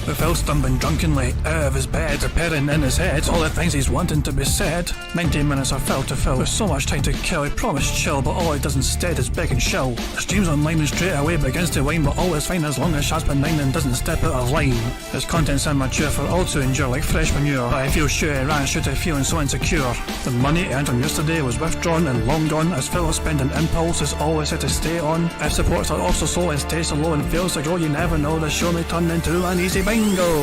With Phil stumbling drunkenly out of his bed, appearing in his head all the things he's wanting to be said. 19 minutes of Phil to Phil, with so much time to kill. He promised chill, but all he does instead is beg and show. The stream's online and straight away begins to whine, but all is fine as long as Shaz benign and doesn't step out of line. His content's immature for all to endure like fresh manure, but I feel sure he ran shoot of feeling so insecure. The money earned from yesterday was withdrawn and long gone, as Phil spending impulse is always had to stay on. If supports are also slow and stays so low and fails to grow, you never know, the show may turn into an easy bingo.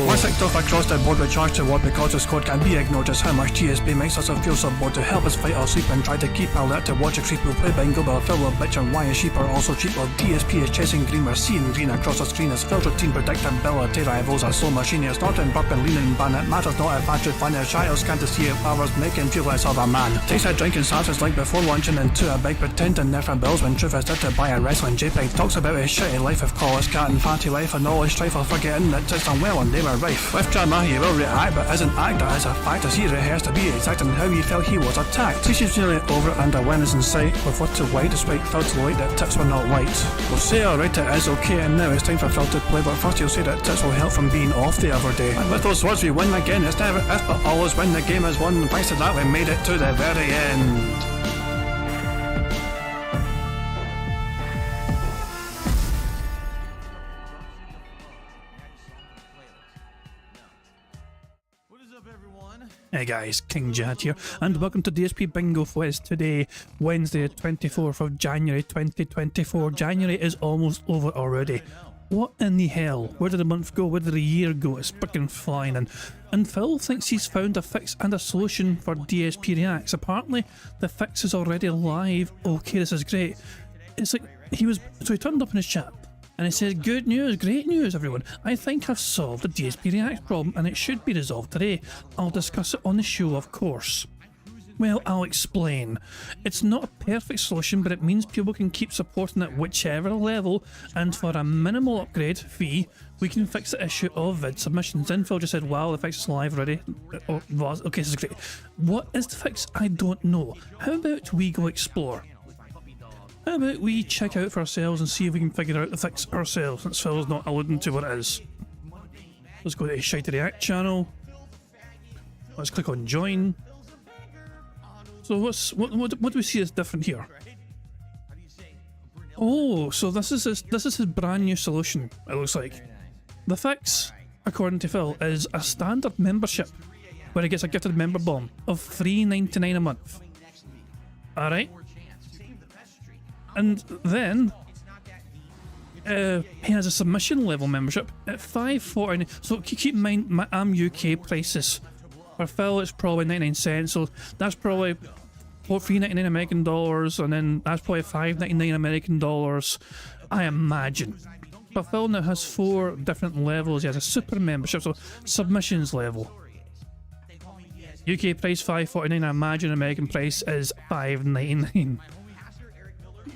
Once kicked off across the board, we charge to what because his code can be ignored. Just how much DSP makes us feel so bored to help us fight or sleep and try to keep alert to watch a creep who play bingo, but Phil will bitch and why his sheep are also cheap. While DSP is chasing green, we're seeing green across the screen as Phil's routine predictability rivals are slow machine. It's not in burp and leaning ban, it matters not if battery fun is shy or scan to see if hours make him feel less of a man. Takes a drink and starts his like before lunching into a big pretending there for bills when truth is there to buy a wrestling JPEG. Talks about his shitty life of call his cat and fatty life and all his strife while forgetting that it's unwell and they were rife. With drama he will react but isn't act, that is a fact as he rehearsed to be exact in how he felt he was attacked. He's nearly over it and awareness in sight with what to white despite Phil to light that tips were not white. We'll say alright it is okay and now it's time for Phil to play, but first he'll say that tips will help from being off the other day. And with those words we win again, it's never if but always when the game is won. Thanks to that we made it to the very end. Hey guys, King Jad here, and welcome to DSP Bingo Fizz today, Wednesday 24th of January 2024. January is almost over already. What in the hell? Where did the month go? Where did the year go? It's freaking flying. And Phil thinks he's found a fix and a solution for DSP Reacts. Apparently, the fix is already live. Okay, this is great. It's like, he turned up in his chat. And he said, good news, great news everyone. I think I've solved the DSP React problem and it should be resolved today. I'll discuss it on the show, of course. Well, I'll explain. It's not a perfect solution, but it means people can keep supporting at whichever level, and for a minimal upgrade fee, we can fix the issue of vid submissions. Info just said, wow, the fix is live already. Oh, was. Okay, this is great. What is the fix? I don't know. How about we go explore? How about we check out for ourselves and see if we can figure out the fix ourselves, since Phil's not alluding to what it is. Let's go to his Shite React channel. Let's click on join. So what do we see as different here? Oh, so this is his brand new solution, it looks like. The fix, according to Phil, is a standard membership where he gets a gifted member bomb of $3.99 a month. Alright? And then he has a submission level membership at $5.49. So keep in mind, I'm UK prices. For Phil, it's probably 99 cents. So that's probably $3.99 American dollars, and then that's probably $5.99 American dollars, I imagine. But Phil now has 4 different levels. He has a super membership, so submissions level. UK price $5.49. I imagine American price is $5.99.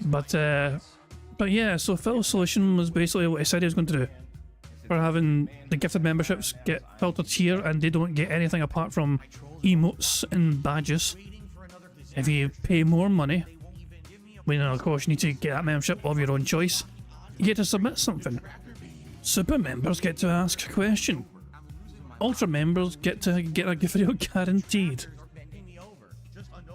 But yeah, so Phil's solution was basically what he said he was going to do. For having the gifted memberships get filtered here and they don't get anything apart from emotes and badges. If you pay more money, well, of course you need to get that membership of your own choice, you get to submit something. Super members get to ask a question. Ultra members get to get a video guaranteed.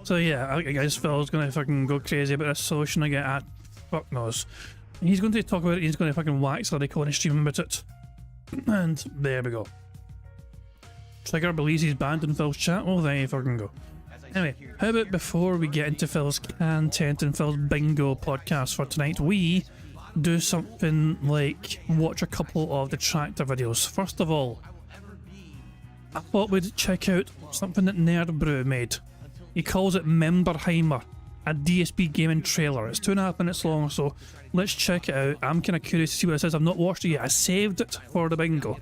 So yeah, I guess Phil's gonna fucking go crazy about this solution again. Fuck knows. He's going to talk about it, he's going to fucking wax Lyrical on his stream about it. And there we go. Trigger believes he's banned in Phil's chat. Oh, there you fucking go. Anyway, how about before we get into Phil's content and Phil's bingo podcast for tonight, we do something like watch a couple of the tractor videos. First of all, I thought we'd check out something that Nerd Brew made. He calls it Memberhimer, a DSP gaming trailer. It's 2.5 minutes long, so let's check it out. I'm kind of curious to see what it says. I've not watched it yet. I saved it for the bingo.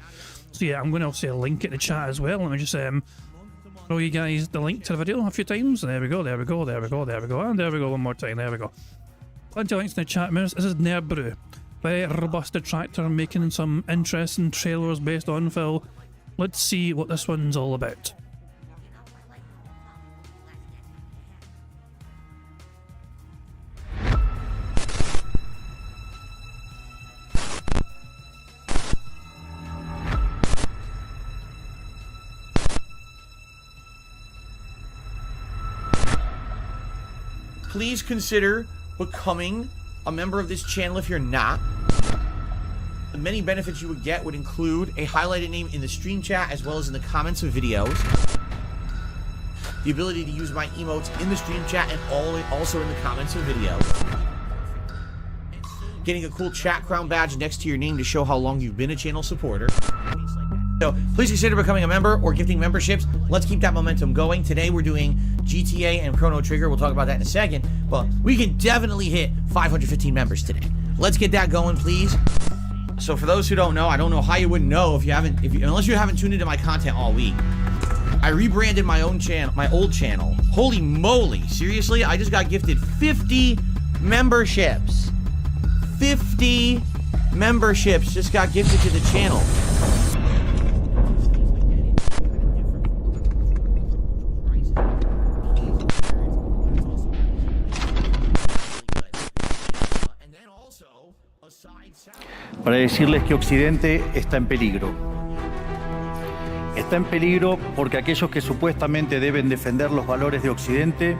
So yeah, I'm going to also link it in the chat as well. Let me just throw you guys the link to the video a few times. There we go, there we go, there we go, there we go, and there we go one more time, there we go. Plenty of links in the chat. This is Nerd Brew. Very robust tractor making some interesting trailers based on Phil. Let's see what this one's all about. please consider becoming a member of this channel if you're not. The many benefits you would get would include a highlighted name in the stream chat as well as in the comments of videos, the ability to use my emotes in the stream chat and also in the comments of videos, getting a cool chat crown badge next to your name to show how long you've been a channel supporter. So please consider becoming a member or gifting memberships. Let's keep that momentum going. Today we're doing GTA and Chrono Trigger. We'll talk about that in a second, but we can definitely hit 515 members today. Let's get that going, please. So for those who don't know, I don't know how you wouldn't know unless you haven't tuned into my content all week. I rebranded my own channel, my old channel. Holy moly, seriously? I just got gifted 50 memberships. 50 memberships just got gifted to the channel. Para decirles que Occidente está en peligro. Está en peligro porque aquellos que supuestamente deben defender los valores de Occidente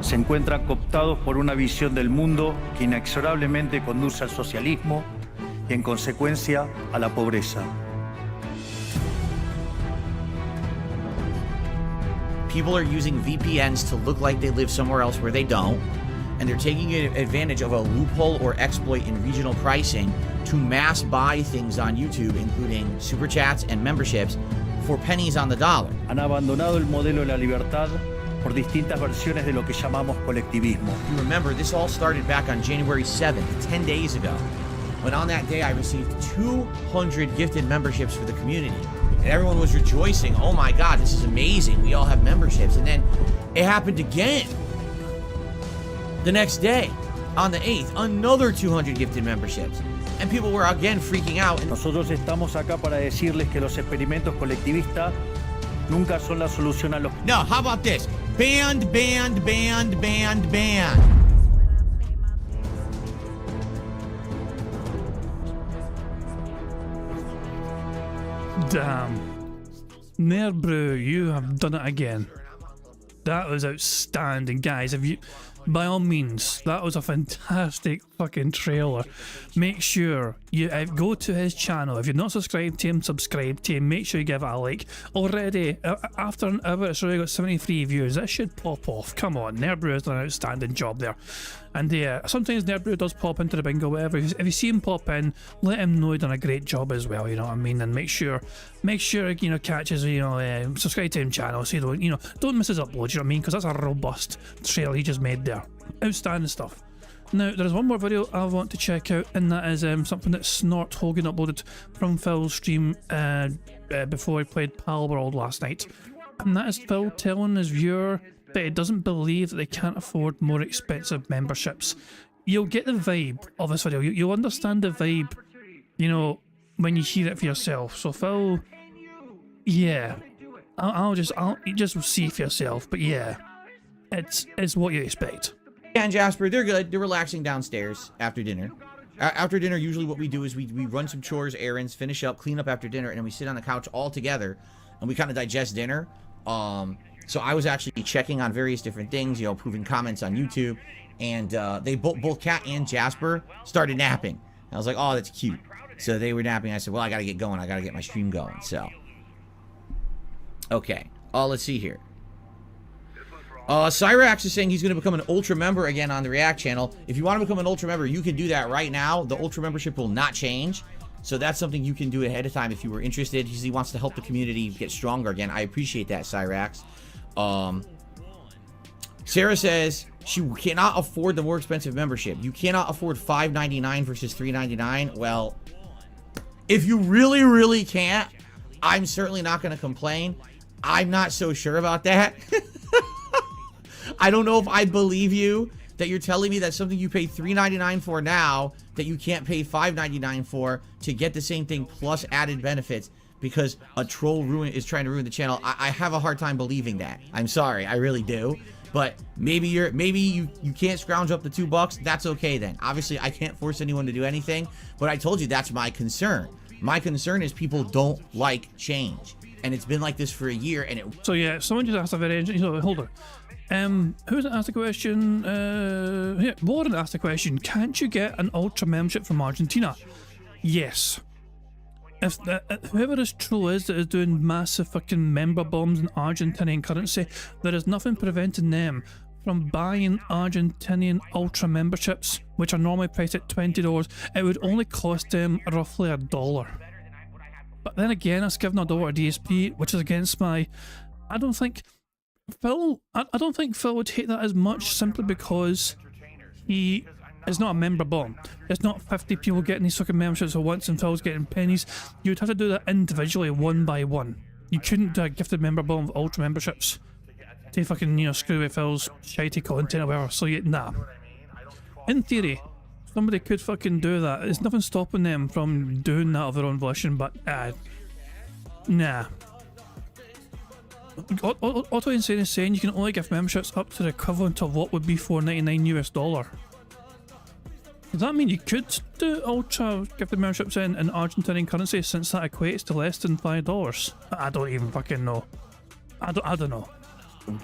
se encuentran cooptados por una visión del mundo que inexorablemente conduce al socialismo y en consecuencia a la pobreza. People are using VPNs to look like they live somewhere else where they don't, and they're taking advantage of a loophole or exploit in regional pricing to mass buy things on YouTube, including super chats and memberships, for pennies on the dollar. Han abandonado el modelo de la libertad por distintas versiones de lo que llamamos colectivismo. You remember, this all started back on January 7th, 10 days ago, when on that day I received 200 gifted memberships for the community. And everyone was rejoicing, oh my God, this is amazing, we all have memberships. And then it happened again. The next day, on the 8th, another 200 gifted memberships. And people were again freaking out. Nosotros estamos acá para decirles que los experimentos colectivistas nunca son la solución a los... No, how about this? Banned. Damn. Nerbrew, you have done it again. That was outstanding, guys. Have you... By all means, that was a fantastic fucking trailer. Make sure you go to his channel. If you're not subscribed to him, subscribe to him. Make sure you give it a like. Already, after an hour, it's already got 73 views. That should pop off. Come on, Nerbrew has done an outstanding job there. And sometimes Nerbrew does pop into the bingo, whatever. If you see him pop in, let him know he's done a great job as well, you know what I mean? And make sure, catches, subscribe to him channel so you don't miss his uploads, you know what I mean? Because that's a robust trailer he just made there. Outstanding stuff. Now, there's one more video I want to check out, and that is something that Snort Hogan uploaded from Phil's stream before he played Palworld last night. And that is Phil telling his viewer that he doesn't believe that they can't afford more expensive memberships. You'll get the vibe of this video. You'll understand the vibe, when you hear it for yourself. So Phil, yeah, I'll just see for yourself. But yeah, it's what you expect. And Jasper, they're good. They're relaxing downstairs after dinner. After dinner, usually what we do is we run some chores, errands, finish up, clean up after dinner, and then we sit on the couch all together, and we kind of digest dinner. So I was actually checking on various different things, proving comments on YouTube, and they both Kat and Jasper started napping. And I was like, oh, that's cute. So they were napping. I said, well, I got to get going. I got to get my stream going. So, okay. Let's see here. Cyrax is saying he's going to become an Ultra member again on the React channel. If you want to become an Ultra member, you can do that right now. The Ultra membership will not change. So that's something you can do ahead of time if you were interested. He wants to help the community get stronger again. I appreciate that, Cyrax. Sarah says she cannot afford the more expensive membership. You cannot afford $5.99 versus $3.99. Well, if you really, really can't, I'm certainly not going to complain. I'm not so sure about that. I don't know if I believe you that you're telling me that something you pay $3.99 for now that you can't pay $5.99 for to get the same thing plus added benefits because a troll is trying to ruin the channel. I have a hard time believing that. I'm sorry, I really do. But maybe you can't scrounge up the $2. That's okay then. Obviously, I can't force anyone to do anything, but I told you that's my concern. My concern is people don't like change, and it's been like this for a year. And so yeah, someone just asked a very hold on. Who's asked the question? Yeah, Warren asked the question. Can't you get an ultra membership from Argentina? Yes. If whoever this troll is that is doing massive fucking member bombs in Argentinian currency, there is nothing preventing them from buying Argentinian ultra memberships, which are normally priced at $20. It would only cost them roughly $1. But then again, it's given $1 to DSP, which is against my... I don't think Phil would hate that as much, simply because he is not a member bomb. It's not 50 people getting these fucking memberships at once and Phil's getting pennies. You'd have to do that individually, one by one. You couldn't do a gifted member bomb of ultra memberships to fucking, you know, screw with Phil's shitey content or whatever. So yeah, nah. In theory, somebody could fucking do that. There's nothing stopping them from doing that of their own volition, but nah. Auto Insane is saying you can only give memberships up to the equivalent of what would be $4.99 US. Does that mean you could do ultra gifted memberships in Argentinian currency, since that equates to less than $5? I don't even fucking know. I don't know.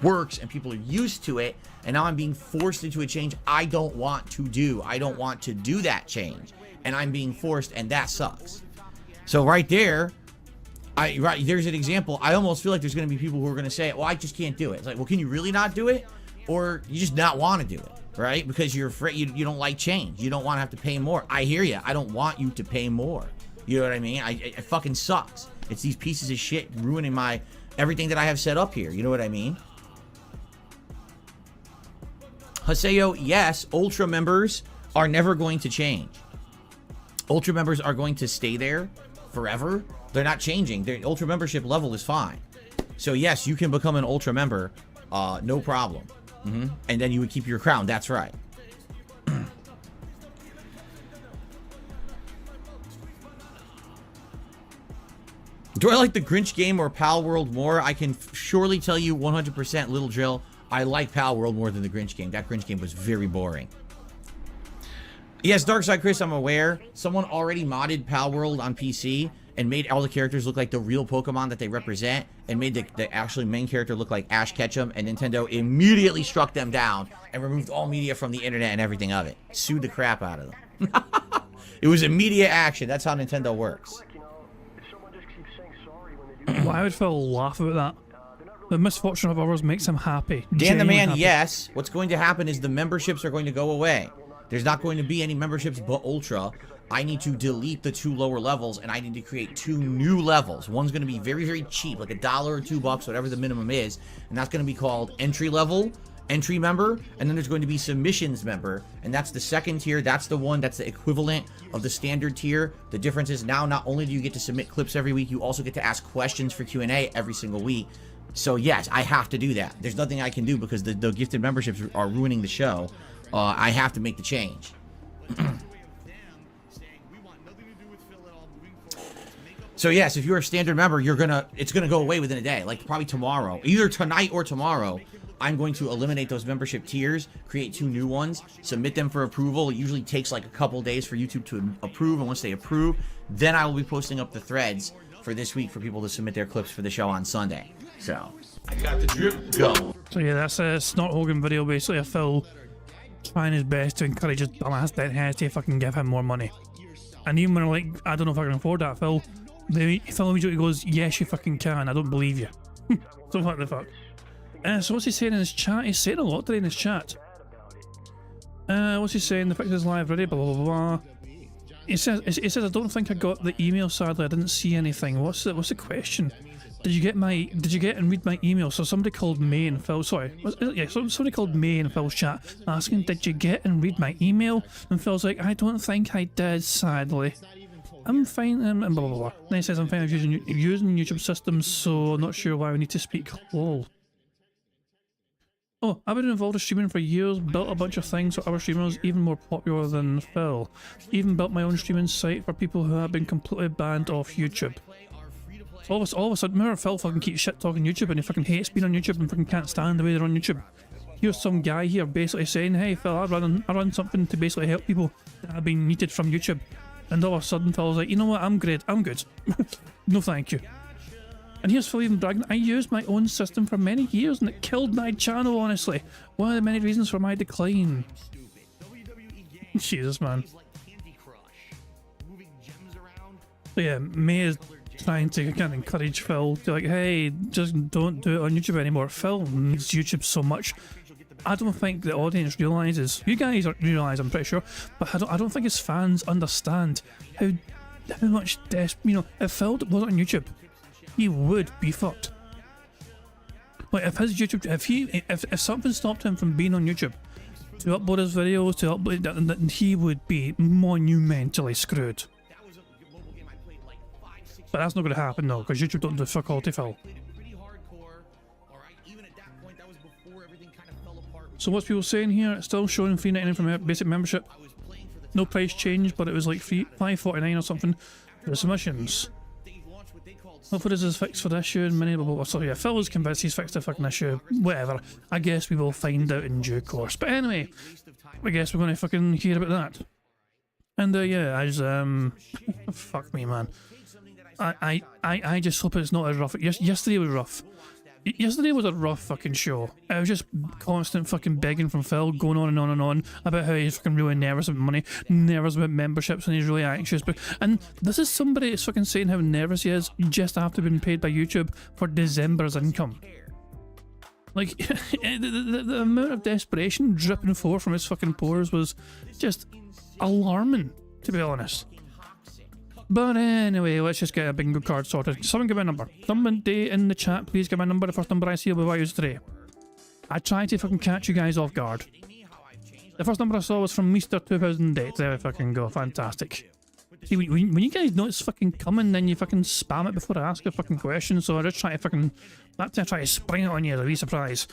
Works and people are used to it, and now I'm being forced into a change I don't want to do. I don't want to do that change, and I'm being forced, and that sucks. So right there, there's an example. I almost feel like there's going to be people who are going to say, well, I just can't do it. It's like, well, can you really not do it? Or you just not want to do it, right? Because you're afraid, you don't like change. You don't want to have to pay more. I hear you. I don't want you to pay more. You know what I mean? It fucking sucks. It's these pieces of shit ruining everything that I have set up here. You know what I mean? Haseo, yes, Ultra members are never going to change. Ultra members are going to stay there forever. They're not changing. Their Ultra membership level is fine. So yes, you can become an Ultra member, no problem. And then you would keep your crown. That's right. Do I like the Grinch game or Palworld more? I can surely tell you 100%, Little Drill, I like Palworld more than the Grinch game. That Grinch game was very boring. Yes, Darkside Chris, I'm aware. Someone already modded Palworld on PC and made all the characters look like the real Pokemon that they represent, and made the actually main character look like Ash Ketchum, and Nintendo immediately struck them down and removed all media from the internet and everything of it. Sued the crap out of them. It was immediate action. That's how Nintendo works. Why would Phil laugh about that? The misfortune of ours makes him happy. Dan the Man, happy. yes. What's going to happen is the memberships are going to go away. There's not going to be any memberships but Ultra. I need to delete the 2 lower levels, and I need to create 2 new levels. One's going to be very, very cheap, like $1 or $2, whatever the minimum is, and that's going to be called entry level, entry member, and then there's going to be submissions member, and that's the second tier. That's the one that's the equivalent of the standard tier. The difference is now not only do you get to submit clips every week, you also get to ask questions for Q&A every single week. So yes, I have to do that. There's nothing I can do because the gifted memberships are ruining the show. I have to make the change. So yes, if you're a standard member, it's gonna go away within a day, like probably tomorrow, either tonight or tomorrow. I'm going to eliminate those membership tiers, create 2 new ones, submit them for approval. It usually takes like a couple days for YouTube to approve, and once they approve, then I will be posting up the threads for this week for people to submit their clips for the show on Sunday. So I got the drip, go. So yeah, that's a Snort Hogan video, basically a Phil trying his best to encourage his dumbass deadheads to fucking give him more money. And even when we're like, I don't know if I can afford that, Phil immediately goes, yes you fucking can, I don't believe you. So what the fuck. So what's he saying in his chat? He's saying a lot today in his chat. What's he saying? The fix is live ready, blah blah blah blah. He says I don't think I got the email, sadly I didn't see anything. What's the question? Did you get and read my email? So somebody called May in Phil, sorry, somebody called May in Phil's chat asking, did you get and read my email? And Phil's like, I don't think I did, sadly. I'm fine, and blah blah blah. Then he says I'm fine with using YouTube systems, so I'm not sure why we need to speak. Lol. Oh, I've been involved in streaming for years, built a bunch of things for other streamers even more popular than Phil. Even built my own streaming site for people who have been completely banned off YouTube. All of a sudden, remember Phil fucking keeps shit talking YouTube and he fucking hates being on YouTube and fucking can't stand the way they're on YouTube. Here's some guy here basically saying, hey Phil, I run something to basically help people that have been yeeted from YouTube. And all of a sudden Phil's like, you know what, I'm great, I'm good. No thank you. And here's Phil even bragging, I used my own system for many years and it killed my channel, honestly. One of the many reasons for my decline. Jesus, man. So yeah, May is trying to kind of encourage Phil to like, hey, just don't do it on YouTube anymore. Phil needs YouTube so much. I don't think the audience realises, you guys realise, I'm pretty sure, but I don't think his fans understand how much if Phil wasn't on YouTube, he would be fucked. Like if his YouTube, if something stopped him from being on YouTube to upload his videos, then he would be monumentally screwed. But that's not going to happen though, because YouTube don't do fuck all to Phil. So what's people saying here? It's still showing $3.99 from basic membership. No price change, but it was like $5.49 or something for the submissions. Hopefully this is fixed for the issue and many so yeah, Phil is convinced he's fixed the fucking issue. Whatever. I guess we will find out in due course. But anyway, I guess we're going to fucking hear about that. And yeah, fuck me, man. I just hope it's not as rough. Yesterday was rough. Yesterday was a rough fucking show. I was just constant fucking begging from Phil, going on and on and on about how he's fucking really nervous about money, nervous about memberships, and he's really anxious. And this is somebody that's fucking saying how nervous he is just after being paid by YouTube for December's income. Like, the amount of desperation dripping forth from his fucking pores was just alarming, to be honest. But anyway, let's just get a bingo card sorted. Someone give me a number. Somebody in the chat, please give me a number. The first number I see will be what I use today. I tried to fucking catch you guys off guard. The first number I saw was from Mr. 2008. There we fucking go. Fantastic. See, when you guys know it's fucking coming, then you fucking spam it before I ask a fucking question. So I just try to fucking... That's I try to spring it on you as a wee surprise.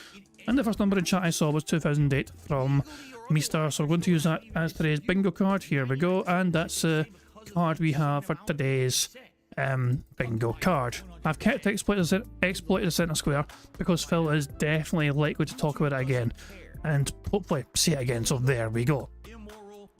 And the first number in chat I saw was 2008 from Mr. So we're going to use that as today's bingo card. Here we go. And that's... card we have for today's bingo card. I've kept exploited the centre square because Phil is definitely likely to talk about it again and hopefully say it again, so there we go.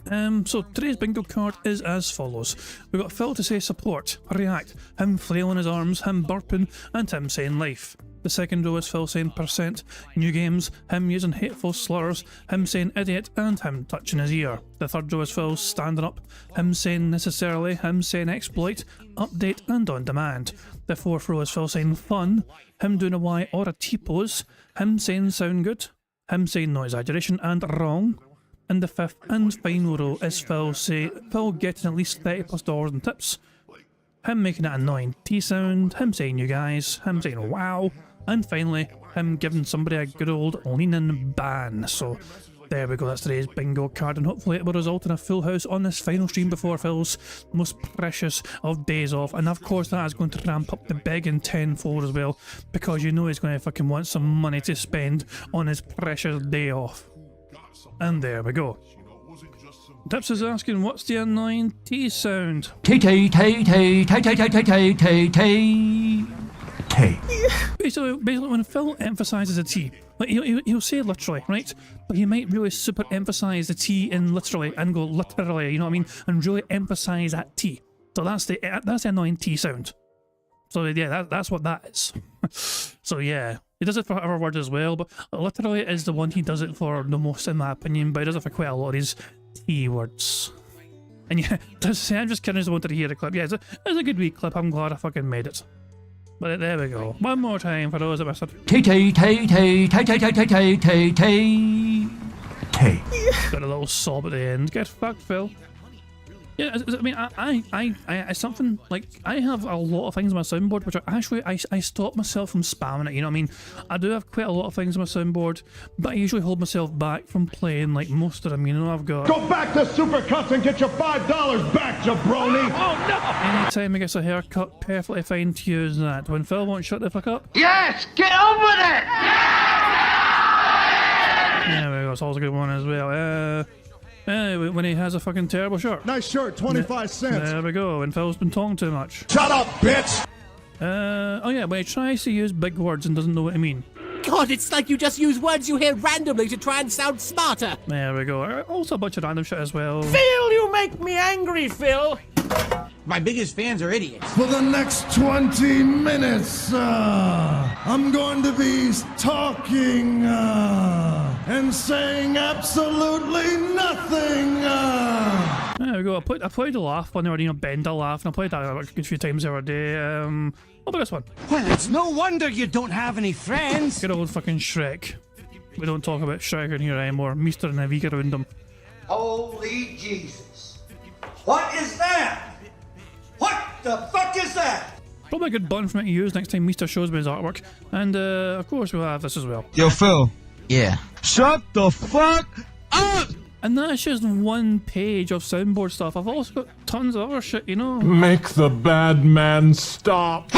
So today's bingo card is as follows. We've got Phil to say support, react, him flailing his arms, him burping, and him saying life. The second row is Phil saying percent, new games, him using hateful slurs, him saying idiot, and him touching his ear. The third row is Phil standing up, him saying necessarily, him saying exploit, update, and on demand. The fourth row is Phil saying fun, him doing a Y or a T pose, him saying sound good, him saying no exaggeration and wrong. And the fifth and final row is Phil getting at least $30+ in tips, him making that annoying T sound, him saying you guys, him saying wow, and finally him giving somebody a good old leaning ban. So there we go, that's today's bingo card, and hopefully it will result in a full house on this final stream before Phil's most precious of days off. And of course that is going to ramp up the begging tenfold as well, because you know he's going to fucking want some money to spend on his precious day off. And there we go. Dips is asking, what's the annoying T sound? T T T T T T T T T T T. Basically, when Phil emphasises a T, like he'll say literally, right? But he might really super emphasise the T in literally and go literally, you know what I mean? And really emphasise that T. So that's the annoying T sound. So yeah, that's what that is. So yeah, he does it for other words as well, but literally is the one he does it for the most, in my opinion. But he does it for quite a lot of these T words. And yeah, I'm just kidding, I just wanted to hear the clip. Yeah, it's a good wee clip. I'm glad I fucking made it. But there we go. One more time for those that missed it. T T T T T T T T T T T. Got a little sob at the end. Get fucked, Phil. Yeah, I mean, I something like, I have a lot of things on my soundboard which are actually, I stop myself from spamming it, you know what I mean? I do have quite a lot of things on my soundboard, but I usually hold myself back from playing like most of them, you know. I've got... Go back to Supercuts and get your $5 back, jabroni! Oh no! Anytime he gets a haircut, perfectly fine to use that. When Phil won't shut the fuck up... Yes! Get on with it! There we go, it's always a good one as well. When he has a fucking terrible shirt. Nice shirt, 25 cents. There we go, and Phil's been talking too much. Shut up, bitch! Oh yeah, when he tries to use big words and doesn't know what I mean. God, it's like you just use words you hear randomly to try and sound smarter. There we go. Also a bunch of random shit as well. Phil, you make me angry, Phil! My biggest fans are idiots. For the next 20 minutes, I'm going to be talking and saying absolutely nothing. There we go. I played the laugh one, or Bender laugh, and I played that a good few times the other day. What about this one? Well, it's no wonder you don't have any friends. Good old fucking Shrek. We don't talk about Shrek in here anymore. Meester and a week around him. Holy Jesus. What is that? What the fuck is that? Probably a good button for me to use next time Meester shows me his artwork. And of course we'll have this as well. Yo, Phil. Yeah. Shut the fuck up! And that's just one page of soundboard stuff. I've also got tons of other shit, you know. Make the bad man stop.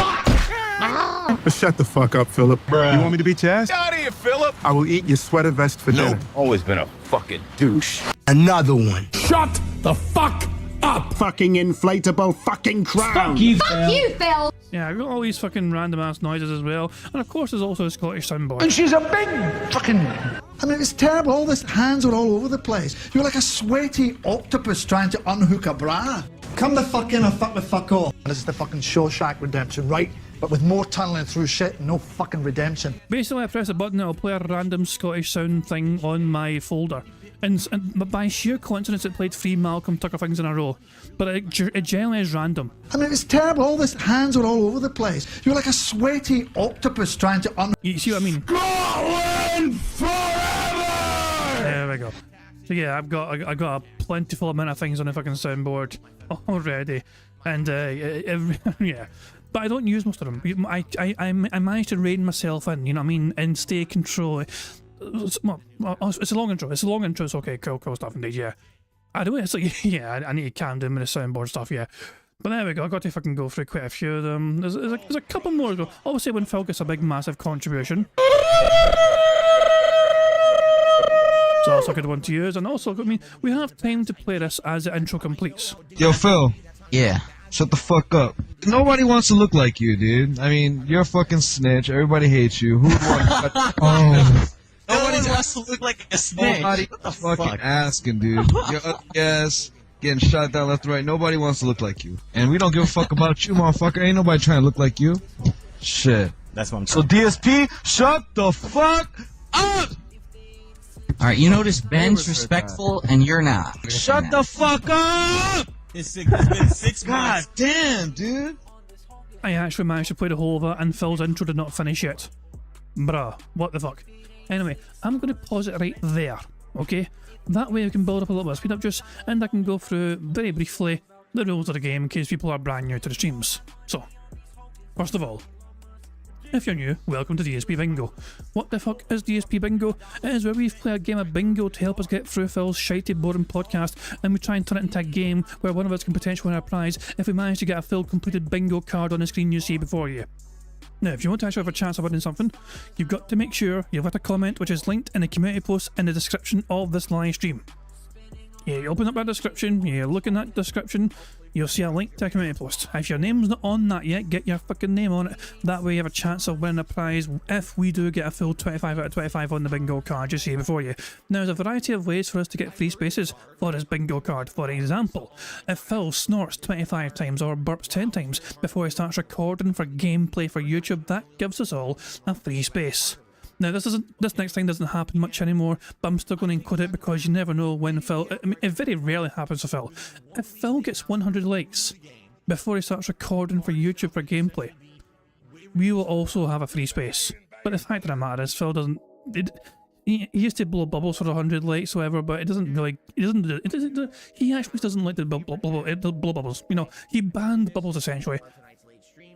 Shut the fuck up, Philip. Bruh. You want me to be Chaz? Get out of here, Philip! I will eat your sweater vest for dinner. Always been a fucking douche. Another one. Shut the fuck up. Fucking inflatable fucking crown. You, Fuck you, Phil! Yeah, I've got all these fucking random ass noises as well. And of course there's also a Scottish soundboard. And she's a big fucking... I mean, it's terrible. All this hands are all over the place. You're like a sweaty octopus trying to unhook a bra. Come the fuck in or fuck the fuck off. This is the fucking Shawshank Redemption, right? But with more tunneling through shit and no fucking redemption. Basically I press a button and it'll play a random Scottish sound thing on my folder. And by sheer coincidence it played 3 Malcolm Tucker things in a row. But it generally is random. I mean, it's terrible. All this hands are all over the place. You're like a sweaty octopus trying to You see what I mean? Scotland forever! There we go. So yeah, I got a plentiful amount of things on the fucking soundboard already. And yeah. But I don't use most of them. I managed to rein myself in, you know what I mean, and stay control. It's a long intro. It's a long intro. It's okay. Cool stuff indeed. Yeah. I do it. It's like yeah. I need to calm down with the soundboard stuff. Yeah. But there we go. I got to fucking go through quite a few of them. There's a couple more to go. Obviously, when Phil gets a big massive contribution. So that's a good one to use. And also, I mean, we have time to play this as the intro completes. Yo, Phil. Yeah. Shut the fuck up. Nobody wants to look like you, dude. I mean, you're a fucking snitch. Everybody hates you. Who wants? Oh. Nobody wants to look like a snake. Nobody fucking asking, dude. You're yes, getting shot down left and right. Nobody wants to look like you. And we don't give a fuck about you, motherfucker. Ain't nobody trying to look like you. Shit. That's what I'm So DSP, shut the fuck up! Alright, you notice Ben's respectful and you're not. Shut the fuck up! It's been 6 God damn, dude. I actually managed to play the whole of it, and Phil's intro did not finish yet. Bruh, what the fuck. Anyway, I'm going to pause it right there, okay? That way we can build up a little bit of speed up juice, and I can go through, very briefly, the rules of the game in case people are brand new to the streams. So, first of all, if you're new, welcome to DSP Bingo. What the fuck is DSP Bingo? It is where we play a game of bingo to help us get through Phil's shitey, boring podcast, and we try and turn it into a game where one of us can potentially win a prize if we manage to get a Phil completed bingo card on the screen you see before you. Now, if you want to actually have a chance of winning something, you've got to make sure you've got a comment which is linked in the community post in the description of this live stream. Yeah, you open up that description, you look in that description, you'll see a link to a community post. If your name's not on that yet, get your fucking name on it. That way you have a chance of winning a prize if we do get a full 25 out of 25 on the bingo card you see before you. Now, there's a variety of ways for us to get free spaces for this bingo card. For example, if Phil snorts 25 times or burps 10 times before he starts recording for gameplay for YouTube, that gives us all a free space. Now, this next thing doesn't happen much anymore, but I'm still going to include it because you never know when Phil... I mean, it very rarely happens to Phil. If Phil gets 100 likes before he starts recording for YouTube for gameplay, we will also have a free space. But the fact of the matter is, Phil doesn't... He used to blow bubbles for 100 likes, whatever, but it doesn't really... He actually doesn't like the blow bubbles. You know, he banned bubbles essentially.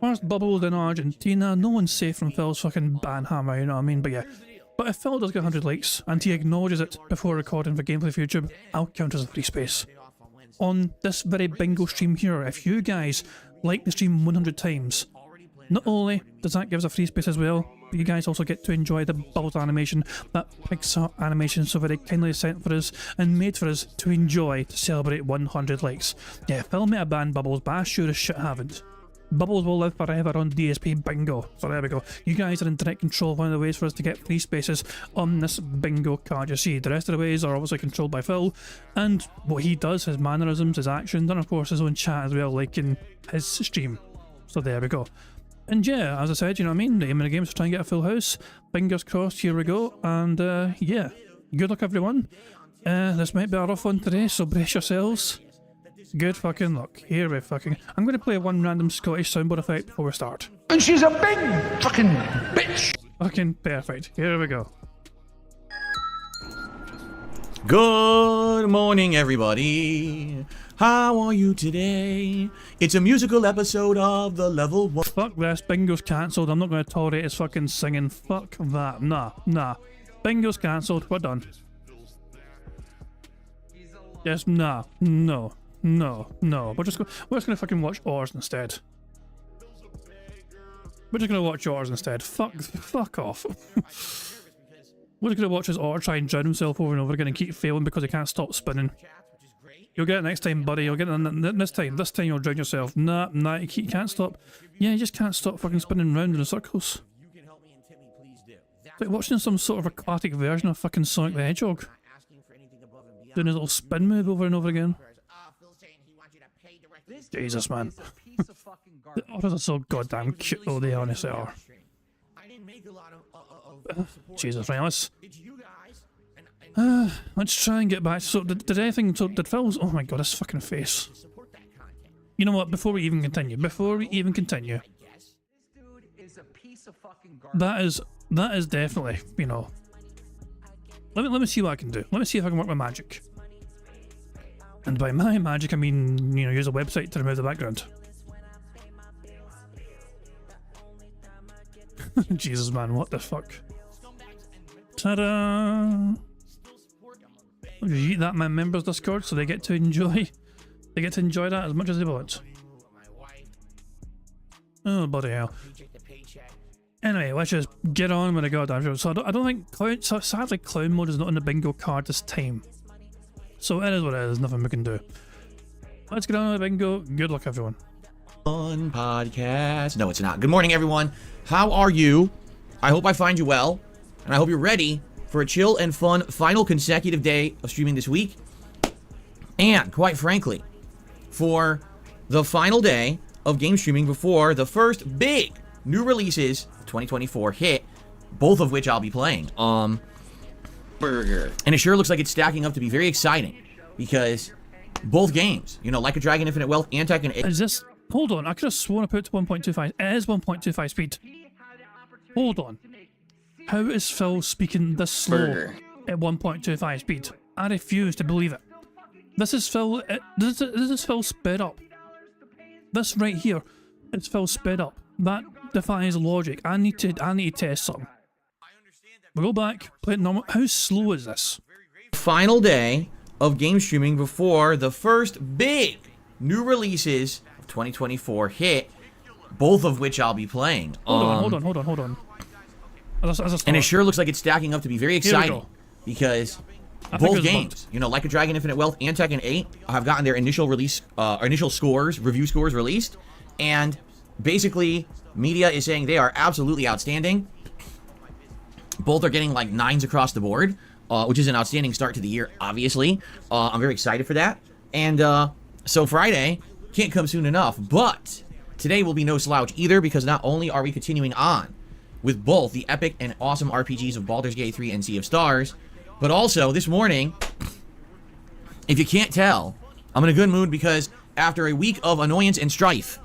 First bubbles in Argentina, no one's safe from Phil's fucking ban hammer, you know what I mean? But yeah. But if Phil does get 100 likes and he acknowledges it before recording for gameplay for YouTube, I'll count as a free space. On this very bingo stream here, if you guys like the stream 100 times, not only does that give us a free space as well, but you guys also get to enjoy the bubbles animation, that Pixar animation so very kindly sent for us and made for us to enjoy to celebrate 100 likes. Yeah, Phil may have banned bubbles, but I sure as shit haven't. Bubbles will live forever on DSP Bingo. So there we go. You guys are in direct control of one of the ways for us to get free spaces on this bingo card. You see, the rest of the ways are obviously controlled by Phil, and what he does, his mannerisms, his actions, and of course his own chat as well, like in his stream. So there we go. And yeah, as I said, you know what I mean, the aim of the game is to try and get a full house. Fingers crossed, here we go. And yeah, good luck everyone. This might be a rough one today, so brace yourselves. Good fucking luck. Here we fucking... I'm going to play one random Scottish soundboard effect before we start. And she's a big fucking bitch! Fucking perfect. Here we go. Good morning, everybody. How are you today? It's a musical episode of the Level 1. Fuck this. Bingo's cancelled. I'm not going to tolerate his fucking singing. Fuck that. Nah. Bingo's cancelled. We're done. Yes, nah. No. We're just gonna fucking watch Oars instead. We're just gonna watch Oars instead. Fuck off. We're just gonna watch his otter try and drown himself over and over again and keep failing because he can't stop spinning. You'll get it next time, buddy. You'll get it this time. This time you'll drown yourself. Nah, you can't stop. Yeah, you just can't stop fucking spinning round in circles. It's like watching some sort of aquatic version of fucking Sonic the Hedgehog. Doing his little spin move over and over again. Jesus, man. The otters are so goddamn cute, though, they honestly are. Jesus, right, let's try and get back. So, did anything, so did Phil's, oh my god, his fucking face. You know what, before we even continue, that is definitely, you know, let me see what I can do. Let me see if I can work my magic. And by my magic, I mean, you know, use a website to remove the background. Jesus, man, what the fuck? Ta-da! You eat that my members Discord, so they get to enjoy that as much as they want. Oh, bloody hell. Anyway, let's just get on with the goddamn show. So I don't think sadly clown mode is not on the bingo card this time. So it is what it is, there's nothing we can do. Let's get on with the bingo. Good luck, everyone. On podcast. No, it's not. Good morning, everyone. How are you? I hope I find you well, and I hope you're ready for a chill and fun final consecutive day of streaming this week. And, quite frankly, for the final day of game streaming before the first big new releases of 2024 hit, both of which I'll be playing. And it sure looks like it's stacking up to be very exciting because both games, you know, Like a Dragon Infinite Wealth and Tekken. Is this... Hold on, I could have sworn I put it to 1.25. It is 1.25 speed. Hold on. How is Phil speaking this slow at 1.25 speed? I refuse to believe it. This is Phil... This is Phil sped up. This right here is Phil sped up. That defies logic. I need to test something. We'll go back, play it normal. How slow is this? Final day of game streaming before the first big new releases of 2024 hit, both of which I'll be playing. Hold on. And it sure looks like it's stacking up to be very exciting because both games, you know, Like a Dragon Infinite Wealth and Tekken 8 have gotten their initial release, review scores released, and basically media is saying they are absolutely outstanding. Both are getting like 9s across the board, which is an outstanding start to the year, obviously. I'm very excited for that. And so Friday can't come soon enough, but today will be no slouch either because not only are we continuing on with both the epic and awesome RPGs of Baldur's Gate 3 and Sea of Stars, but also this morning, if you can't tell, I'm in a good mood because after a week of annoyance and strife,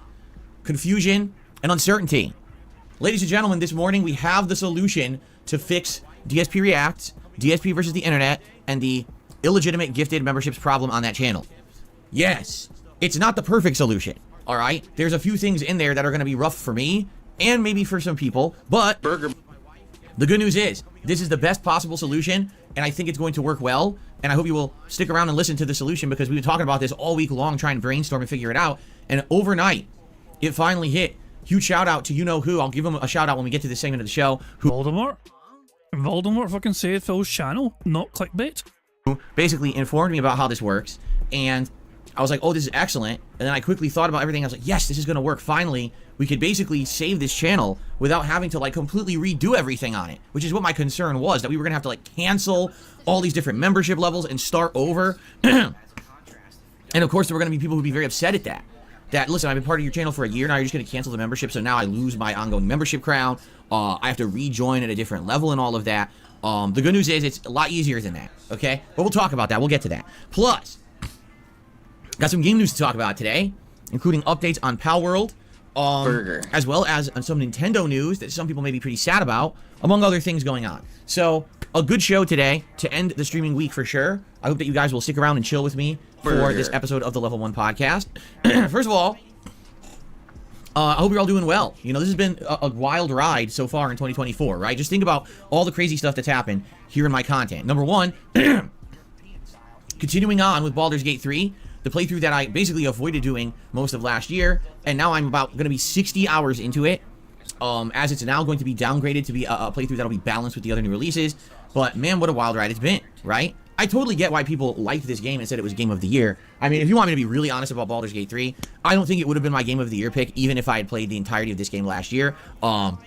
confusion and uncertainty, ladies and gentlemen, this morning we have the solution to fix DSP Reacts, DSP versus the internet, and the illegitimate gifted memberships problem on that channel. Yes, it's not the perfect solution, alright? There's a few things in there that are going to be rough for me, and maybe for some people, but the good news is, this is the best possible solution, and I think it's going to work well, and I hope you will stick around and listen to the solution because we've been talking about this all week long, trying to brainstorm and figure it out, and overnight, it finally hit. Huge shout out to you-know-who. I'll give him a shout out when we get to this segment of the show. Voldemort fucking saved Phil's channel, not clickbait. Who basically informed me about how this works, and I was like, oh, this is excellent. And then I quickly thought about everything. I was like, yes, this is going to work. Finally, we could basically save this channel without having to like completely redo everything on it, which is what my concern was, that we were going to have to like cancel all these different membership levels and start over. And of course, there were going to be people who'd be very upset at that. That, listen, I've been part of your channel for a year now, you're just going to cancel the membership, so now I lose my ongoing membership crown. I have to rejoin at a different level and all of that. The good news is it's a lot easier than that, okay? But we'll talk about that. We'll get to that. Plus, got some game news to talk about today, including updates on Palworld, as well as some Nintendo news that some people may be pretty sad about, among other things going on. So, a good show today to end the streaming week for sure. I hope that you guys will stick around and chill with me for this episode of the Level 1 podcast. First of all, I hope you're all doing well. You know, this has been a wild ride so far in 2024, right? Just think about all the crazy stuff that's happened here in my content. Number one, continuing on with Baldur's Gate 3, the playthrough that I basically avoided doing most of last year, and now I'm about going to be 60 hours into it, as it's now going to be downgraded to be a playthrough that'll be balanced with the other new releases. But man, what a wild ride it's been, right? I totally get why people liked this game and said it was Game of the Year. I mean, if you want me to be really honest about Baldur's Gate 3, I don't think it would have been my Game of the Year pick, even if I had played the entirety of this game last year. I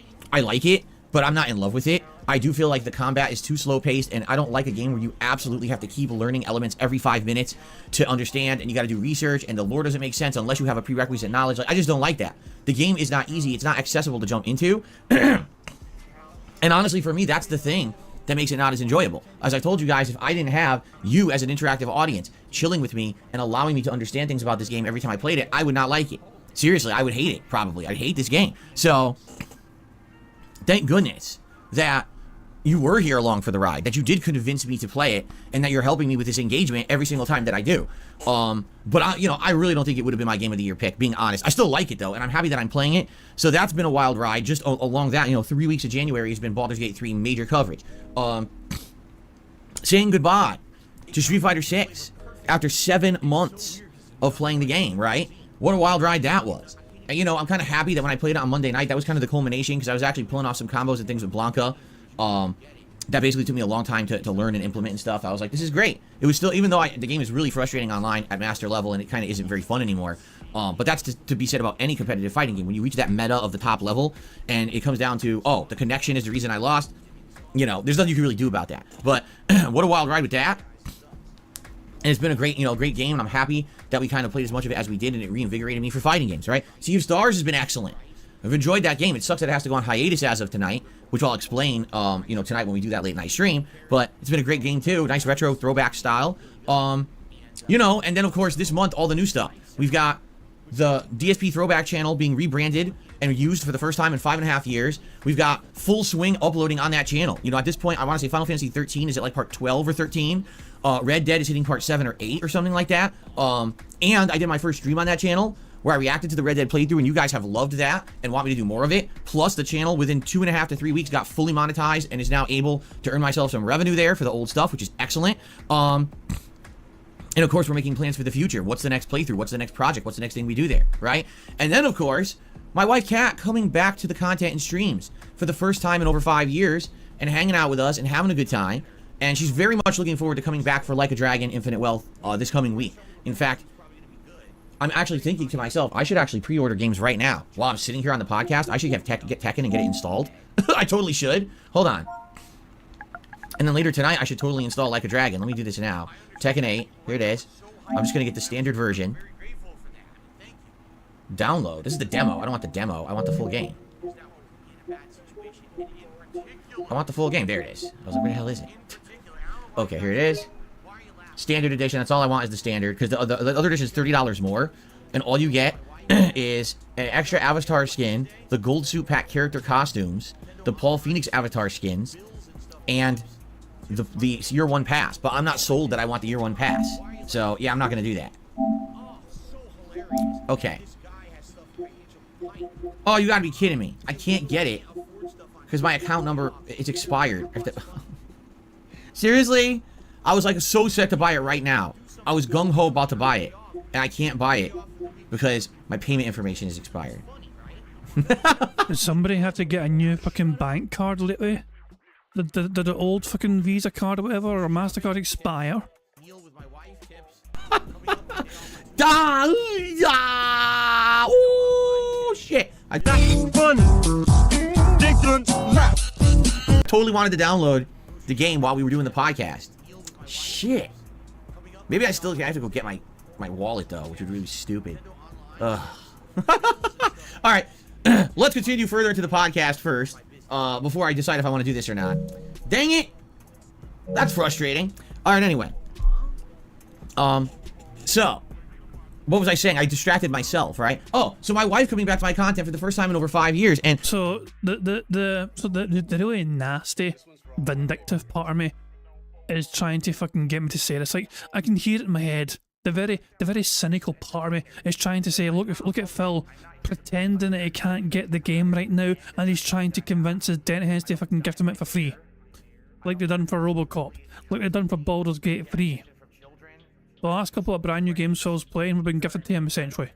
like it, but I'm not in love with it. I do feel like the combat is too slow-paced, and I don't like a game where you absolutely have to keep learning elements every 5 minutes to understand, and you got to do research, and the lore doesn't make sense unless you have a prerequisite knowledge. Like, I just don't like that. The game is not easy. It's not accessible to jump into. And honestly, for me, that's the thing that makes it not as enjoyable. As I told you guys, if I didn't have you as an interactive audience chilling with me and allowing me to understand things about this game every time I played it, I would not like it. Seriously, I would hate it, probably. I'd hate this game. So, thank goodness that you were here along for the ride, that you did convince me to play it, and that you're helping me with this engagement every single time that I do. But I really don't think it would have been my Game of the Year pick, being honest. I still like it though, and I'm happy that I'm playing it. So that's been a wild ride. Just along that, 3 weeks of January has been Baldur's Gate 3 major coverage. Saying goodbye to Street Fighter 6 after 7 months of playing the game, right? What a wild ride that was. And I'm kind of happy that when I played it on Monday night, that was kind of the culmination, because I was actually pulling off some combos and things with Blanca. That basically took me a long time to learn and implement and stuff. I was like, this is great. It was still, even though the game is really frustrating online at master level, and it kind of isn't very fun anymore. But that's to be said about any competitive fighting game. When you reach that meta of the top level, and it comes down to, oh, the connection is the reason I lost, there's nothing you can really do about that. But what a wild ride with that. And it's been a great, great game, and I'm happy that we kind of played as much of it as we did, and it reinvigorated me for fighting games, right? Sea of Stars has been excellent. I've enjoyed that game. It sucks that it has to go on hiatus as of tonight, which I'll explain, tonight when we do that late night stream. But it's been a great game too. Nice retro throwback style. And then of course this month, all the new stuff. We've got the DSP Throwback channel being rebranded and used for the first time in 5.5 years. We've got Full Swing uploading on that channel. At this point, I want to say Final Fantasy 13 is at like part 12 or 13. Red Dead is hitting part 7 or 8 or something like that. And I did my first stream on that channel, where I reacted to the Red Dead playthrough, and you guys have loved that and want me to do more of it. Plus, the channel within 2.5 to 3 weeks got fully monetized and is now able to earn myself some revenue there for the old stuff, which is excellent. And of course, we're making plans for the future. What's the next playthrough? What's the next project? What's the next thing we do there, right? And then, of course, my wife Kat coming back to the content and streams for the first time in over 5 years and hanging out with us and having a good time. And she's very much looking forward to coming back for Like a Dragon Infinite Wealth this coming week. In fact, I'm actually thinking to myself, I should actually pre-order games right now. While I'm sitting here on the podcast, I should get Tekken and get it installed. I totally should. Hold on. And then later tonight, I should totally install Like a Dragon. Let me do this now. Tekken 8. Here it is. I'm just going to get the standard version. Download. This is the demo. I don't want the demo. I want the full game. I want the full game. There it is. I was like, where the hell is it? Okay, here it is. Standard edition. That's all I want is the standard, because the other edition is $30 more, and all you get is an extra avatar skin, the gold suit pack character costumes, the Paul Phoenix avatar skins, and the year 1 pass. But I'm not sold that I want the year 1 pass, so yeah, I'm not gonna do that. Okay. Oh, you gotta be kidding me! I can't get it because my account number is expired. Seriously? I was like so set to buy it right now. I was gung-ho about to buy it, and I can't buy it because my payment information is expired. Did somebody have to get a new fucking bank card lately? Did the old fucking Visa card or whatever, or MasterCard expire? Oh shit! I totally wanted to download the game while we were doing the podcast. Shit. Maybe I still have to go get my wallet though, which would be really stupid. Ugh. All right, let's continue further into the podcast first before I decide if I want to do this or not. Dang it! That's frustrating. All right, anyway. So, what was I saying? I distracted myself, right? Oh, so my wife coming back to my content for the first time in over 5 years, and so the really nasty, vindictive part of me is trying to fucking get me to say this. Like, I can hear it in my head. The very cynical part of me is trying to say, look at Phil pretending that he can't get the game right now, and he's trying to convince his dent heads to fucking gift him it for free, like they done for RoboCop, like they done for Baldur's Gate 3. The last couple of brand new games Phil's playing have been gifted to him essentially.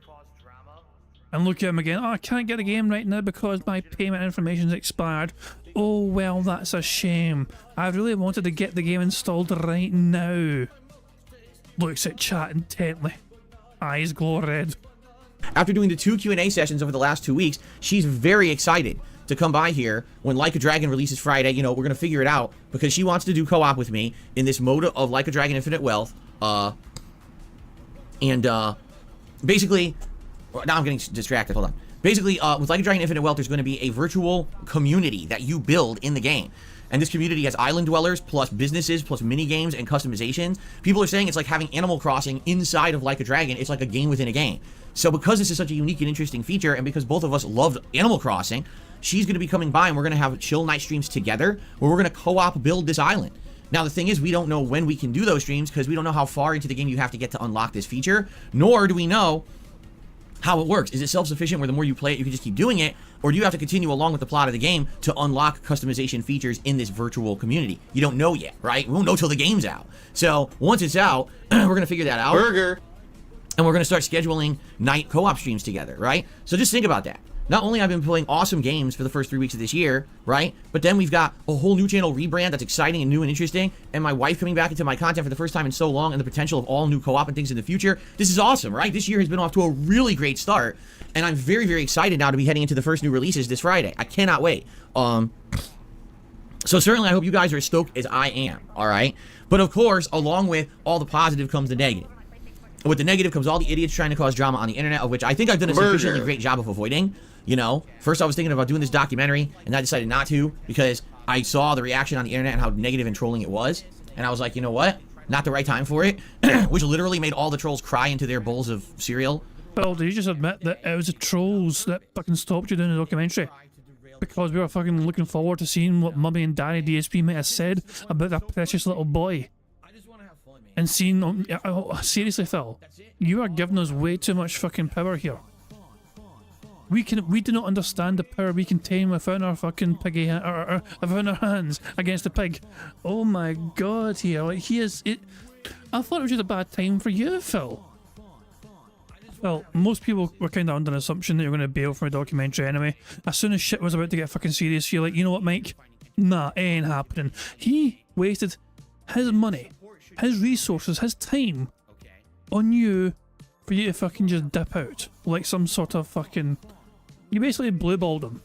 And look at him again. Oh, I can't get the game right now because my payment information's expired. Oh well, that's a shame. I really wanted to get the game installed right now. Looks at chat intently. Eyes glow red. after doing the 2 Q&A sessions over the last 2 weeks, she's very excited to come by here when Like a Dragon releases Friday. You know, we're going to figure it out because she wants to do co-op with me in this mode of Like a Dragon Infinite Wealth. Basically, now I'm getting distracted. Hold on. Basically, with Like a Dragon Infinite Wealth, there's going to be a virtual community that you build in the game. And this community has island dwellers, plus businesses, plus mini games and customizations. People are saying it's like having Animal Crossing inside of Like a Dragon. It's like a game within a game. So because this is such a unique and interesting feature, and because both of us loved Animal Crossing, she's going to be coming by and we're going to have chill night streams together where we're going to co-op build this island. Now, the thing is, we don't know when we can do those streams because we don't know how far into the game you have to get to unlock this feature, nor do we know how it works. Is it self-sufficient where the more you play it, you can just keep doing it? Or do you have to continue along with the plot of the game to unlock customization features in this virtual community? You don't know yet, right? We won't know till the game's out. So once it's out, we're going to figure that out. And we're going to start scheduling night co-op streams together, right? So just think about that. Not only have I been playing awesome games for the first 3 weeks of this year, right? But then we've got a whole new channel rebrand that's exciting and new and interesting, and my wife coming back into my content for the first time in so long, and the potential of all new co-op and things in the future. This is awesome, right? This year has been off to a really great start, and I'm very, very excited now to be heading into the first new releases this Friday. I cannot wait. So certainly I hope you guys are as stoked as I am, all right? But of course, along with all the positive comes the negative. With the negative comes all the idiots trying to cause drama on the internet, of which I think I've done a sufficiently great job of avoiding. You know, first I was thinking about doing this documentary, and I decided not to because I saw the reaction on the internet and how negative and trolling it was. And I was like, you know what? Not the right time for it, which literally made all the trolls cry into their bowls of cereal. Well, did you just admit that it was the trolls that fucking stopped you doing the documentary? Because we were fucking looking forward to seeing what Mummy and Daddy DSP might have said about that precious little boy. And seeing, seriously, Phil, you are giving us way too much fucking power here. We do not understand the power we contain within our fucking piggy, or within our hands against the pig. Oh my god, here, like he is it. I thought it was just a bad time for you, Phil. Well, most people were kind of under an assumption that you're going to bail from a documentary anyway. As soon as shit was about to get fucking serious, you're like, you know what, Mike? Nah, it ain't happening. He wasted his money, his resources, his time on you for you to fucking just dip out like some sort of fucking. You basically blueballed him.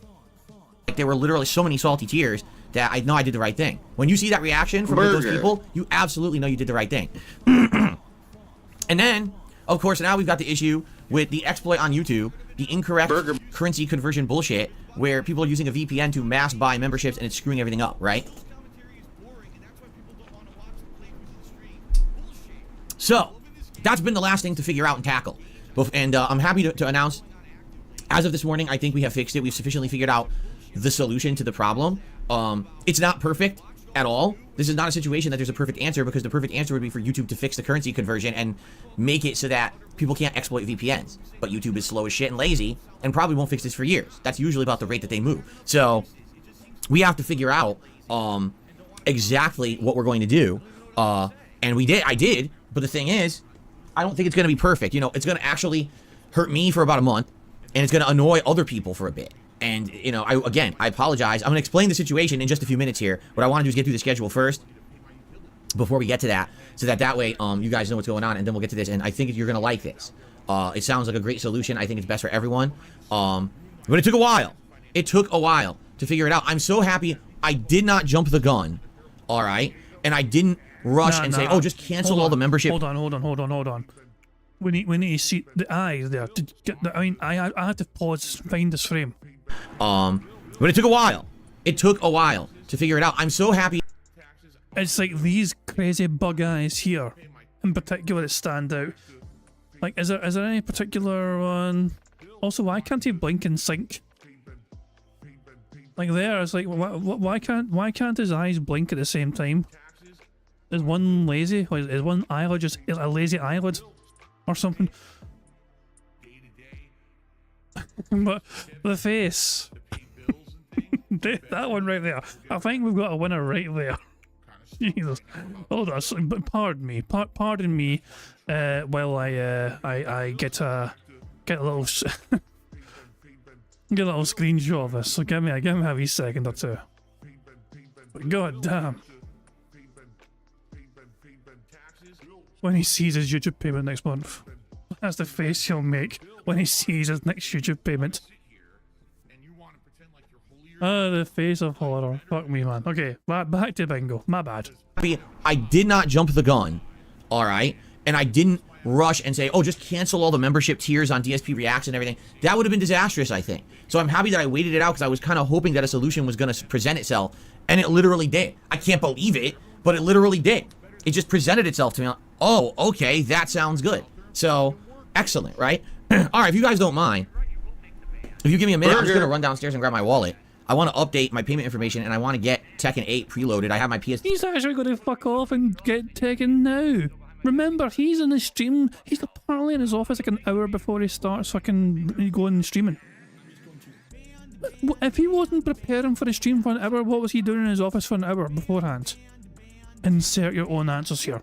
There were literally so many salty tears that I know I did the right thing. When you see that reaction from those people, you absolutely know you did the right thing. And then, of course, now we've got the issue with the exploit on YouTube, the incorrect currency conversion bullshit, where people are using a VPN to mass buy memberships and it's screwing everything up, right? So, that's been the last thing to figure out and tackle. And I'm happy to announce, as of this morning, I think we have fixed it. We've sufficiently figured out the solution to the problem. It's not perfect at all. This is not a situation that there's a perfect answer, because the perfect answer would be for YouTube to fix the currency conversion and make it so that people can't exploit VPNs. But YouTube is slow as shit and lazy and probably won't fix this for years. That's usually about the rate that they move. So we have to figure out exactly what we're going to do. And I did. But the thing is, I don't think it's going to be perfect. You know, it's going to actually hurt me for about a month, and it's going to annoy other people for a bit. And, you know, I apologize. I'm going to explain the situation in just a few minutes here. What I want to do is get through the schedule first before we get to that, so that way you guys know what's going on, and then we'll get to this. And I think you're going to like this. It sounds like a great solution. I think it's best for everyone. But it took a while. It took a while to figure it out. I'm so happy I did not jump the gun. All right, and I didn't rush and say, "Oh, just cancel all the membership." Hold on. We need to see the eyes there. To get the, I mean, I had to pause and find this frame. But it took a while. It took a while to figure it out. I'm so happy. It's like these crazy bug eyes here, in particular, that stand out. Like, is there any particular one? Also, why can't he blink and sync? Like there, it's like why can't his eyes blink at the same time? Is one lazy? Or is one eyelid just a lazy eyelid, or something? But the face, that one right there. I think we've got a winner right there. Jesus, hold on. But pardon me, while I get a little. Get a little screenshot of this, so give me a wee second or two. But god damn. When he sees his YouTube payment next month. That's the face he'll make when he sees his next YouTube payment. The face of horror. Fuck me, man. Okay, back to bingo. My bad. I did not jump the gun, alright? And I didn't rush and say, "Oh, just cancel all the membership tiers on DSP Reacts and everything." That would have been disastrous, I think. So I'm happy that I waited it out because I was kind of hoping that a solution was going to present itself, and it literally did. I can't believe it, but it literally did. It just presented itself to me. Oh, okay, that sounds good. So, excellent, right? Alright, if you guys don't mind, if you give me a minute, I'm just going to run downstairs and grab my wallet. I want to update my payment information, and I want to get Tekken 8 preloaded. I have my PS... He's actually going to fuck off and get Tekken now. Remember, he's in the stream. He's apparently in his office like an hour before he starts fucking going streaming. If he wasn't preparing for the stream for an hour, what was he doing in his office for an hour beforehand? Insert your own answers here.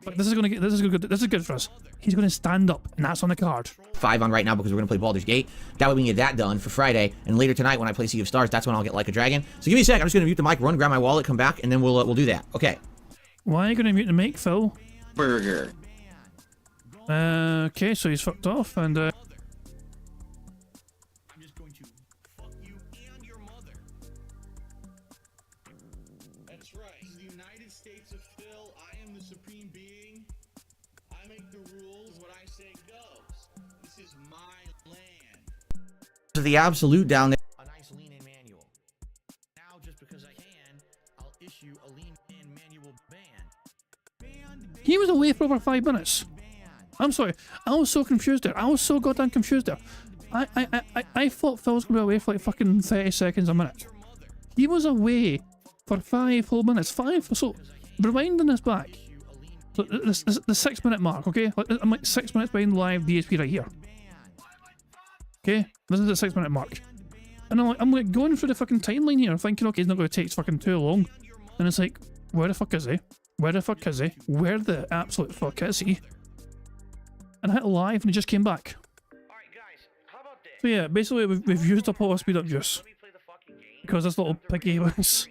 But this is good for us. He's going to stand up, and that's on the card. 5 on right now because we're going to play Baldur's Gate. That way we can get that done for Friday, and later tonight when I play Sea of Stars, that's when I'll get Like a Dragon. So give me a sec. I'm just going to mute the mic, run, grab my wallet, come back, and then we'll do that. Okay. Why are you going to mute the mic, Phil? Burger. Okay, so he's fucked off, and I'm just going to fuck you and your mother. That's right. In the United States of Phil, I am the supreme being. I make the rules. What I say goes. This is my land. To the absolute down there. A nice lean-in manual. Now, just because I can, I'll issue a lean-in manual ban. He was away for over 5 minutes. I'm sorry. I was so confused there. I was so goddamn confused there. I thought Phil was going to be away for like fucking 30 seconds a minute. He was away for 5 whole minutes. 5. So, rewinding this back. So, the 6 minute mark, okay? I'm like 6 minutes behind live DSP right here. Okay? This is the 6 minute mark. And I'm like going through the fucking timeline here, thinking, okay, it's not going to take fucking too long. And it's like, where the fuck is he? Where the fuck is he? Where the absolute fuck is he? And I hit live and he just came back. So yeah, basically we've used up all our speed up juice. Because this little piggy was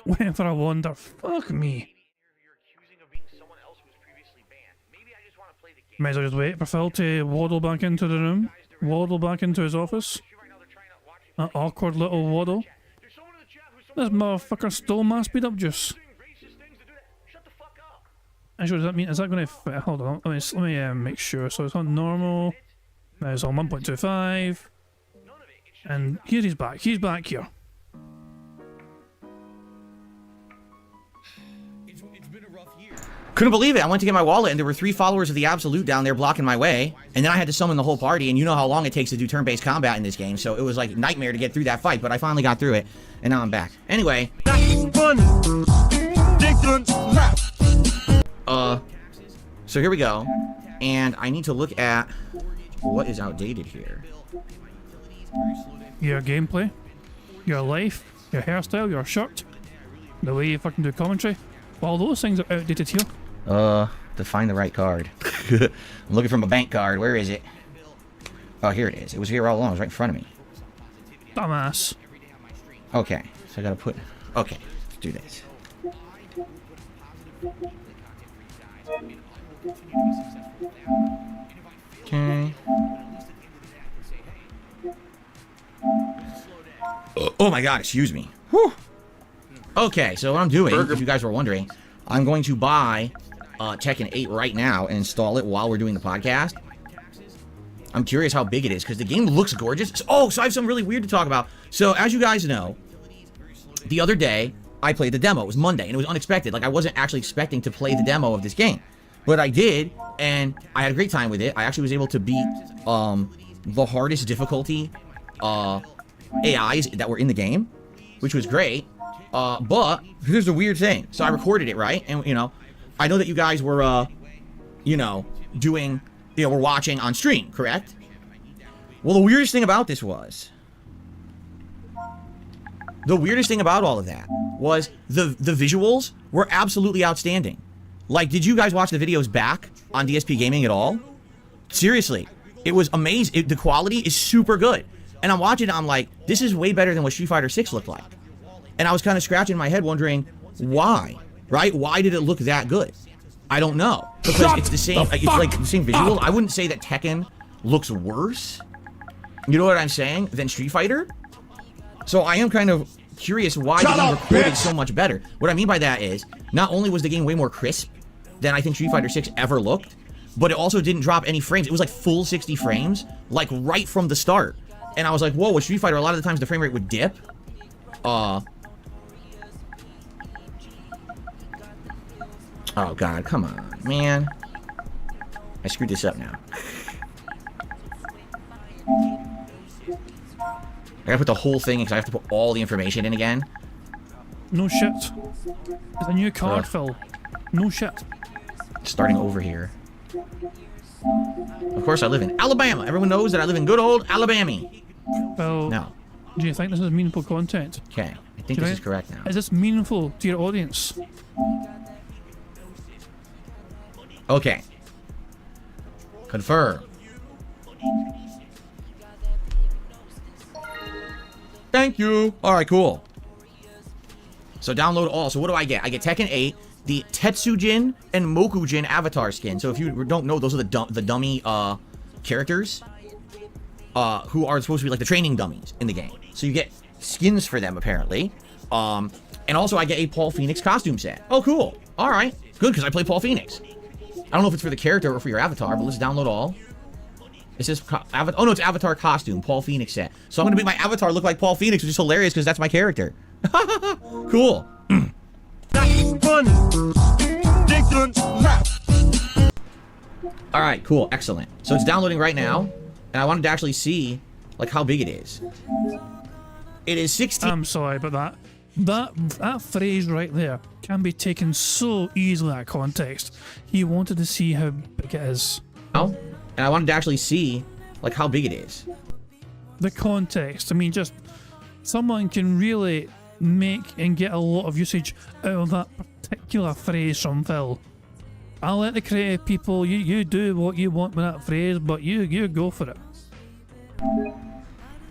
went for a wander. Fuck me. May as well just wait for Phil to waddle back into the room. Waddle back into his office. That awkward little waddle. This motherfucker stole my speed up juice. Actually, does that mean, is that going to fit? Hold on, let me make sure. So it's on normal. Now it's on 1.25. And here he's back. He's back here. Couldn't believe it. I went to get my wallet and there were 3 followers of the Absolute down there blocking my way. And then I had to summon the whole party, and you know how long it takes to do turn-based combat in this game, so it was like a nightmare to get through that fight, but I finally got through it, and now I'm back. Anyway. So here we go. And I need to look at what is outdated here. Your gameplay, your life, your hairstyle, your shirt, the way you fucking do commentary. All those things are outdated here. To find the right card. I'm looking for my bank card. Where is it? Oh, here it is. It was here all along. It was right in front of me. Dumbass. Okay, so I gotta put... Okay, let's do this. Okay. Oh my god, excuse me. Whew. Okay, so what I'm doing, if you guys were wondering, I'm going to buy Tekken 8 right now and install it while we're doing the podcast. I'm curious how big it is, because the game looks gorgeous. Oh, so I have something really weird to talk about. So, as you guys know, the other day, I played the demo. It was Monday, and it was unexpected. Like, I wasn't actually expecting to play the demo of this game. But I did, and I had a great time with it. I actually was able to beat the hardest difficulty AIs that were in the game, which was great. But here's the weird thing. So I recorded it, right? And, you know, I know that you guys were, you know, doing, you know, we're watching on stream, correct? Well, the weirdest thing about this was... The weirdest thing about all of that was the visuals were absolutely outstanding. Like, did you guys watch the videos back on DSP Gaming at all? Seriously, it was amazing. The quality is super good. And I'm watching it, I'm like, this is way better than what Street Fighter 6 looked like. And I was kind of scratching my head wondering, why? Right? Why did it look that good? I don't know. Because it's the same, it's like the same visual. I wouldn't say that Tekken looks worse, you know what I'm saying, than Street Fighter. So I am kind of curious why the game recorded so much better. What I mean by that is, not only was the game way more crisp than I think Street Fighter 6 ever looked, but it also didn't drop any frames. It was like full 60 frames, like right from the start. And I was like, whoa, with Street Fighter, a lot of the times the frame rate would dip. Oh god, come on, man. I screwed this up now. I gotta put the whole thing in because I have to put all the information in again. No shit. It's a new card, Phil. No shit. Starting over here. Of course, I live in Alabama. Everyone knows that I live in good old Alabama. Well, no. Do you think this is meaningful content? Okay, I think this is correct now. Is this meaningful to your audience? Okay. Confirm. Thank you. Alright, cool. So download all. So what do I get? I get Tekken 8, the Tetsujin and Mokujin avatar skin. So if you don't know, those are the dummy characters who are supposed to be like the training dummies in the game. So you get skins for them, apparently. And also I get a Paul Phoenix costume set. Oh, cool. Alright. Good, because I play Paul Phoenix. I don't know if it's for the character or for your avatar, but let's download all. It says, oh no, it's avatar costume, Paul Phoenix set. So I'm going to make my avatar look like Paul Phoenix, which is hilarious because that's my character. Cool. Alright, cool, excellent. So it's downloading right now, and I wanted to actually see, like, how big it is. It is 16... I'm sorry, but that phrase right there can be taken so easily out of context. He wanted to see how big it is. Oh? And I wanted to actually see, like, how big it is. The context. I mean, just someone can really make and get a lot of usage out of that particular phrase from Phil. I'll let the creative people, you do what you want with that phrase, but you go for it.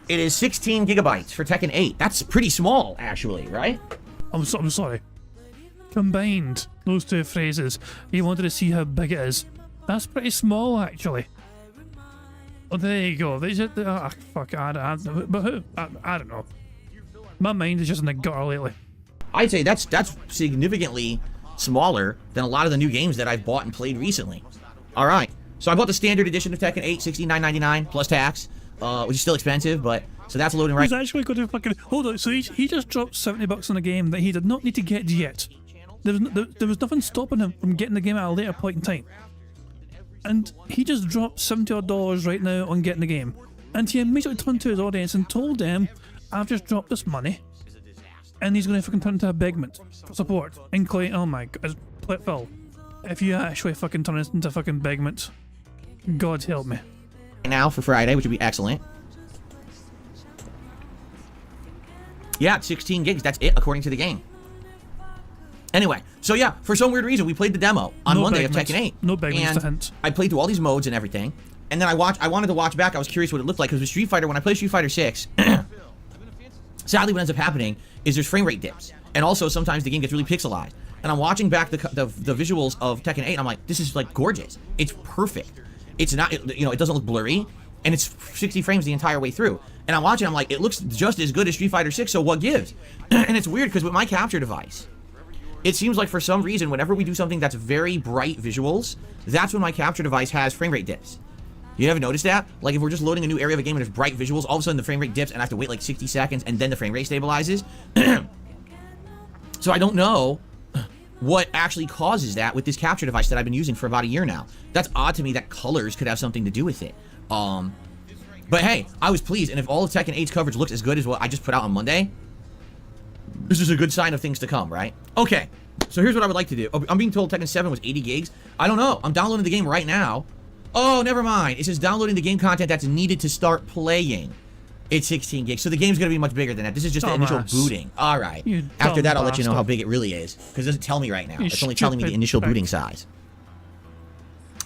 It is 16 gigabytes for Tekken 8. That's pretty small, actually, right? I'm sorry. Combined, those two phrases, he wanted to see how big it is. That's pretty small, actually. Oh, there you go. Fuck, I don't know. My mind is just in the gutter lately. I'd say that's significantly smaller than a lot of the new games that I've bought and played recently. Alright, so I bought the standard edition of Tekken 8, $69.99 plus tax, which is still expensive, but so that's loading right. He's actually going to fucking hold on. So he just dropped $70 on a game that he did not need to get yet. There was nothing stopping him from getting the game at a later point in time. And he just dropped $70 right now on getting the game. And he immediately turned to his audience and told them, I've just dropped this money. And he's going to fucking turn into a begment for support. Including, oh my god, Phil, if you actually fucking turn this into fucking begment, God help me. Now for Friday, which would be excellent. Yeah, 16 gigs, that's it according to the game. Anyway, so yeah, for some weird reason, we played the demo on Monday of Tekken 8. No begments to hint. I played through all these modes and everything. And then I wanted to watch back. I was curious what it looked like, because with Street Fighter, when I played Street Fighter 6, sadly what ends up happening is there's frame rate dips. And also sometimes the game gets really pixelized. And I'm watching back the visuals of Tekken 8, and I'm like, this is like gorgeous. It's perfect. it's not, you know, it doesn't look blurry, and it's 60 frames the entire way through. And I'm watching, I'm like, it looks just as good as Street Fighter 6, so what gives? And it's weird, because with my capture device, it seems like for some reason, whenever we do something that's very bright visuals, that's when my capture device has frame rate dips. You ever noticed that? Like, if we're just loading a new area of a game and there's bright visuals, all of a sudden the frame rate dips and I have to wait like 60 seconds and then the frame rate stabilizes. So I don't know what actually causes that with this capture device that I've been using for about a year now. That's odd to me that colors could have something to do with it. But hey, I was pleased, and if all of Tekken 8's coverage looks as good as what I just put out on Monday, this is a good sign of things to come, right? Okay, so here's what I would like to do. I'm being told Tekken 7 was 80 gigs. I don't know. I'm downloading the game right now. Oh, never mind. It says downloading the game content that's needed to start playing. It's 16 gigs, so the game's going to be much bigger than that. This is just the initial booting. All right. After that, I'll let you know how big it really is, because it doesn't tell me right now. It's only telling me the initial booting size.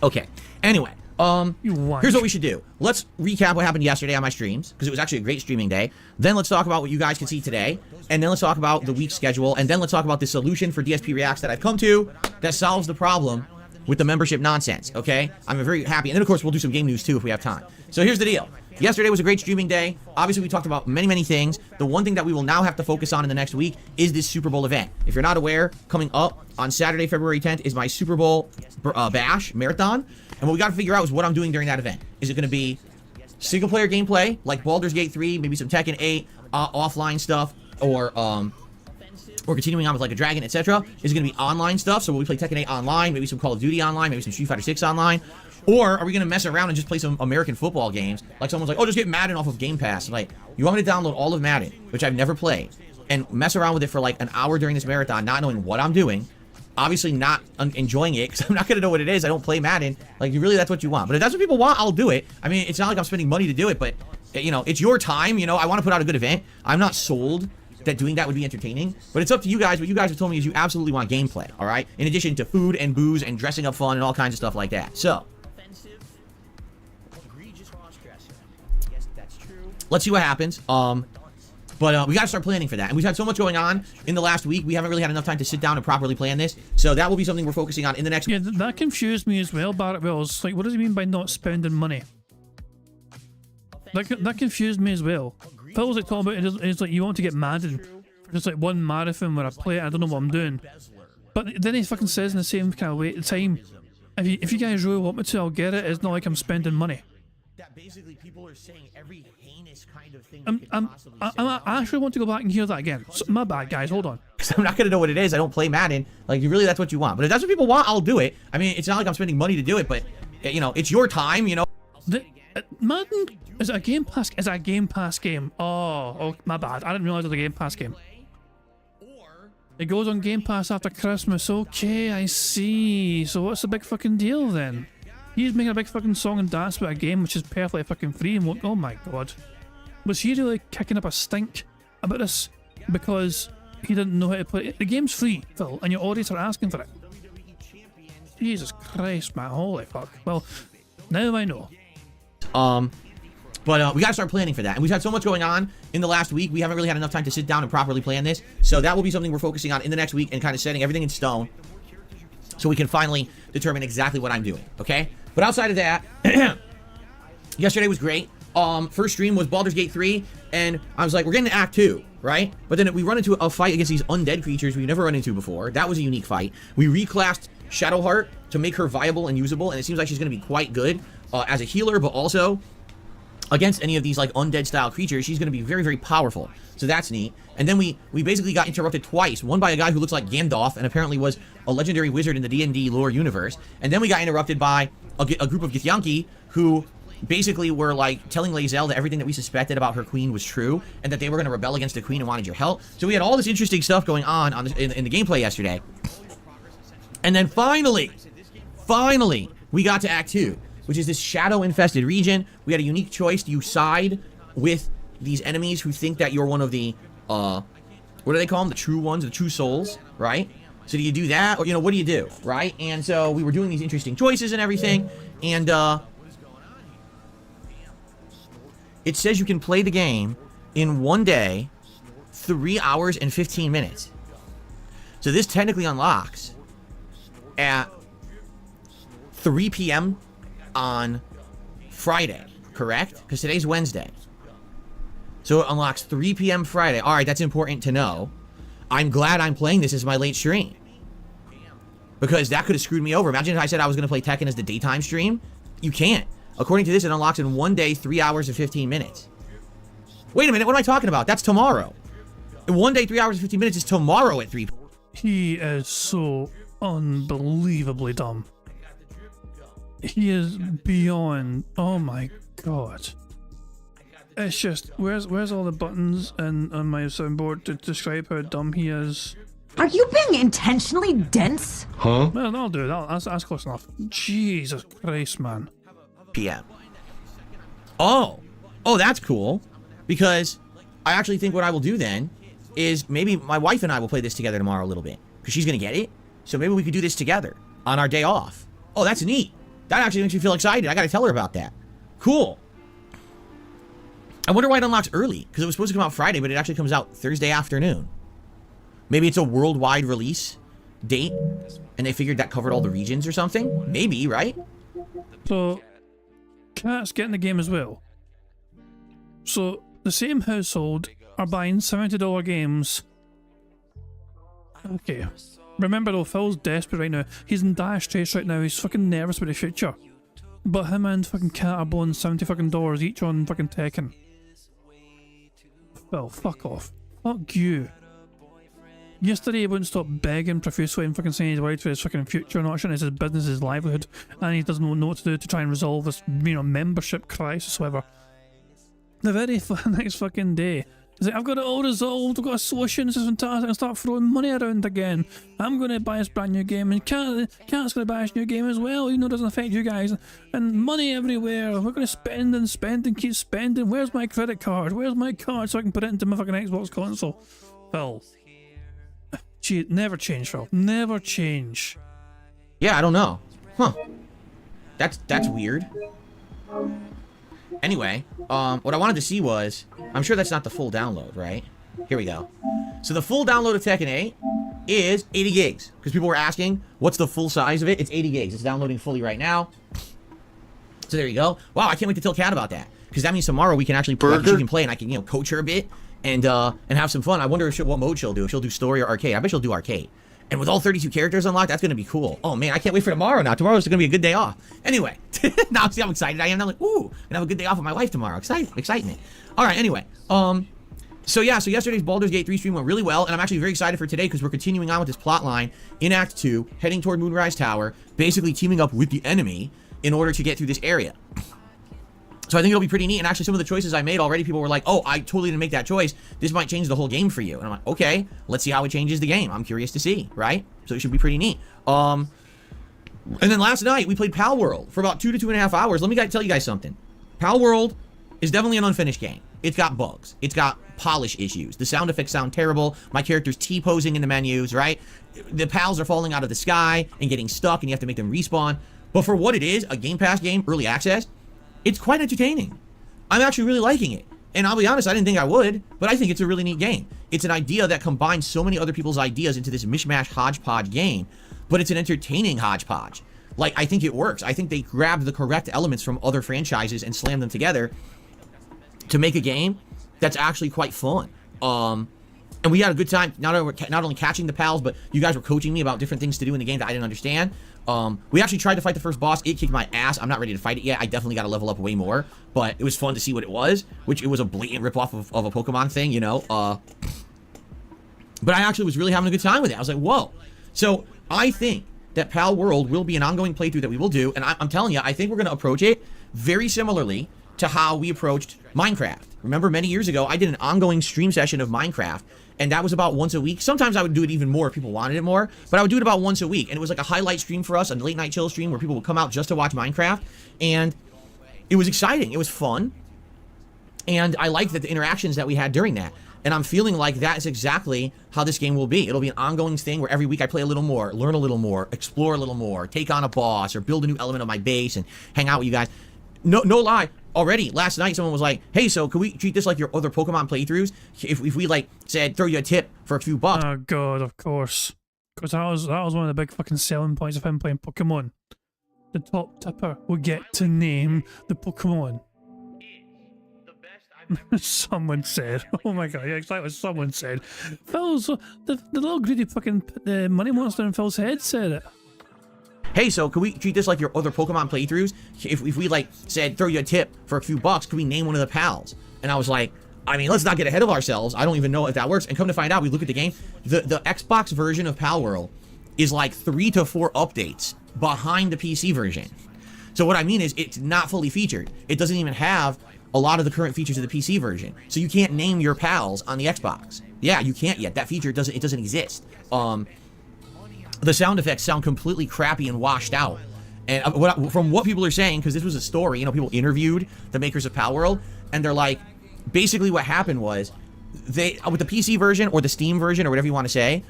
Okay. Anyway, here's what we should do. Let's recap what happened yesterday on my streams, because it was actually a great streaming day. Then let's talk about what you guys can see today, and then let's talk about the week's schedule, and then let's talk about the solution for DSP Reacts that I've come to that solves the problem with the membership nonsense, okay? I'm very happy. And then, of course, we'll do some game news, too, if we have time. So here's the deal. Yesterday was a great streaming day. Obviously, we talked about many, many things. The one thing that we will now have to focus on in the next week is this Super Bowl event. If you're not aware, coming up on Saturday, February 10th, is my Super Bowl Bash Marathon. And what we got to figure out is what I'm doing during that event. Is it going to be single-player gameplay, like Baldur's Gate 3, maybe some Tekken 8, offline stuff, or continuing on with like a dragon, etc. Is it going to be online stuff? So will we play Tekken 8 online, maybe some Call of Duty online, maybe some Street Fighter 6 online? Or are we going to mess around and just play some American football games? Like someone's like, oh, just get Madden off of Game Pass. Like, you want me to download all of Madden, which I've never played, and mess around with it for like an hour during this marathon, not knowing what I'm doing, obviously not enjoying it, because I'm not going to know what it is. I don't play Madden. Like, really, that's what you want. But if that's what people want, I'll do it. I mean, it's not like I'm spending money to do it, but, you know, it's your time. You know, I want to put out a good event. I'm not sold that doing that would be entertaining, but it's up to you guys. What you guys have told me is you absolutely want gameplay, all right? In addition to food and booze and dressing up fun and all kinds of stuff like that. So, let's see what happens. But we got to start planning for that. And we've had so much going on in the last week, we haven't really had enough time to sit down and properly plan this. So that will be something we're focusing on in the next week. Yeah, that confused me as well, Barrett Wells. Like, what does he mean by not spending money? That confused me as well. Phil was like talking about it's like you want to get Madden for just like one marathon where I play it, I don't know what I'm doing. But then he fucking says in the same kind of way at the time, if you guys really want me to, I'll get it. It's not like I'm spending money. That basically people are saying every heinous kind of thing. I actually want to go back and hear that again. So, my bad, guys. Hold on. I'm not gonna know what it is. I don't play Madden. Like, really, that's what you want. But if that's what people want, I'll do it. I mean, it's not like I'm spending money to do it, but you know, it's your time. You know. Madden is it a Game Pass? Is that a Game Pass game? Oh, my bad. I didn't realize it was a Game Pass game. It goes on Game Pass after Christmas. Okay, I see. So what's the big fucking deal then? He's making a big fucking song and dance about a game which is perfectly fucking free and oh my god. Was he really kicking up a stink about this because he didn't know how to play it? The game's free, Phil, and your audience are asking for it. Jesus Christ, man. Holy fuck. Well, now I know. But we gotta start planning for that. And we've had so much going on in the last week, we haven't really had enough time to sit down and properly plan this. So that will be something we're focusing on in the next week and kind of setting everything in stone so we can finally determine exactly what I'm doing, okay? But outside of that, yesterday was great. First stream was Baldur's Gate 3, and I was like, we're getting to Act 2, right? But then we run into a fight against these undead creatures we've never run into before. That was a unique fight. We reclassed Shadowheart to make her viable and usable, and it seems like she's going to be quite good as a healer, but also against any of these like undead style creatures, she's going to be very, very powerful. So that's neat. And then we basically got interrupted twice. One by a guy who looks like Gandalf and apparently was a legendary wizard in the D&D lore universe. And then we got interrupted by a group of Githyanki who basically were like telling Lae'zel that everything that we suspected about her queen was true and that they were going to rebel against the queen and wanted your help. So we had all this interesting stuff going on in the gameplay yesterday. And then finally, we got to Act 2, which is this shadow-infested region. We had a unique choice. Do you side with these enemies who think that you're one of the, what do they call them? The true ones, the true souls, right? So do you do that? Or, you know, what do you do, right? And so we were doing these interesting choices and everything. And, it says you can play the game in one day, 3 hours and 15 minutes. So this technically unlocks at 3 p.m. on Friday, correct? Because today's Wednesday. So it unlocks 3 p.m. Friday. All right, that's important to know. I'm glad I'm playing this as my late stream. Because that could have screwed me over. Imagine if I said I was going to play Tekken as the daytime stream. You can't. According to this, it unlocks in 1 day, 3 hours and 15 minutes. Wait a minute, what am I talking about? That's tomorrow. In 1 day, 3 hours and 15 minutes is tomorrow at 3 p.m. He is so unbelievably dumb. He is beyond. Oh my god. It's just, where's all the buttons on my soundboard to describe how dumb he is? Are you being intentionally dense? Huh? Well, I'll do it. That's close enough. Jesus Christ, man. p.m. Oh, that's cool. Because I actually think what I will do then is maybe my wife and I will play this together tomorrow a little bit. Because she's going to get it. So maybe we could do this together on our day off. Oh, that's neat. That actually makes me feel excited. I got to tell her about that. Cool. I wonder why it unlocks early. Because it was supposed to come out Friday, but it actually comes out Thursday afternoon. Maybe it's a worldwide release date. And they figured that covered all the regions or something. Maybe, right? So, Cat's getting the game as well. So, the same household are buying $70 games. Okay. Remember though, Phil's desperate right now. He's in dire straits right now. He's fucking nervous about the future. But him and fucking Cat are blowing $70 fucking each on fucking Tekken. Phil, fuck off. Fuck you. Yesterday he wouldn't stop begging profusely and fucking saying he's worried for his fucking future and not sure it's his business, his livelihood, and he doesn't know what to do to try and resolve this, you know, membership crisis, whatever. The very next fucking day, he's like, I've got it all resolved, I've got a solution, this is fantastic, I'll start throwing money around again. I'm going to buy this brand new game, and Cat's going to buy this new game as well, even though it doesn't affect you guys. And money everywhere, we're going to spend and spend and keep spending. Where's my credit card? Where's my card so I can put it into my fucking Xbox console? Phil. Gee, never change, Phil. Never change. Yeah, I don't know. Huh. That's weird. Anyway, what I wanted to see was, I'm sure that's not the full download, right? Here we go. So the full download of Tekken 8 is 80 gigs. Because people were asking, what's the full size of it? It's 80 gigs. It's downloading fully right now. So there you go. Wow, I can't wait to tell Kat about that. Because that means tomorrow we can actually she can play and I can, you know, coach her a bit and have some fun. I wonder if what mode she'll do. If she'll do story or arcade. I bet she'll do arcade. And with all 32 characters unlocked, that's going to be cool. Oh, man, I can't wait for tomorrow now. Tomorrow's going to be a good day off. Anyway, now see how excited I am. Now I'm like, ooh, I'm going to have a good day off with my wife tomorrow. Excitement. All right, anyway. So yesterday's Baldur's Gate 3 stream went really well, and I'm actually very excited for today because we're continuing on with this plot line in Act 2, heading toward Moonrise Tower, basically teaming up with the enemy in order to get through this area. So I think it'll be pretty neat, and actually some of the choices I made already, people were like, oh, I totally didn't make that choice. This might change the whole game for you. And I'm like, okay, let's see how it changes the game. I'm curious to see, right? So it should be pretty neat. And then last night, we played Palworld for about 2 to 2.5 hours. Let me tell you guys something. Palworld is definitely an unfinished game. It's got bugs. It's got polish issues. The sound effects sound terrible. My character's T-posing in the menus, right? The pals are falling out of the sky and getting stuck, and you have to make them respawn. But for what it is, a Game Pass game, early access, it's quite entertaining. I'm actually really liking it. And I'll be honest, I didn't think I would, but I think it's a really neat game. It's an idea that combines so many other people's ideas into this mishmash hodgepodge game, but it's an entertaining hodgepodge. Like, I think it works. I think they grabbed the correct elements from other franchises and slammed them together to make a game that's actually quite fun. And we had a good time, not only catching the pals, but you guys were coaching me about different things to do in the game that I didn't understand. We actually tried to fight the first boss. It kicked my ass. I'm not ready to fight it yet. I definitely got to level up way more, but it was fun to see what it was, which it was a blatant ripoff of a Pokemon thing, you know. But I actually was really having a good time with it. I was like, whoa. So I think that Palworld will be an ongoing playthrough that we will do, and I'm telling you, I think we're going to approach it very similarly to how we approached Minecraft. Remember, many years ago, I did an ongoing stream session of Minecraft, and that was about once a week. Sometimes I would do it even more if people wanted it more, but I would do it about once a week, and it was like a highlight stream for us, a late night chill stream where people would come out just to watch Minecraft, and it was exciting. It was fun, and I liked the interactions that we had during that, and I'm feeling like that is exactly how this game will be. It'll be an ongoing thing where every week I play a little more, learn a little more, explore a little more, take on a boss, or build a new element of my base, and hang out with you guys. No lie. Already, last night, someone was like, hey, so can we treat this like your other Pokemon playthroughs? If we, like, said, throw you a tip for a few bucks. Oh, God, of course. Because that was one of the big fucking selling points of him playing Pokemon. the top tipper will get to name the Pokemon. Someone said, oh my god, yeah, exactly what someone said. Phil's, the little greedy fucking money monster in Phil's head said it. Hey, so can we treat this like your other Pokemon playthroughs? If we like said, throw you a tip for a few bucks, could we name one of the pals? And I was like, I mean, let's not get ahead of ourselves. I don't even know if that works. And come to find out, we look at the game, the Xbox version of Palworld is like 3 to 4 updates behind the PC version. So what I mean is it's not fully featured. It doesn't even have a lot of the current features of the PC version. So you can't name your pals on the Xbox. Yeah, you can't yet. That feature doesn't exist. The sound effects sound completely crappy and washed out. And from what people are saying, because this was a story, you know, people interviewed the makers of Palworld, and they're like, basically what happened was, they, with the PC version or the Steam version or whatever you want to say,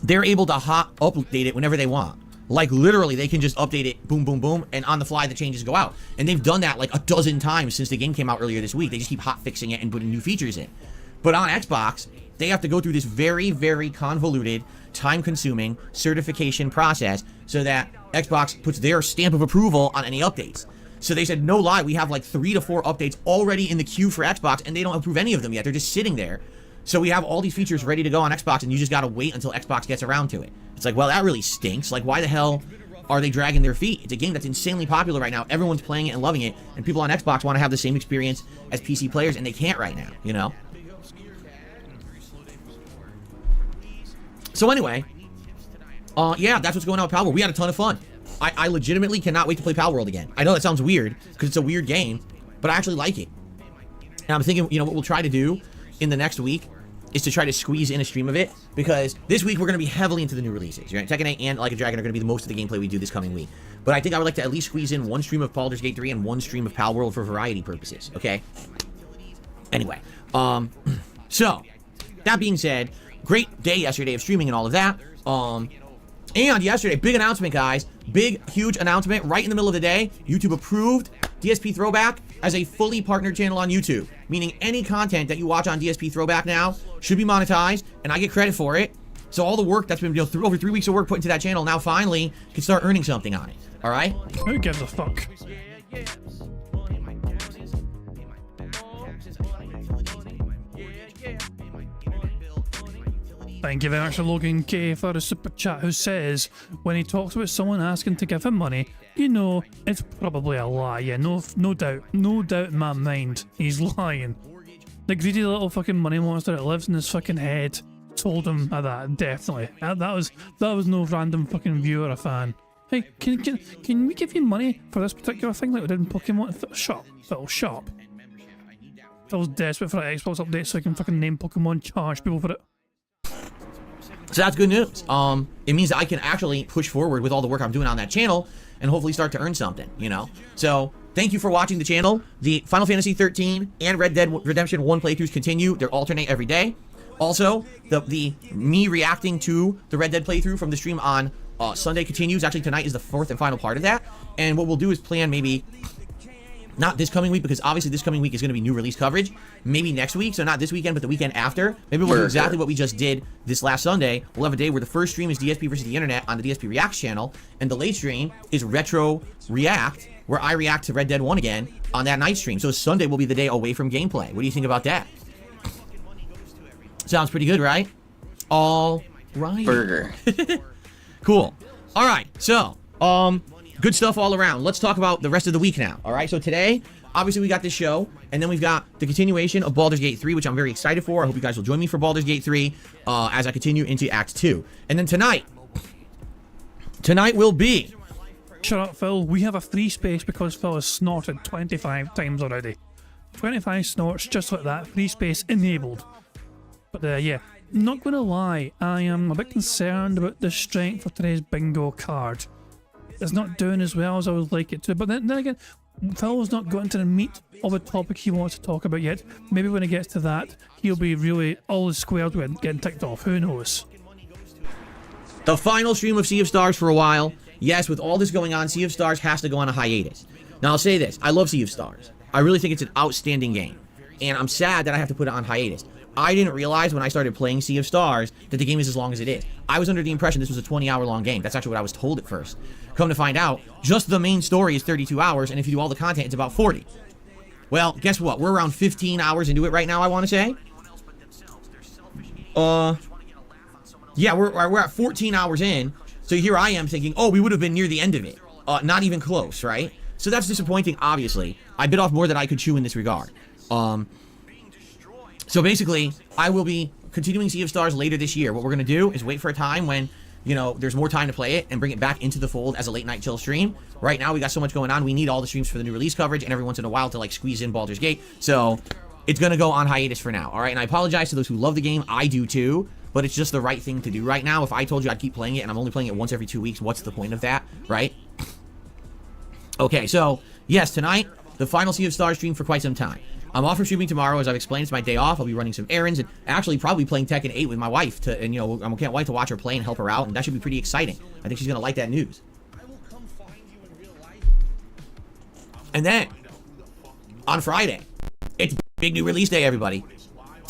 they're able to hot update it whenever they want. Like literally, they can just update it, boom, boom, boom, and on the fly the changes go out. And they've done that like a dozen times since the game came out earlier this week. They just keep hot fixing it and putting new features in. But on Xbox, they have to go through this very, very convoluted, time-consuming certification process so that Xbox puts their stamp of approval on any updates. So they said, no lie, we have like 3 to 4 updates already in the queue for Xbox, and they don't approve any of them yet. They're just sitting there. So we have all these features ready to go on Xbox, and you just gotta wait until Xbox gets around to it. It's like, well, that really stinks. Like, why the hell are they dragging their feet? It's a game that's insanely popular right now. Everyone's playing it and loving it, and people on Xbox want to have the same experience as PC players, and they can't right now, you know? So anyway, yeah, that's what's going on with Palworld. We had a ton of fun. I legitimately cannot wait to play Palworld again. I know that sounds weird, because it's a weird game, but I actually like it. And I'm thinking, you know, what we'll try to do in the next week is to try to squeeze in a stream of it, because this week we're going to be heavily into the new releases, right? Tekken 8 and Like a Dragon are going to be the most of the gameplay we do this coming week. But I think I would like to at least squeeze in one stream of Baldur's Gate 3 and one stream of Palworld for variety purposes, okay? Anyway, so, that being said, great day yesterday of streaming and all of that. And yesterday, big announcement, guys. Big, huge announcement right in the middle of the day. YouTube approved DSP Throwback as a fully partnered channel on YouTube. Meaning any content that you watch on DSP Throwback now should be monetized, and I get credit for it. So all the work that's been, you know, over 3 weeks of work put into that channel now finally can start earning something on it. All right? Who gives a fuck? Thank you very much to Logan K for a super chat, who says, when he talks about someone asking to give him money, you know, it's probably a lie. Yeah, no doubt in my mind, he's lying. The greedy little fucking money monster that lives in his fucking head told him that, definitely. That was no random fucking viewer or fan. Hey, can we give you money for this particular thing like we did in Pokemon? Shop. Phil's desperate for an Xbox update so he can fucking name Pokemon, charge people for it. So that's good news. It means that I can actually push forward with all the work I'm doing on that channel and hopefully start to earn something, you know? So, thank you for watching the channel. The Final Fantasy 13 and Red Dead Redemption 1 playthroughs continue. They alternate every day. Also, the me reacting to the Red Dead playthrough from the stream on Sunday continues. Actually, tonight is the 4th and final part of that. And what we'll do is plan maybe... not this coming week, because obviously this coming week is going to be new release coverage. Maybe next week, so not this weekend, but the weekend after. Maybe we'll do exactly what we just did this last Sunday. We'll have a day where the first stream is DSP versus the internet on the DSP Reacts channel, and the late stream is Retro React, where I react to Red Dead 1 again on that night stream. So Sunday will be the day away from gameplay. What do you think about that? Sounds pretty good, right? All right. Burger. Cool. All right, so, good stuff all around. Let's talk about the rest of the week now. All right, so today, obviously we got this show, and then we've got the continuation of Baldur's Gate 3, which I'm very excited for. I hope you guys will join me for Baldur's Gate 3 as I continue into Act 2. And then tonight will be... Shut up, Phil. We have a free space because Phil has snorted 25 times already. 25 snorts just like that. Free space enabled. But yeah, not gonna lie, I am a bit concerned about the strength of today's bingo card. It's not doing as well as I would like it to, but then again, Phil's not gotten to the meat of a topic he wants to talk about yet. Maybe when he gets to that, he'll be really all the squares getting ticked off. Who knows? The final stream of Sea of Stars for a while. Yes, with all this going on, Sea of Stars has to go on a hiatus. Now, I'll say this. I love Sea of Stars. I really think it's an outstanding game. And I'm sad that I have to put it on hiatus. I didn't realize when I started playing Sea of Stars that the game is as long as it is. I was under the impression this was a 20-hour long game. That's actually what I was told at first. Come to find out, just the main story is 32 hours, and if you do all the content, it's about 40. Well, guess what? We're around 15 hours into it right now, I want to say. Yeah, we're at 14 hours in. So here I am thinking, oh, we would have been near the end of it. Not even close, right? So that's disappointing, obviously. I bit off more than I could chew in this regard. So basically, I will be continuing Sea of Stars later this year. What we're going to do is wait for a time when, you know, there's more time to play it and bring it back into the fold as a late night chill stream. Right now, we got so much going on. We need all the streams for the new release coverage and every once in a while to, like, squeeze in Baldur's Gate. So it's going to go on hiatus for now, all right? And I apologize to those who love the game. I do too, but it's just the right thing to do right now. If I told you I'd keep playing it and I'm only playing it once every 2 weeks, what's the point of that, right? Okay, so, yes, tonight, the final Sea of Stars stream for quite some time. I'm off for streaming tomorrow. As I've explained, it's my day off. I'll be running some errands and actually probably playing Tekken 8 with my wife. And, you know, I can't wait to watch her play and help her out, and that should be pretty exciting. I think she's going to like that news. And then, on Friday, it's big new release day, everybody.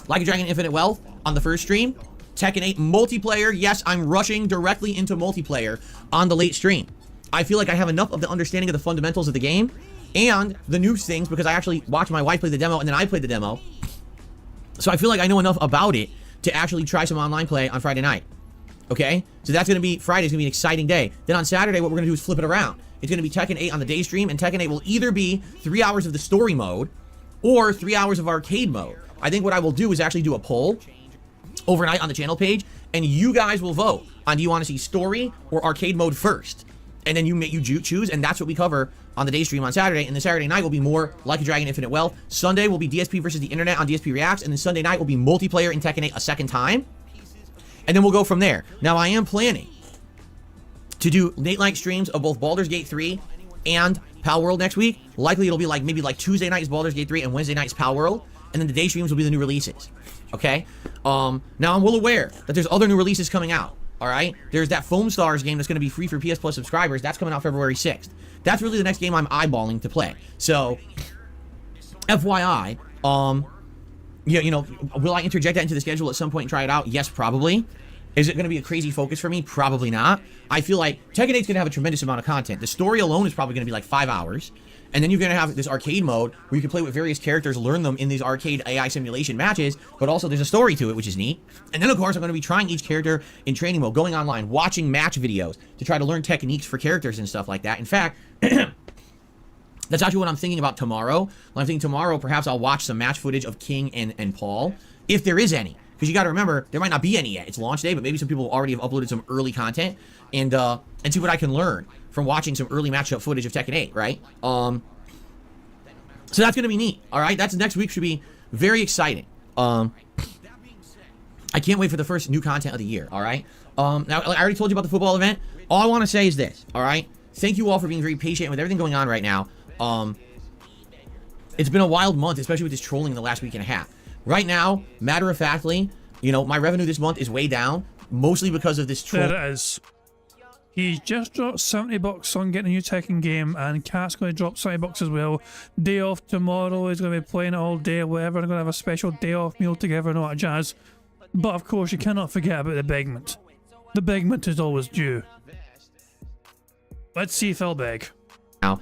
Like a Dragon Infinite Wealth on the first stream. Tekken 8 multiplayer. Yes, I'm rushing directly into multiplayer on the late stream. I feel like I have enough of the understanding of the fundamentals of the game and the new things because I actually watched my wife play the demo and then I played the demo. So I feel like I know enough about it to actually try some online play on Friday night. Okay? So that's going to be, Friday's going to be an exciting day. Then on Saturday, what we're going to do is flip it around. It's going to be Tekken 8 on the day stream, and Tekken 8 will either be 3 hours of the story mode or 3 hours of arcade mode. I think what I will do is actually do a poll overnight on the channel page, and you guys will vote on do you want to see story or arcade mode first. And then you choose, and that's what we cover on the day stream on Saturday. And the Saturday night will be more Like a Dragon Infinite Wealth. Sunday will be DSP versus the internet on DSP Reacts, and then Sunday night will be multiplayer in Tekken 8 a second time. And then we'll go from there. Now, I am planning to do late night streams of both Baldur's Gate 3 and Palworld next week. Likely it'll be like maybe like Tuesday night is Baldur's Gate 3 and Wednesday night is Palworld, and then the day streams will be the new releases. Okay? Now I'm well aware that there's other new releases coming out. All right, there's that Foam Stars game that's going to be free for PS Plus subscribers. That's coming out February 6th. That's really the next game I'm eyeballing to play. So, FYI, you know, will I interject that into the schedule at some point and try it out? Yes, probably. Is it going to be a crazy focus for me? Probably not. I feel like Tekken 8 is going to have a tremendous amount of content. The story alone is probably going to be like 5 hours. And then you're going to have this arcade mode where you can play with various characters, learn them in these arcade AI simulation matches, but also there's a story to it, which is neat. And then, of course, I'm going to be trying each character in training mode, going online, watching match videos to try to learn techniques for characters and stuff like that. In fact, that's actually what I'm thinking about tomorrow. I'm thinking tomorrow, perhaps I'll watch some match footage of King and Paul, if there is any. Because you got to remember, there might not be any yet. It's launch day, but maybe some people already have uploaded some early content and see what I can learn from watching some early matchup footage of Tekken 8, right? So that's going to be neat, all right? That's next week should be very exciting. I can't wait for the first new content of the year, all right? Now, I already told you about the football event. All I want to say is this, all right? Thank you all for being very patient with everything going on right now. It's been a wild month, especially with this trolling in the last week and a half. Right now, matter-of-factly, you know, my revenue this month is way down, mostly because of this troll. There it is. He just dropped $70 on getting a new Tekken game, and Cat's going to drop $70 as well. Day off tomorrow, he's going to be playing it all day, whatever. I'm going to have a special day off meal together and all that jazz. But of course, you cannot forget about the begment. The begment is always due. Let's see Phil beg. Now,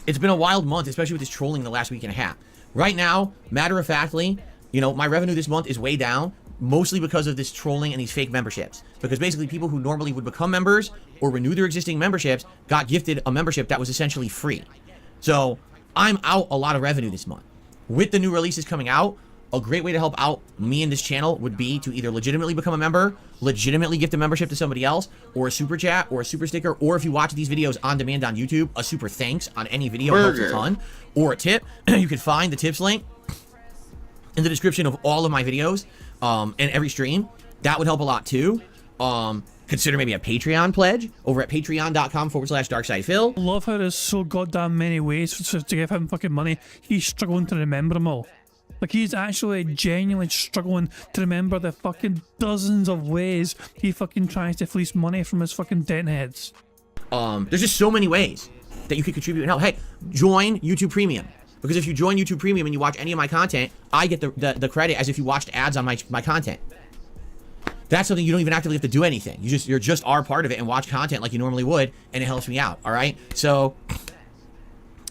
it's been a wild month, especially with this trolling in the last week and a half. Right now, matter-of-factly, you know, my revenue this month is way down, mostly because of this trolling and these fake memberships. Because basically people who normally would become members or renew their existing memberships got gifted a membership that was essentially free. So I'm out a lot of revenue this month. With the new releases coming out, a great way to help out me and this channel would be to either legitimately become a member, legitimately gift a membership to somebody else, or a super chat, or a super sticker, or if you watch these videos on demand on YouTube, a super thanks on any video helps a ton, or a tip. You can find the tips link in the description of all of my videos and every stream. That would help a lot too. Consider maybe a Patreon pledge over at patreon.com/darksidephil. I love how there's so goddamn many ways to give him fucking money. He's struggling to remember them all. Like, he's actually genuinely struggling to remember the fucking dozens of ways he fucking tries to fleece money from his fucking debt heads. There's just so many ways that you could contribute and help. Hey, join YouTube Premium. Because if you join YouTube Premium and you watch any of my content, I get the credit as if you watched ads on my content. That's something you don't even actively have to do anything. You're just are part of it and watch content like you normally would, and it helps me out. All right. So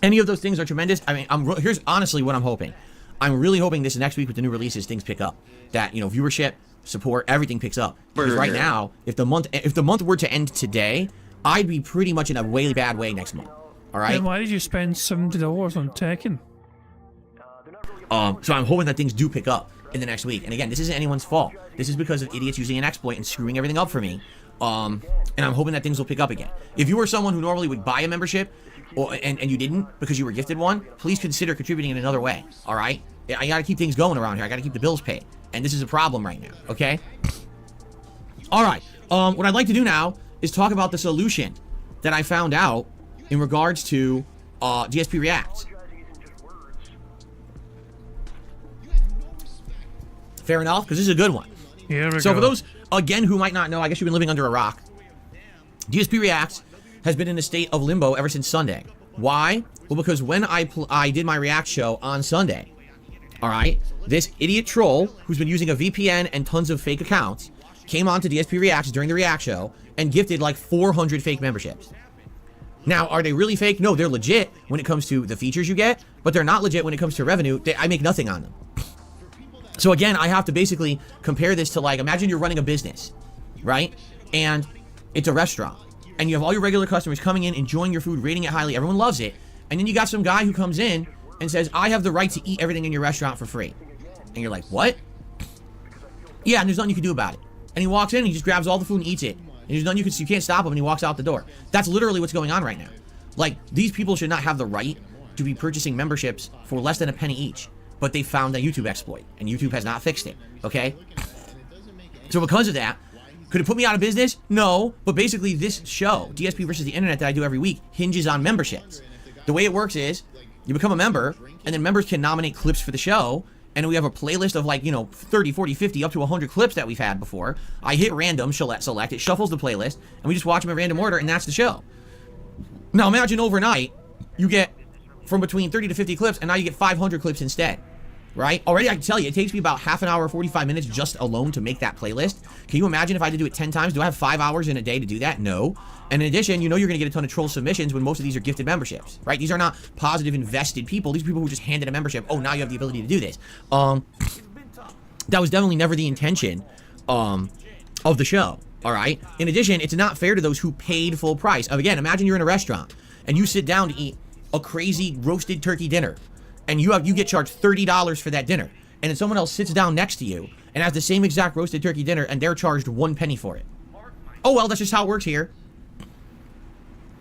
any of those things are tremendous. I mean, here's honestly what I'm hoping. I'm really hoping this next week with the new releases, things pick up. That, you know, viewership, support, everything picks up. Because right now, if the month were to end today, I'd be pretty much in a way bad way next month. All right. Then why did you spend $70 on Tekken? So I'm hoping that things do pick up in the next week. And again, this isn't anyone's fault. This is because of idiots using an exploit and screwing everything up for me. And I'm hoping that things will pick up again. If you were someone who normally would buy a membership, and you didn't because you were gifted one, please consider contributing in another way. All right. I gotta keep things going around here. I gotta keep the bills paid, and this is a problem right now. Okay. All right. What I'd like to do now is talk about the solution that I found out in regards to DSP React. Fair enough, because this is a good one. So for those, again, who might not know, I guess you've been living under a rock. DSP React has been in a state of limbo ever since Sunday. Why? Well, because when I did my React show on Sunday, all right, this idiot troll who's been using a VPN and tons of fake accounts came on to DSP React during the React show and gifted like 400 fake memberships. Now, are they really fake? No, they're legit when it comes to the features you get, but they're not legit when it comes to revenue. I make nothing on them. So again, I have to basically compare this to, like, imagine you're running a business, right? And it's a restaurant. And you have all your regular customers coming in, enjoying your food, rating it highly. Everyone loves it. And then you got some guy who comes in and says, I have the right to eat everything in your restaurant for free. And you're like, what? Yeah, and there's nothing you can do about it. And he walks in and he just grabs all the food and eats it. And there's nothing you can't stop him, and he walks out the door. That's literally what's going on right now. Like, these people should not have the right to be purchasing memberships for less than a penny each. But they found a YouTube exploit, and YouTube has not fixed it, okay? So because of that, could it put me out of business? No, but basically this show, DSP versus the Internet, that I do every week, hinges on memberships. The way it works is, you become a member, and then members can nominate clips for the show, and we have a playlist of, like, you know, 30, 40, 50, up to 100 clips that we've had before. I hit random, select, it shuffles the playlist, and we just watch them in random order, and that's the show. Now imagine overnight, you get from between 30 to 50 clips, and now you get 500 clips instead. Right? Already I can tell you, it takes me about half an hour, 45 minutes just alone to make that playlist. Can you imagine if I had to do it 10 times? Do I have 5 hours in a day to do that? No. And in addition, you know you're going to get a ton of troll submissions when most of these are gifted memberships, right? These are not positive, invested people. These are people who just handed a membership. Oh, now you have the ability to do this. That was definitely never the intention of the show, all right? In addition, it's not fair to those who paid full price. Again, imagine you're in a restaurant and you sit down to eat a crazy roasted turkey dinner. And you get charged $30 for that dinner. And then someone else sits down next to you and has the same exact roasted turkey dinner, and they're charged 1 penny for it. Oh, well, that's just how it works here.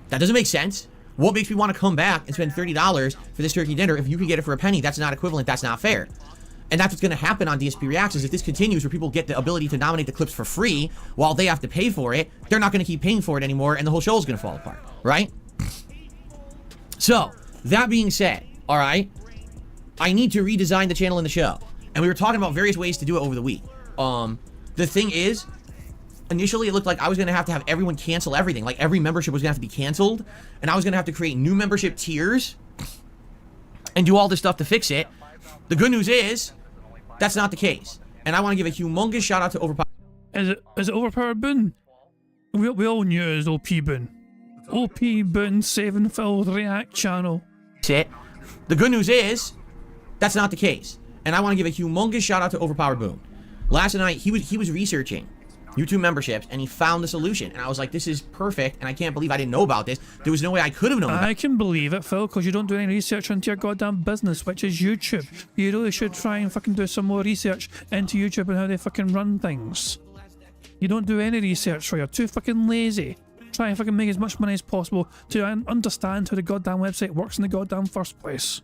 That doesn't make sense. What makes me want to come back and spend $30 for this turkey dinner if you can get it for a penny? That's not equivalent. That's not fair. And that's what's going to happen on DSP Reacts, is if this continues where people get the ability to nominate the clips for free while they have to pay for it, they're not going to keep paying for it anymore, and the whole show is going to fall apart, right? So, that being said, all right, I need to redesign the channel and the show. And we were talking about various ways to do it over the week. The thing is, initially it looked like I was going to have everyone cancel everything. Like, every membership was going to have to be canceled. And I was going to have to create new membership tiers and do all this stuff to fix it. The good news is, that's not the case. And I want to give a humongous shout out to Overpowered. Is it Overpowered Boon? We all knew it was OP Boon. OP Boon saving Phil React channel. The good news is, that's not the case. And I want to give a humongous shout out to Overpowered Boom. Last night, he was researching YouTube memberships, and he found the solution. And I was like, this is perfect, and I can't believe I didn't know about this. There was no way I could have known about it. I can believe it, Phil, because you don't do any research into your goddamn business, which is YouTube. You really should try and fucking do some more research into YouTube and how they fucking run things. You don't do any research, so you're too fucking lazy. Try and fucking make as much money as possible to understand how the goddamn website works in the goddamn first place.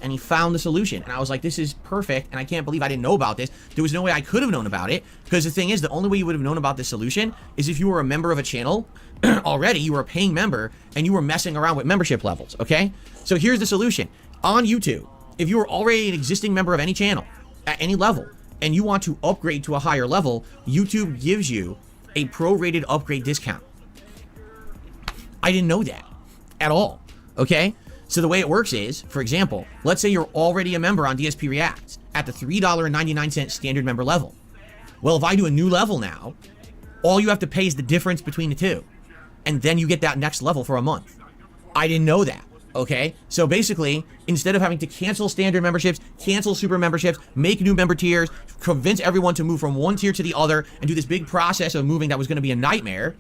And he found the solution, and I was like, this is perfect, and I can't believe I didn't know about this. There was no way I could have known about it, because the thing is, the only way you would have known about this solution is if you were a member of a channel already, you were a paying member, and you were messing around with membership levels, okay? So here's the solution. On YouTube, if you were already an existing member of any channel, at any level, and you want to upgrade to a higher level, YouTube gives you a prorated upgrade discount. I didn't know that at all, okay? So the way it works is, for example, let's say you're already a member on DSP React at the $3.99 standard member level. Well, if I do a new level now, all you have to pay is the difference between the two. And then you get that next level for a month. I didn't know that. Okay, so basically, instead of having to cancel standard memberships, cancel super memberships, make new member tiers, convince everyone to move from one tier to the other, and do this big process of moving that was going to be a nightmare,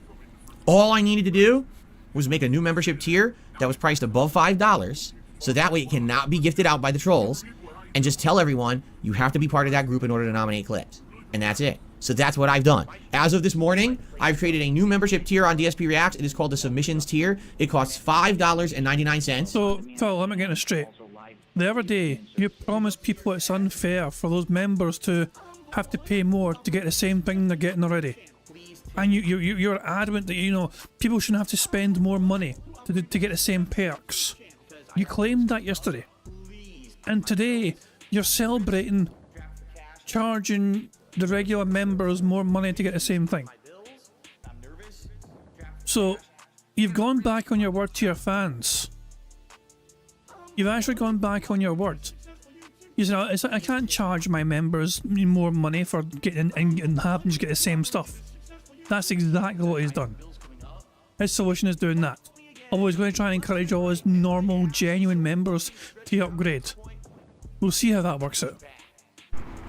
all I needed to do was make a new membership tier that was priced above $5, so that way it cannot be gifted out by the trolls, and just tell everyone you have to be part of that group in order to nominate clips. And that's it. So that's what I've done. As of this morning, I've created a new membership tier on DSP React. It is called the Submissions tier. It costs $5.99. So, Phil, let me get it straight. The other day, you promised people it's unfair for those members to have to pay more to get the same thing they're getting already. And you're adamant that, you know, people shouldn't have to spend more money to get the same perks. You claimed that yesterday. And today, you're celebrating charging the regular members more money to get the same thing. So, you've gone back on your word to your fans. You've actually gone back on your word. You said, it's like, I can't charge my members more money for getting and have them just get the same stuff. That's exactly what he's done. His solution is doing that. Although he's going to try and encourage all his normal, genuine members to upgrade. We'll see how that works out.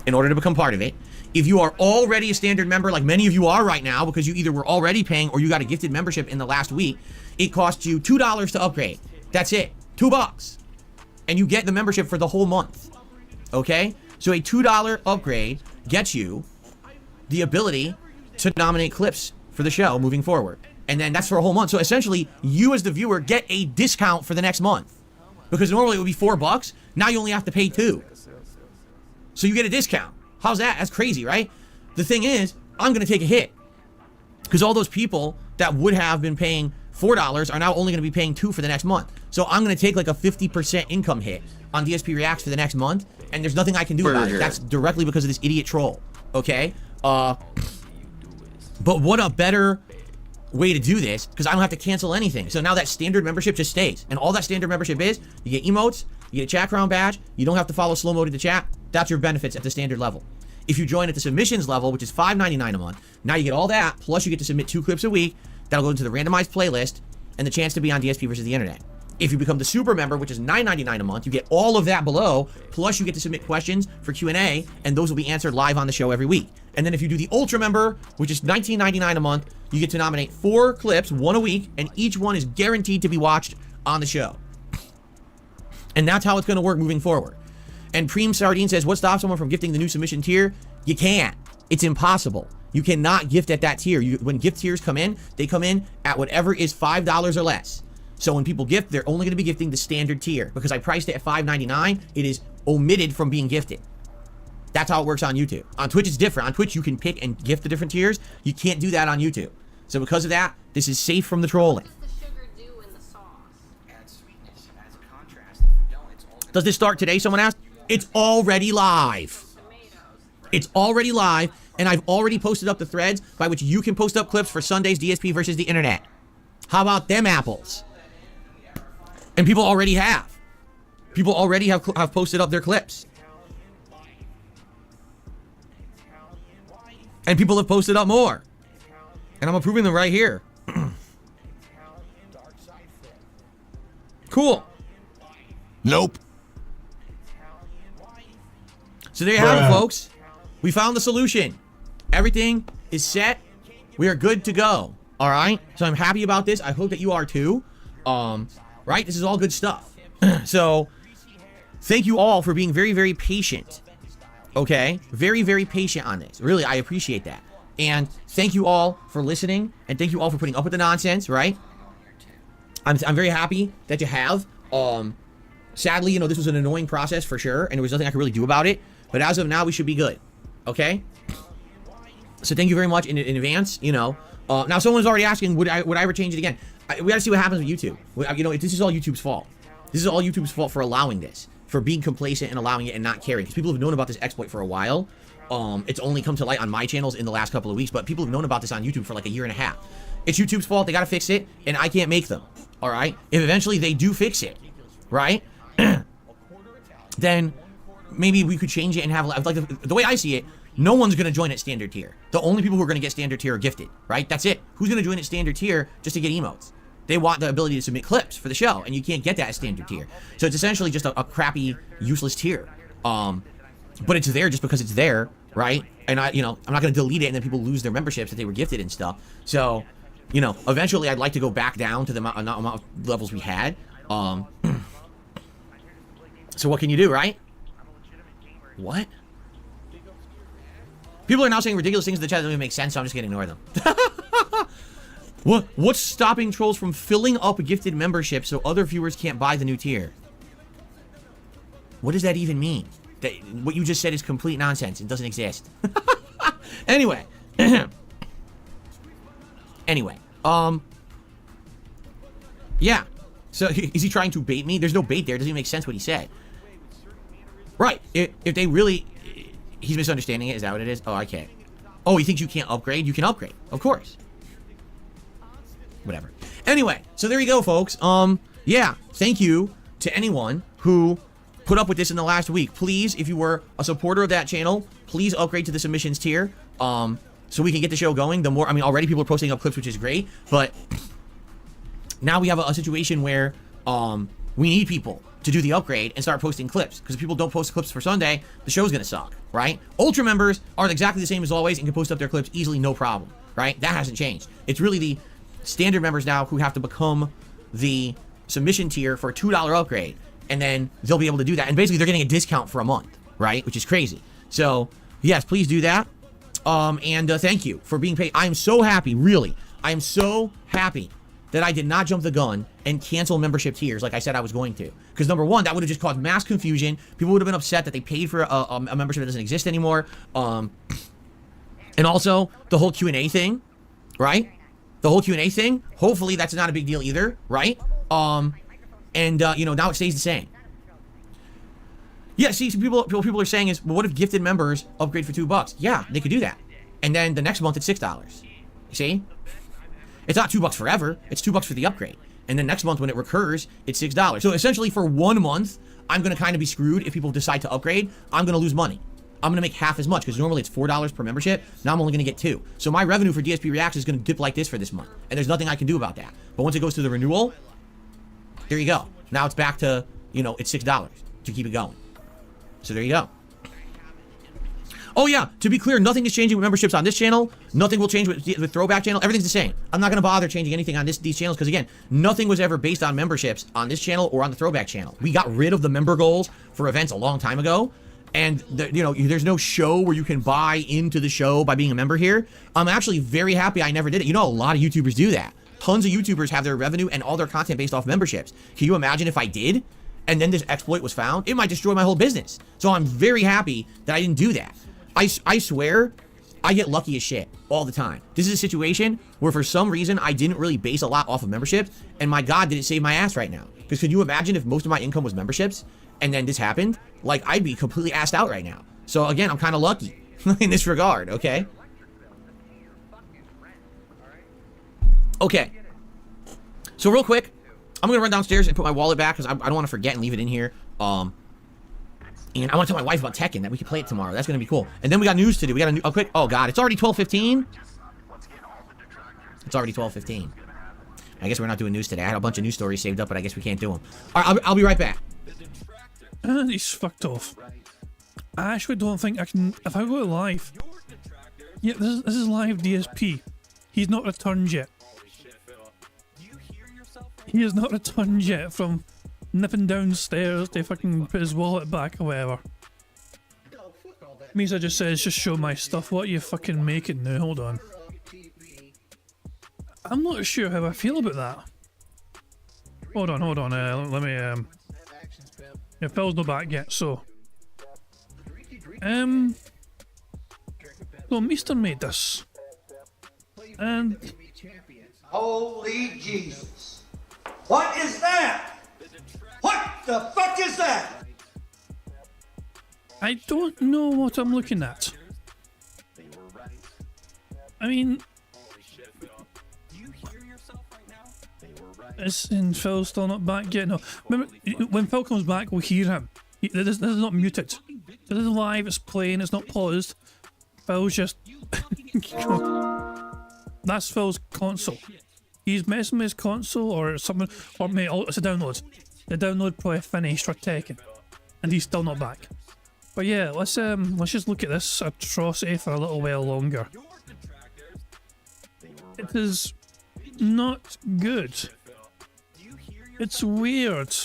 In order to become part of it, if you are already a standard member, like many of you are right now, because you either were already paying or you got a gifted membership in the last week, it costs you $2 to upgrade. That's it. $2. And you get the membership for the whole month. Okay? So a $2 upgrade gets you the ability to nominate clips for the show moving forward. And then that's for a whole month. So essentially, you as the viewer get a discount for the next month. Because normally it would be $4. Now you only have to pay $2. So you get a discount. How's that? That's crazy, right? The thing is, I'm going to take a hit. Because all those people that would have been paying $4 are now only going to be paying $2 for the next month. So I'm going to take like a 50% income hit on DSP Reacts for the next month. And there's nothing I can do about it. That's directly because of this idiot troll. Okay? But what a better way to do this, because I don't have to cancel anything. So now that standard membership just stays. And all that standard membership is, you get emotes, you get a chat crown badge, you don't have to follow slow mode in the chat. That's your benefits at the standard level. If you join at the submissions level, which is $5.99 a month, now you get all that, plus you get to submit 2 clips a week. That'll go into the randomized playlist and the chance to be on DSP versus the internet. If you become the super member, which is $9.99 a month, you get all of that below, plus you get to submit questions for Q&A, and those will be answered live on the show every week. And then if you do the ultra member, which is $19.99 a month, you get to nominate 4 clips, 1 a week, and each one is guaranteed to be watched on the show. And that's how it's going to work moving forward. And Preem Sardine says, what stops someone from gifting the new submission tier? You can't. It's impossible. You cannot gift at that tier. When gift tiers come in, they come in at whatever is $5 or less. So when people gift, they're only going to be gifting the standard tier. Because I priced it at $5.99, it is omitted from being gifted. That's how it works on YouTube. On Twitch, it's different. On Twitch, you can pick and gift the different tiers. You can't do that on YouTube. So because of that, this is safe from the trolling. Does this start today? Someone asked. It's already live. It's already live, and I've already posted up the threads by which you can post up clips for Sunday's DSP versus the internet. How about them apples? And people already have. People already have posted up their clips. And people have posted up more. And I'm approving them right here. Cool. Nope. So there you have it, folks. We found the solution. Everything is set. We are good to go. All right? So I'm happy about this. I hope that you are too. Right? This is all good stuff. So thank you all for being very, very patient. Okay? Very, very patient on this. Really, I appreciate that. And thank you all for listening. And thank you all for putting up with the nonsense, right? I'm very happy that you have. Sadly, you know, this was an annoying process for sure. And there was nothing I could really do about it. But as of now, we should be good. Okay? So thank you very much in advance, you know. Now, someone's already asking, would I ever change it again? We gotta see what happens with YouTube. You know, this is all YouTube's fault. This is all YouTube's fault for allowing this. For being complacent and allowing it and not caring. Because people have known about this exploit for a while. It's only come to light on my channels in the last couple of weeks. But people have known about this on YouTube for like a year and a half. It's YouTube's fault. They gotta fix it. And I can't make them. Alright? If eventually they do fix it. right? Then maybe we could change it and have, like, the way I see it, no one's going to join at standard tier. The only people who are going to get standard tier are gifted, right? That's it. Who's going to join at standard tier just to get emotes? They want the ability to submit clips for the show, and you can't get that at standard tier. So it's essentially just a crappy, useless tier. But it's there just because it's there, right? And I'm not going to delete it and then people lose their memberships that they were gifted and stuff. So, eventually I'd like to go back down to the amount of levels we had. So what can you do, right? What? People are now saying ridiculous things in the chat that don't even make sense, so I'm just going to ignore them. What's stopping trolls from filling up gifted memberships so other viewers can't buy the new tier? What does that even mean? What you just said is complete nonsense. It doesn't exist. Anyway. Yeah. So, is he trying to bait me? There's no bait there. It doesn't even make sense what he said. Right. If they really... He's misunderstanding it. Is that what it is? Oh, I can't. Oh, he thinks you can't upgrade? You can upgrade. Of course. Whatever. Anyway, so there you go, folks. Yeah. Thank you to anyone who put up with this in the last week. Please, if you were a supporter of that channel, please upgrade to the submissions tier. So we can get the show going. The more... already people are posting up clips, which is great. But now we have a situation where we need people to do the upgrade and start posting clips, because if people don't post clips for Sunday, the show's gonna suck, right? Ultra members are exactly the same as always and can post up their clips easily, no problem, right? That hasn't changed. It's really the standard members now who have to become the submission tier for a $2 upgrade, and then they'll be able to do that. And basically, they're getting a discount for a month, right? Which is crazy. So yes, please do that. And thank you for being paid. I am so happy, really. I am so happy that I did not jump the gun and cancel membership tiers like I said I was going to. Because number one, that would have just caused mass confusion. People would have been upset that they paid for a membership that doesn't exist anymore. And also, the whole Q&A thing, right? The whole Q&A thing, hopefully that's not a big deal either, right? Now it stays the same. Yeah, see, people are saying is, well, what if gifted members upgrade for $2? Yeah, they could do that. And then the next month it's $6. You see? It's not $2 forever. It's $2 for the upgrade. And then next month when it recurs, it's $6. So essentially for 1 month, I'm going to kind of be screwed if people decide to upgrade. I'm going to lose money. I'm going to make half as much because normally it's $4 per membership. Now I'm only going to get $2. So my revenue for DSP Reacts is going to dip like this for this month. And there's nothing I can do about that. But once it goes to the renewal, there you go. Now it's back to, it's $6 to keep it going. So there you go. Oh yeah, to be clear, nothing is changing with memberships on this channel. Nothing will change with the Throwback channel. Everything's the same. I'm not going to bother changing anything on these channels because, again, nothing was ever based on memberships on this channel or on the Throwback channel. We got rid of the member goals for events a long time ago. And, there's no show where you can buy into the show by being a member here. I'm actually very happy I never did it. A lot of YouTubers do that. Tons of YouTubers have their revenue and all their content based off memberships. Can you imagine if I did? And then this exploit was found? It might destroy my whole business. So I'm very happy that I didn't do that. I swear, I get lucky as shit all the time. This is a situation where for some reason I didn't really base a lot off of memberships, and my God, did it save my ass right now. Because could you imagine if most of my income was memberships, and then this happened? Like, I'd be completely assed out right now. So again, I'm kind of lucky in this regard, okay? Okay. So real quick, I'm going to run downstairs and put my wallet back because I don't want to forget and leave it in here. And I want to tell my wife about Tekken, that we can play it tomorrow. That's going to be cool. And then we got news to do. We got a quick... Oh, God. It's already 12:15? It's already 12:15. I guess we're not doing news today. I had a bunch of news stories saved up, but I guess we can't do them. All right, I'll be right back. He's fucked off. I actually don't think I can... If I go live... Yeah, this is live DSP. He's not returned yet. He has not returned yet from... nipping downstairs to fucking put his wallet back or whatever. Misa just says, just show my stuff. What are you fucking making now? Hold on. I'm not sure how I feel about that. Hold on. Let me, yeah, Phil's not back yet, so. So Mr. made this. And. Holy Jesus. What is that? What the fuck is that? I don't know what I'm looking at. I mean... And Phil's still not back yet. No, remember when Phil comes back, we'll hear him. This is not muted. This is live. It's playing. It's not paused. Phil's just. That's Phil's console. He's messing with his console or something, or maybe it's a download. The download probably finished for Tekken, and he's still not back. But yeah, let's just look at this atrocity for a little while longer. It is not good. It's weird.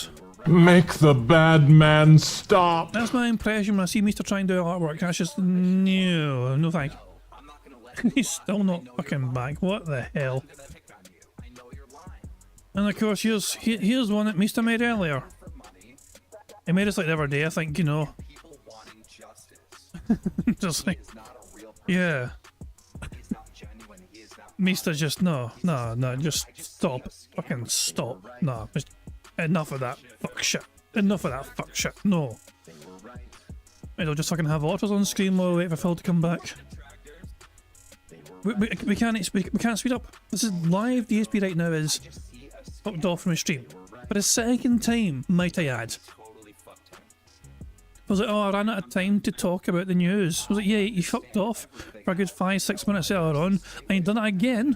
Make the bad man stop. That's my impression when I see Mr. trying to do artwork. That's just no thank you. He's still not fucking back. What the hell? And of course, here's one that Mr. made earlier. He made us like the other day, I think, you know. Just like, yeah. Mr. just no, just stop. Fucking stop. No, just enough of that fuck shit. Enough of that fuck shit. No. Maybe I'll just fucking have autos on screen while we wait for Phil to come back. We can't speed up. This is live. DSP right now is fucked off from his stream. For a second time, might I add. I was like, oh, I ran out of time to talk about the news. I was like, yeah, you fucked off for a good 5-6 minutes earlier on, and you done it again.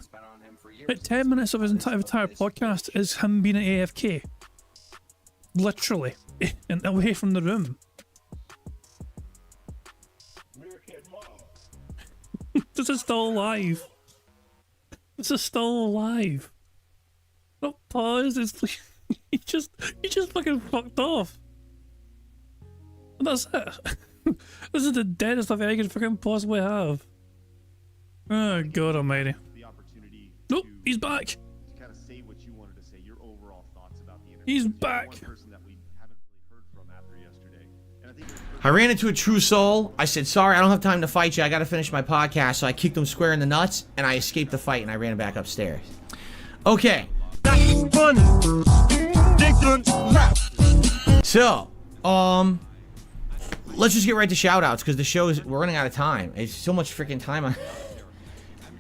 At 10 minutes of his entire podcast is him being at AFK. Literally. And away from the room. This is still alive. This is still alive. Not pause, it's like, you just fucking fucked off. And that's it. This is the deadest I've ever fucking possibly have. Oh god almighty. Nope, he's back. He's back. I ran into a true soul. I said, sorry, I don't have time to fight you. I gotta finish my podcast. So I kicked him square in the nuts, and I escaped the fight, and I ran back upstairs. Okay. So, let's just get right to shoutouts, because the show is, we're running out of time. It's so much freaking time on.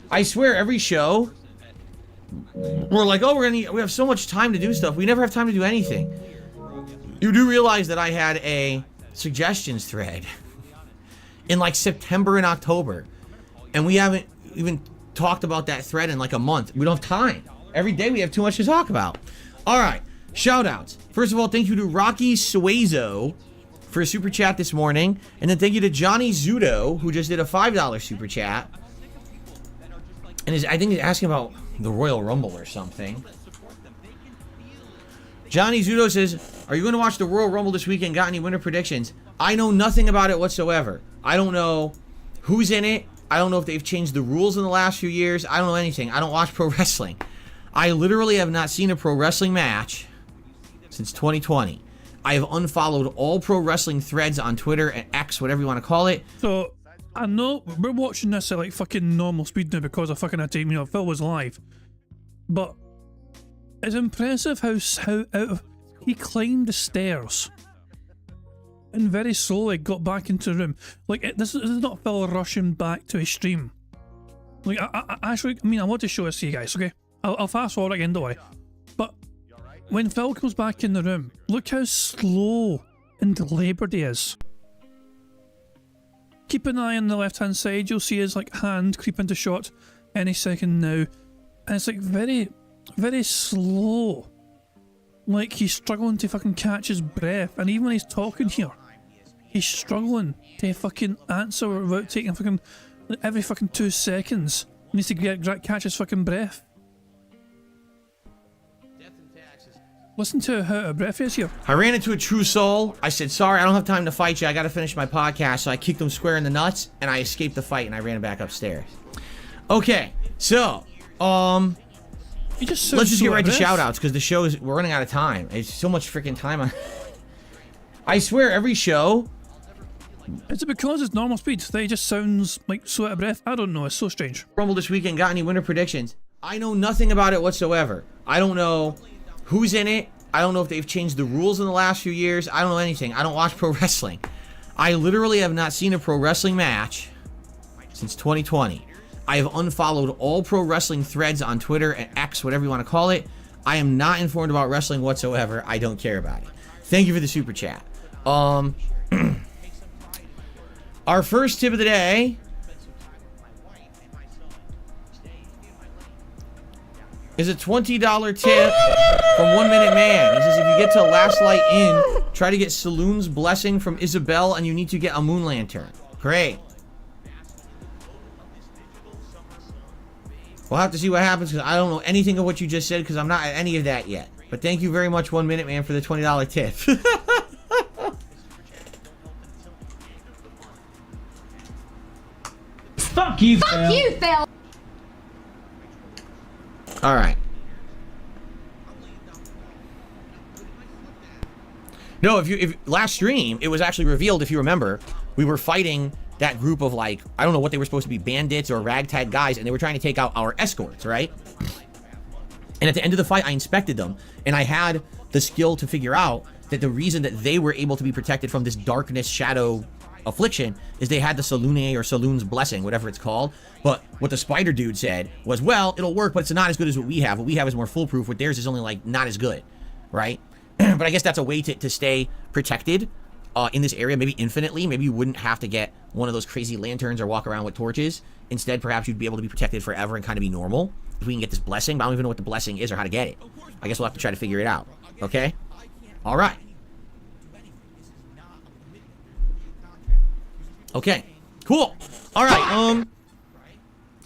I swear, every show, we're like, oh, we have so much time to do stuff. We never have time to do anything. You do realize that I had a suggestions thread in like September and October, and we haven't even talked about that thread in like a month. We don't have time. Every day we have too much to talk about. All right, shoutouts. First of all, thank you to Rocky Suezo for a super chat this morning, and then thank you to Johnny Zudo, who just did a $5 super chat, and I think he's asking about the Royal Rumble or something. Johnny Zudo says, are you going to watch the Royal Rumble this weekend? Got any winner predictions? I know nothing about it whatsoever. I don't know who's in it. I don't know if they've changed the rules in the last few years. I don't know anything. I don't watch pro wrestling. I literally have not seen a pro wrestling match since 2020. I have unfollowed all pro wrestling threads on Twitter and X, whatever you want to call it. So, I know we're watching this at like fucking normal speed now because I fucking had to, you know, Phil was live. But it's impressive how out of, he climbed the stairs and very slowly got back into the room. Like, this is not Phil rushing back to his stream. Like, I actually, I mean, I want to show this to you guys, okay? I'll fast forward again, don't worry. But when Phil comes back in the room, look how slow and deliberate he is. Keep an eye on the left hand side, you'll see his like hand creep into shot any second now. And it's like very, very slow. Like he's struggling to fucking catch his breath. And even when he's talking here, he's struggling to fucking answer without taking fucking, like, every fucking 2 seconds. He needs to catch his fucking breath. Listen to how out of breath he is here. I ran into a true soul. I said, sorry, I don't have time to fight you. I gotta finish my podcast. So I kicked him square in the nuts, and I escaped the fight, and I ran back upstairs. Okay, so, let's just get right to shoutouts, because the show is, we're running out of time. It's so much freaking time on. I swear, every show. Is it because it's normal speed that it just sounds like so out of breath? I don't know, it's so strange. Rumble this weekend, got any winner predictions? I know nothing about it whatsoever. I don't know who's in it. I don't know if they've changed the rules in the last few years. I don't know anything. I don't watch pro wrestling. I literally have not seen a pro wrestling match since 2020. I have unfollowed all pro wrestling threads on Twitter and X, whatever you want to call it. I am not informed about wrestling whatsoever. I don't care about it. Thank you for the super chat. Our first tip of the day is a $20 tip from 1 Minute Man. He says, if you get to Last Light Inn, try to get Saloon's blessing from Isabel, and you need to get a moon lantern. Great. We'll have to see what happens, because I don't know anything of what you just said, because I'm not at any of that yet. But thank you very much, 1 Minute Man, for the $20 tip. Fuck you, Phil. Fuck you, Phil. All right. No, if last stream, it was actually revealed, if you remember, we were fighting that group of, like, I don't know what they were supposed to be, bandits or ragtag guys, and they were trying to take out our escorts, right? And at the end of the fight, I inspected them, and I had the skill to figure out that the reason that they were able to be protected from this darkness shadow affliction is they had the Salune or Saloon's blessing, whatever it's called. But what the spider dude said was, well, it'll work, but it's not as good as what we have. What we have is more foolproof. What theirs is only, like, not as good, right? But I guess that's a way to stay protected in this area, maybe infinitely. Maybe you wouldn't have to get one of those crazy lanterns or walk around with torches. Instead, perhaps you'd be able to be protected forever and kind of be normal if we can get this blessing. But I don't even know what the blessing is or how to get it. I guess we'll have to try to figure it out. Okay? All right. Okay. Cool. All right.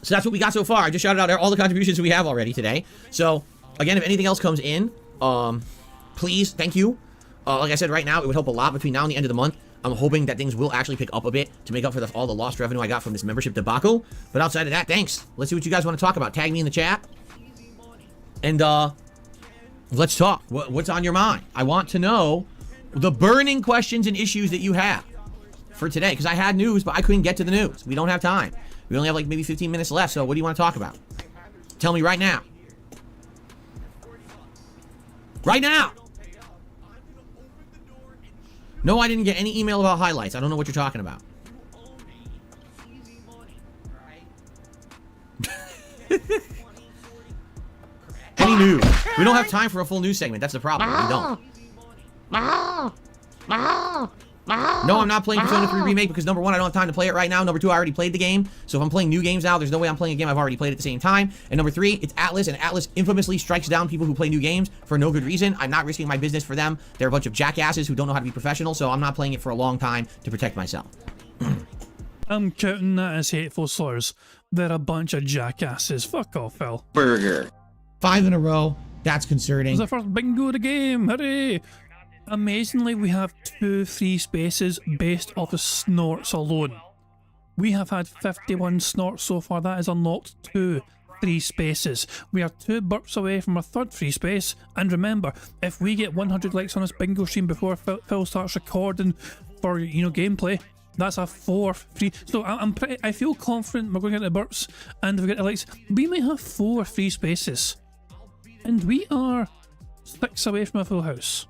So that's what we got so far. I just shouted out all the contributions we have already today. So, again, if anything else comes in, please, thank you. Like I said, right now, it would help a lot between now and the end of the month. I'm hoping that things will actually pick up a bit to make up for all the lost revenue I got from this membership debacle. But outside of that, thanks. Let's see what you guys want to talk about. Tag me in the chat. And, let's talk. What's on your mind? I want to know the burning questions and issues that you have for today. Because I had news, but I couldn't get to the news. We don't have time. We only have, like, maybe 15 minutes left. So what do you want to talk about? Tell me right now. Right now! No, I didn't get any email about highlights. I don't know what you're talking about. Any news? We don't have time for a full news segment. That's the problem. We don't. No, I'm not playing Persona 3 Remake because, number one, I don't have time to play it right now. Number two, I already played the game. So if I'm playing new games now, there's no way I'm playing a game I've already played at the same time. And number three, it's Atlas, and Atlas infamously strikes down people who play new games for no good reason. I'm not risking my business for them. They're a bunch of jackasses who don't know how to be professional, so I'm not playing it for a long time to protect myself. I'm counting that as hateful slurs. They're a bunch of jackasses. Fuck off, Phil. Burger. 5 in a row. That's concerning. It's the first bingo of the game. Hooray! Amazingly, we have 2 free spaces based off of snorts alone. We have had 51 snorts so far. That has unlocked 2 free spaces. We are 2 burps away from our 3rd free space. And remember, if we get 100 likes on this bingo stream before Phil starts recording for, you know, gameplay, that's a 4 free. So I feel confident we're going to get the burps and if we get the likes. We may have 4 free spaces. And we are 6 away from a full house.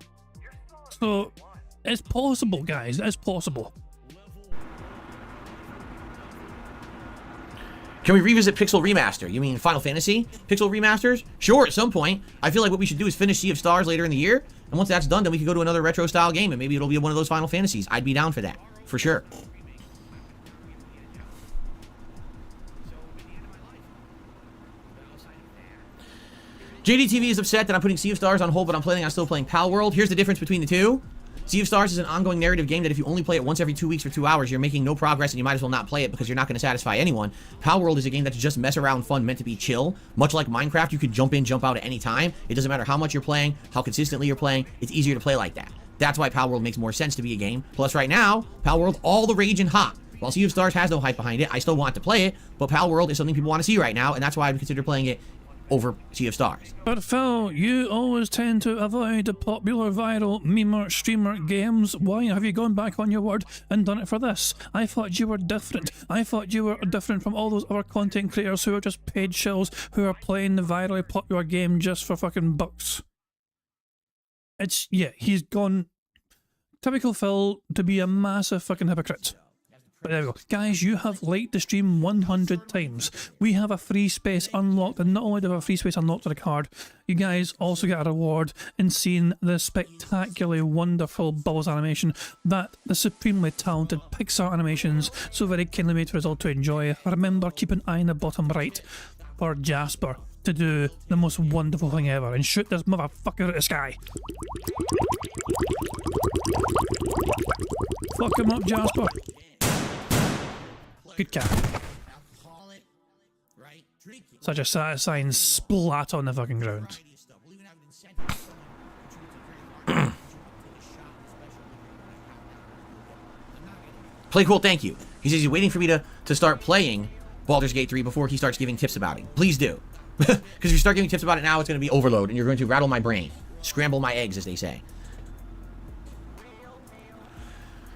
So, it's possible, guys. It's possible. Can we revisit Pixel Remaster? You mean Final Fantasy Pixel Remasters? Sure, at some point. I feel like what we should do is finish Sea of Stars later in the year. And once that's done, then we can go to another retro-style game. And maybe it'll be one of those Final Fantasies. I'd be down for that. For sure. JDTV is upset that I'm putting Sea of Stars on hold, but I'm planning on still playing Palworld. Here's the difference between the two. Sea of Stars is an ongoing narrative game that if you only play it once every 2 weeks for 2 hours, you're making no progress and you might as well not play it because you're not going to satisfy anyone. Palworld is a game that's just mess around fun, meant to be chill. Much like Minecraft, you could jump in, jump out at any time. It doesn't matter how much you're playing, how consistently you're playing. It's easier to play like that. That's why Palworld makes more sense to be a game. Plus right now, Palworld all the rage and hot. While Sea of Stars has no hype behind it, I still want to play it, but Palworld is something people want to see right now, and that's why I would consider playing it over Sea of Stars. But Phil, you always tend to avoid the popular viral memer streamer games. Why have you gone back on your word and done it for this? I thought you were different. I thought you were different from all those other content creators who are just paid shills who are playing the virally popular game just for fucking bucks. Yeah, he's gone typical Phil to be a massive fucking hypocrite. But there we go. Guys, you have liked the stream 100 times. We have a free space unlocked, and not only do we have a free space unlocked on the card, you guys also get a reward in seeing the spectacularly wonderful Bubbles animation that the supremely talented Pixar Animations so very kindly made for us all to enjoy. Remember, keep an eye in the bottom right for Jasper to do the most wonderful thing ever and shoot this motherfucker out of the sky. Fuck him up, Jasper. Good cat. Such a satisfying splat on the fucking ground. Play cool, thank you. He says he's waiting for me to start playing Baldur's Gate 3 before he starts giving tips about it. Please do. Because if you start giving tips about it now, it's going to be overload, and you're going to rattle my brain. Scramble my eggs, as they say.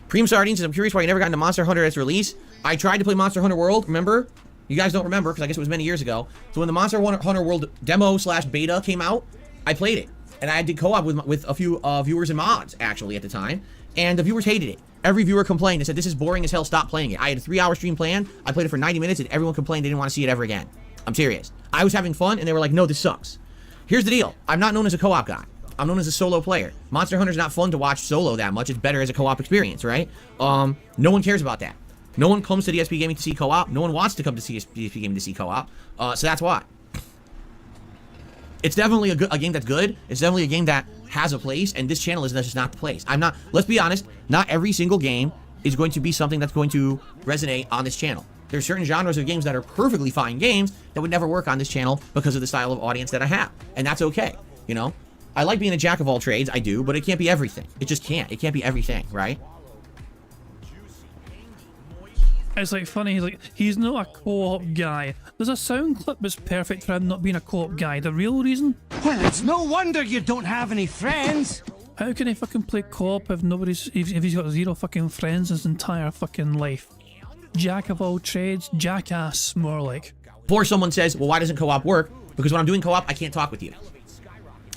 Preem Sardine says, I'm curious why you never got into Monster Hunter at its release. I tried to play Monster Hunter World, remember? You guys don't remember, because I guess it was many years ago. So when the Monster Hunter World demo / beta came out, I played it. And I did co-op with a few viewers and mods, actually, at the time. And the viewers hated it. Every viewer complained and said, this is boring as hell, stop playing it. I had a 3-hour stream planned. I played it for 90 minutes, and everyone complained they didn't want to see it ever again. I'm serious. I was having fun, and they were like, no, this sucks. Here's the deal. I'm not known as a co-op guy. I'm known as a solo player. Monster Hunter's not fun to watch solo that much. It's better as a co-op experience, right? No one cares about that. No one comes to DSP Gaming to see co-op. No one wants to come to DSP Gaming to see co-op. So that's why. It's definitely a game that's good. It's definitely a game that has a place, and this channel is just not the place. Let's be honest, not every single game is going to be something that's going to resonate on this channel. There's certain genres of games that are perfectly fine games that would never work on this channel because of the style of audience that I have. And that's okay, you know? I like being a jack of all trades, I do, but it can't be everything. It just can't. It can't be everything, right? It's like funny, he's not a co-op guy. There's a sound clip that's perfect for him not being a co-op guy. The real reason? Well, it's no wonder you don't have any friends. How can he fucking play co-op if if he's got 0 fucking friends his entire fucking life? Jack of all trades, jackass, more like. Before someone says, well, why doesn't co-op work? Because when I'm doing co-op, I can't talk with you.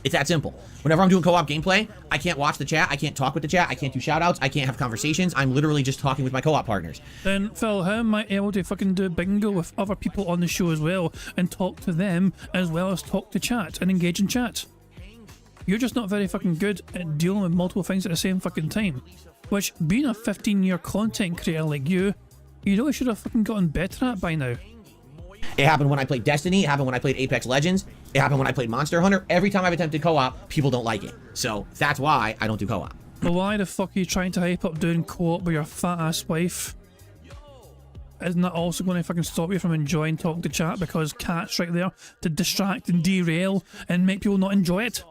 It's that simple. Whenever I'm doing co-op gameplay, I can't watch the chat, I can't talk with the chat, I can't do shoutouts, I can't have conversations. I'm literally just talking with my co-op partners. Then, Phil, how am I able to fucking do bingo with other people on the show as well and talk to them as well as talk to chat and engage in chat? You're just not very fucking good at dealing with multiple things at the same fucking time. Which, being a 15-year content creator like you really should have fucking gotten better at by now. It happened when I played Destiny, it happened when I played Apex Legends, it happened when I played Monster Hunter. Every time I've attempted co-op, people don't like it. So that's why I don't do co-op. But why the fuck are you trying to hype up doing co-op with your fat-ass wife? Isn't that also going to fucking stop you from enjoying talking to chat because Cat's right there to distract and derail and make people not enjoy it?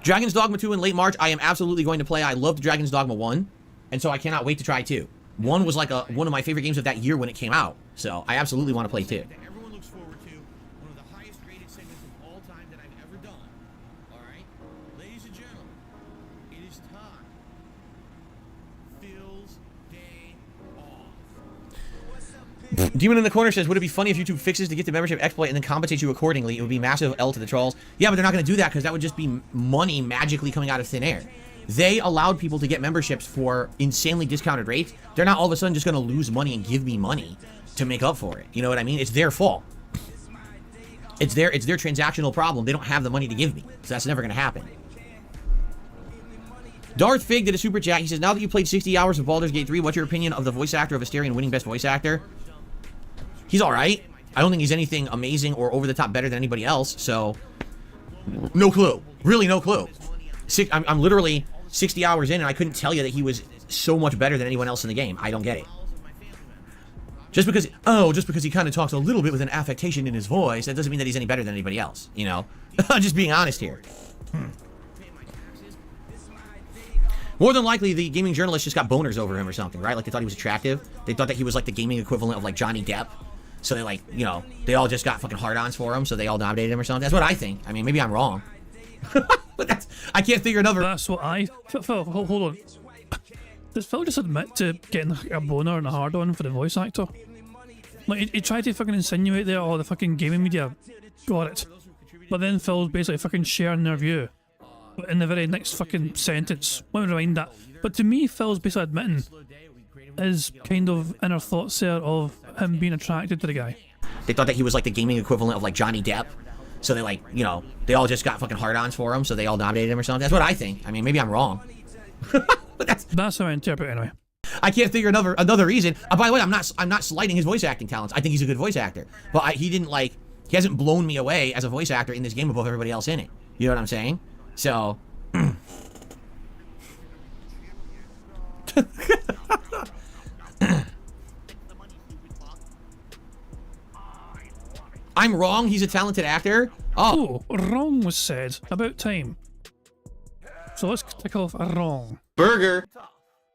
Dragon's Dogma 2 in late March, I am absolutely going to play. I loved Dragon's Dogma 1, and so I cannot wait to try 2. 1 was like one of my favorite games of that year when it came out, so I absolutely want to play 2. Everyone looks forward to one of the highest rated segments of all time that I've ever done. All right, ladies and gentlemen, it is time. Phil's day off. Demon in the corner says, would it be funny if YouTube fixes to get the membership exploit and then compensates you accordingly? It would be massive L to the trolls. Yeah, but they're not going to do that because that would just be money magically coming out of thin air. They allowed people to get memberships for insanely discounted rates. They're not all of a sudden just going to lose money and give me money to make up for it. You know what I mean? It's their fault. It's their transactional problem. They don't have the money to give me. So that's never going to happen. Darth Fig did a super chat. He says, now that you played 60 hours of Baldur's Gate 3, what's your opinion of the voice actor of Asterion winning Best Voice Actor? He's alright. I don't think he's anything amazing or over the top better than anybody else, so no clue. Really no clue. I'm literally 60 hours in and I couldn't tell you that he was so much better than anyone else in the game. I don't get it. Just because he kind of talks a little bit with an affectation in his voice, that doesn't mean that he's any better than anybody else, you know? Just being honest here. More than likely, the gaming journalist just got boners over him or something, right? Like, they thought he was attractive. They thought that he was, like, the gaming equivalent of, like, Johnny Depp. So they, like, you know, they all just got fucking hard-ons for him, so they all nominated him or something. That's what I think. I mean, maybe I'm wrong. But I can't figure another. That's what Phil, hold on. Does Phil just admit to getting a boner and a hard-on for the voice actor? Like, he tried to fucking insinuate there, oh, the fucking gaming media got it. But then Phil's basically fucking sharing their view. in the very next fucking sentence. Let me rewind that. But to me, Phil's basically admitting his kind of inner thoughts there of him being attracted to the guy. They thought that he was like the gaming equivalent of like Johnny Depp. So they like, you know, they all just got fucking hard-ons for him, so they all nominated him or something. That's what I think. I mean, maybe I'm wrong. But that's how I interpret it anyway. I can't figure another reason. By the way, I'm not slighting his voice acting talents. I think he's a good voice actor. But he hasn't blown me away as a voice actor in this game above everybody else in it. You know what I'm saying? So I'm wrong, he's a talented actor. Oh, wrong was said. About time. So let's tick off a wrong. Burger.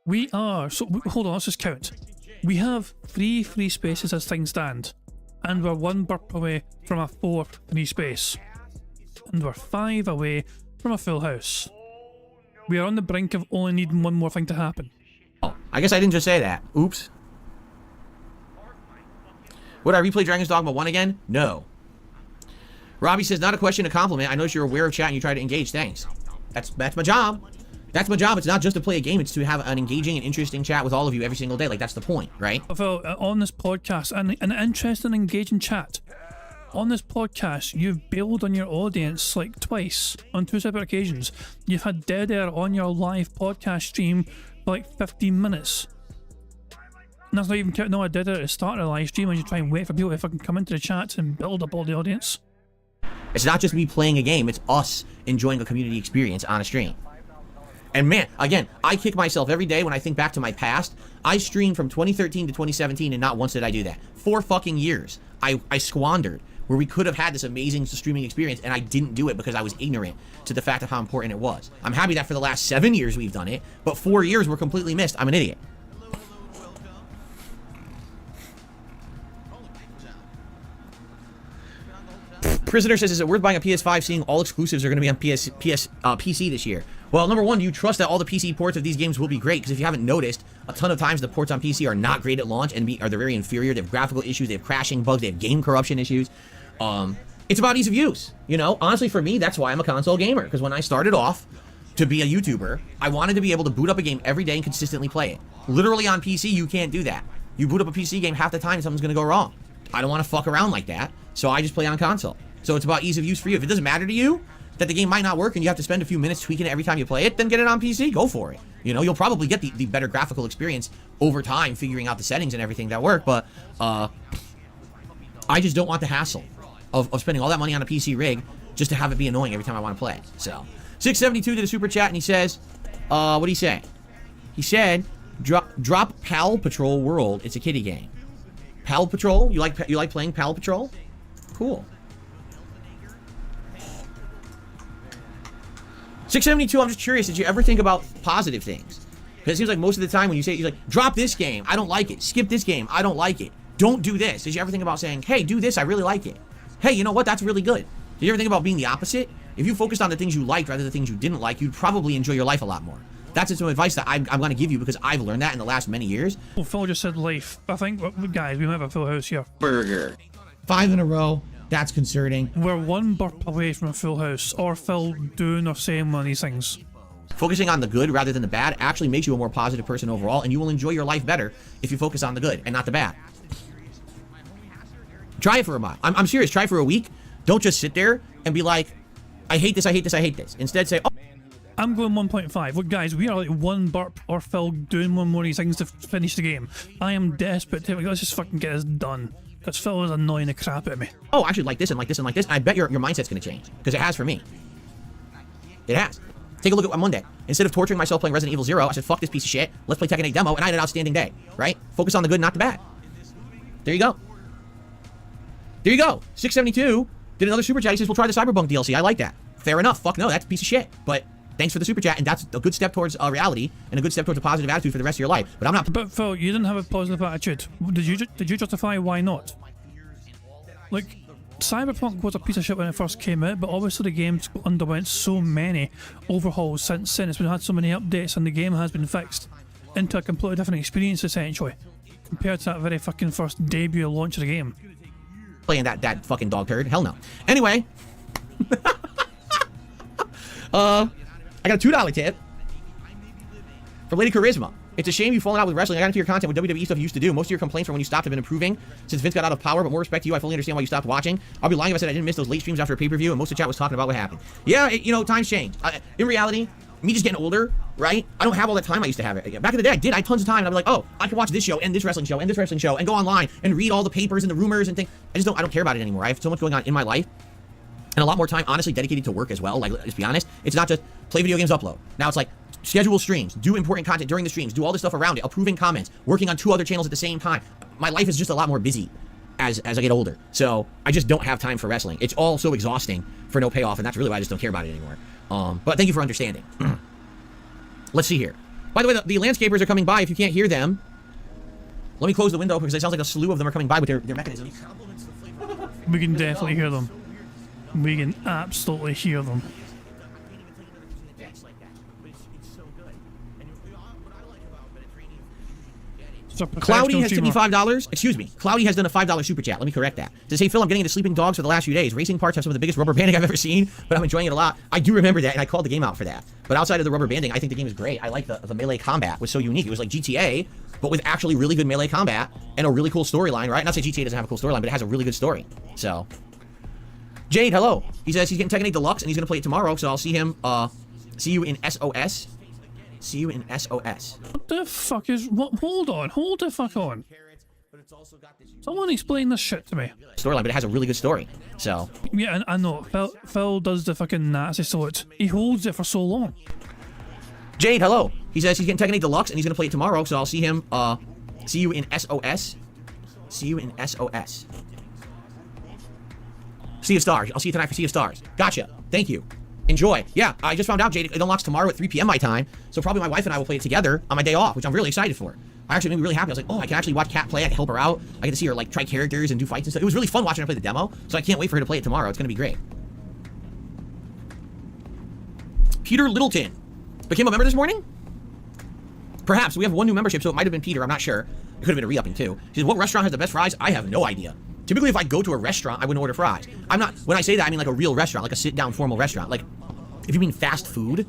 We are, hold on, let's just count. We have 3 free spaces as things stand. And we're 1 burp away from a 4th free space. And we're 5 away from a full house. We are on the brink of only needing one more thing to happen. Oh, I guess I didn't just say that. Oops. Would I replay Dragon's Dogma 1 again? No. Robbie says, not a question, a compliment. I notice you're aware of chat and you try to engage. Thanks. That's my job. That's my job. It's not just to play a game. It's to have an engaging and interesting chat with all of you every single day. Like, that's the point, right? Phil, on this podcast, an interesting, engaging chat. On this podcast, you've bailed on your audience like twice on 2 separate occasions. You've had dead air on your live podcast stream for like 15 minutes. And that's not even counting. No, I did it at the start of the live stream when you try and wait for people to fucking come into the chat and build up all the audience. It's not just me playing a game, it's us enjoying a community experience on a stream. And man, again, I kick myself every day when I think back to my past. I streamed from 2013 to 2017 and not once did I do that. 4 fucking years I squandered where we could have had this amazing streaming experience and I didn't do it because I was ignorant to the fact of how important it was. I'm happy that for the last 7 years we've done it, but 4 years were completely missed. I'm an idiot. Prisoner says, is it worth buying a PS5 seeing all exclusives are going to be on PC this year? Well, number one, do you trust that all the PC ports of these games will be great? Because if you haven't noticed, a ton of times the ports on PC are not great at launch and they're very inferior. They have graphical issues, they have crashing bugs, they have game corruption issues. It's about ease of use. You know, honestly, for me, that's why I'm a console gamer. Because when I started off to be a YouTuber, I wanted to be able to boot up a game every day and consistently play it. Literally on PC, you can't do that. You boot up a PC game, half the time something's going to go wrong. I don't want to fuck around like that, so I just play on console. So it's about ease of use for you. If it doesn't matter to you that the game might not work and you have to spend a few minutes tweaking it every time you play it, then get it on PC. Go for it. You know, you'll probably get the better graphical experience over time, figuring out the settings and everything that work. But I just don't want the hassle of spending all that money on a PC rig just to have it be annoying every time I want to play. So 672 did a super chat and he says, what did he say? He said, drop Pal Patrol World. It's a kiddie game. Pal Patrol? You like playing Pal Patrol? Cool. 672, I'm just curious, did you ever think about positive things? Because it seems like most of the time when you say, you're like, drop this game, I don't like it. Skip this game, I don't like it. Don't do this. Did you ever think about saying, hey, do this, I really like it. Hey, you know what, that's really good. Did you ever think about being the opposite? If you focused on the things you liked rather than the things you didn't like, you'd probably enjoy your life a lot more. That's some advice that I'm going to give you because I've learned that in the last many years. Well, Phil just said life. I think, guys, we might have a full house here. Burger. 5 in a row. That's concerning. We're 1 burp away from a full house, or Phil doing or saying one of these things. Focusing on the good rather than the bad actually makes you a more positive person overall, and you will enjoy your life better if you focus on the good and not the bad. Try it for a month. I'm serious. Try for a week. Don't just sit there and be like, I hate this, I hate this, I hate this. Instead say, oh. I'm going 1.5. Look, guys, we are like 1 burp or Phil doing one more of these things to finish the game. I am desperate to, let's just fucking get this done. Because Phil is annoying the crap out of me. Oh, I should like this and like this and like this. I bet your mindset's going to change. Because it has for me. It has. Take a look at Monday. Instead of torturing myself playing Resident Evil 0, I said, fuck this piece of shit. Let's play Tekken 8 demo. And I had an outstanding day. Right? Focus on the good, not the bad. There you go. There you go. 672 did another super chat. He says, we'll try the Cyberpunk DLC. I like that. Fair enough. Fuck no, that's a piece of shit. But thanks for the super chat. And that's a good step towards reality and a good step towards a positive attitude for the rest of your life. But I'm not. But Phil, you didn't have a positive attitude. Did you justify why not? Like, Cyberpunk was a piece of shit when it first came out, but obviously the game's underwent so many overhauls since then. It's been had so many updates and the game has been fixed into a completely different experience essentially compared to that very fucking first debut launch of the game. Playing that fucking dog turd? Hell no. Anyway. I got a $2 tip. From Lady Charisma. It's a shame you've fallen out with wrestling. I got into your content with WWE stuff you used to do. Most of your complaints from when you stopped have been improving since Vince got out of power, but more respect to you. I fully understand why you stopped watching. I'll be lying if I said I didn't miss those late streams after a pay-per-view, and most of the chat was talking about what happened. Yeah, you know, times change. In reality, me just getting older, right? I don't have all that time I used to have. Back in the day, I did. I had tons of time, and I'd be like, oh, I can watch this show, and this wrestling show, and this wrestling show, and go online, and read all the papers and the rumors and things. I don't care about it anymore. I have so much going on in my life, and a lot more time, honestly, dedicated to work as well. Like, let's be honest. It's not just play video games, upload. Now it's like, schedule streams, do important content during the streams, do all this stuff around it, approving comments, working on 2 other channels at the same time. My life is just a lot more busy as I get older. So I just don't have time for wrestling. It's all so exhausting for no payoff, and that's really why I just don't care about it anymore. But thank you for understanding. Let's see here. By the way, the landscapers are coming by. If you can't hear them, let me close the window because it sounds like a slew of them are coming by with their mechanisms. We can definitely hear them. We can absolutely hear them. Cloudy has $55. Excuse me. Cloudy has done a $5 super chat. Let me correct that. To say, Phil, I'm getting into sleeping dogs for the last few days. Racing parts have some of the biggest rubber banding I've ever seen, but I'm enjoying it a lot. I do remember that, and I called the game out for that. But outside of the rubber banding, I think the game is great. I like the melee combat was so unique. It was like GTA, but with actually really good melee combat and a really cool storyline, right? Not say GTA doesn't have a cool storyline, but it has a really good story. So, Jade, hello. He says he's getting Tekken 8 Deluxe, and he's going to play it tomorrow, so I'll see him, see you in SOS. See you in SOS. What the fuck is... What? Hold on. Hold the fuck on. Someone explain this shit to me. Storyline, but it has a really good story. So... Yeah, I know. Phil does the fucking Nazi salute. He holds it for so long. Jade, hello. He says he's getting Tekken 8 Deluxe, and he's going to play it tomorrow, so I'll see him, see you in SOS. See you in SOS. Sea of Stars. I'll see you tonight for Sea of Stars. Gotcha. Thank you. Enjoy. Yeah, I just found out, Jade, it unlocks tomorrow at 3 p.m. my time, so probably my wife and I will play it together on my day off, which I'm really excited for. I actually made me really happy. I was like, oh, I can actually watch Kat play. I can help her out. I get to see her, like, try characters and do fights and stuff. It was really fun watching her play the demo, so I can't wait for her to play it tomorrow. It's going to be great. Peter Littleton became a member this morning? Perhaps. We have 1 new membership, so it might have been Peter. I'm not sure. It could have been a re-upping, too. He says, what restaurant has the best fries? I have no idea. Typically, if I go to a restaurant, I wouldn't order fries. I'm not... When I say that, I mean like a real restaurant, like a sit-down formal restaurant. Like, if you mean fast food,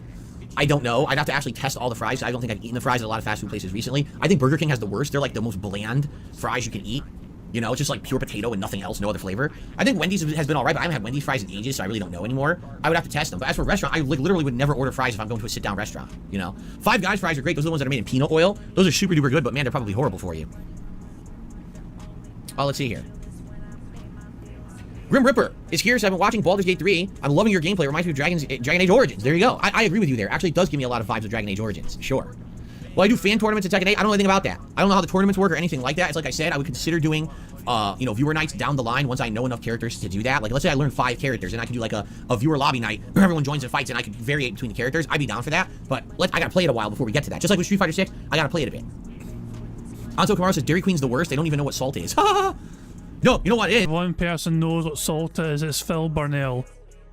I don't know. I'd have to actually test all the fries. I don't think I've eaten the fries at a lot of fast food places recently. I think Burger King has the worst. They're like the most bland fries you can eat. You know, it's just like pure potato and nothing else, no other flavor. I think Wendy's has been all right, but I haven't had Wendy's fries in ages, so I really don't know anymore. I would have to test them. But as for restaurant, I literally would never order fries if I'm going to a sit-down restaurant, you know? Five Guys fries are great. Those are the ones that are made in peanut oil. Those are super duper good, but man, they're probably horrible for you. Oh, let's see here. Grim Ripper is here, so I've been watching Baldur's Gate 3. I'm loving your gameplay. It reminds me of Dragon Age Origins. There you go. I agree with you there. Actually, it does give me a lot of vibes of Dragon Age Origins. Sure. Well, I do fan tournaments in Tekken 8. I don't know anything about that. I don't know how the tournaments work or anything like that. It's like I said, I would consider doing, you know, viewer nights down the line once I know enough characters to do that. Like, let's say I learn 5 characters and I can do like a viewer lobby night where everyone joins and fights and I can variate between the characters. I'd be down for that. But I gotta play it a while before we get to that. Just like with Street Fighter 6, I gotta play it a bit. Anto Kamara says Dairy Queen's the worst. They don't even know what salt is. No, you know what it is? One person knows what salt is. It's Phil Burnell.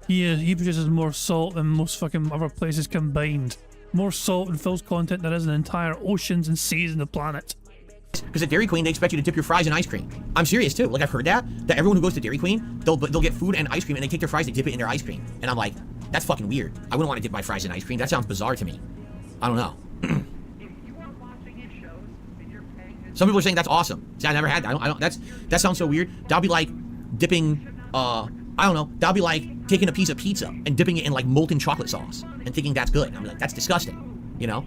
He produces more salt than most fucking other places combined. More salt in Phil's content than there is in entire oceans and seas in the planet. Because at Dairy Queen, they expect you to dip your fries in ice cream. I'm serious too. Like, I've heard that everyone who goes to Dairy Queen, they'll get food and ice cream, and they take their fries, they dip it in their ice cream. And I'm like, that's fucking weird. I wouldn't want to dip my fries in ice cream. That sounds bizarre to me. I don't know. Some people are saying that's awesome. See, I never had that. That sounds so weird. That'll be like dipping, I don't know. That'll be like taking a piece of pizza and dipping it in like molten chocolate sauce and thinking that's good. I'm like, that's disgusting. You know?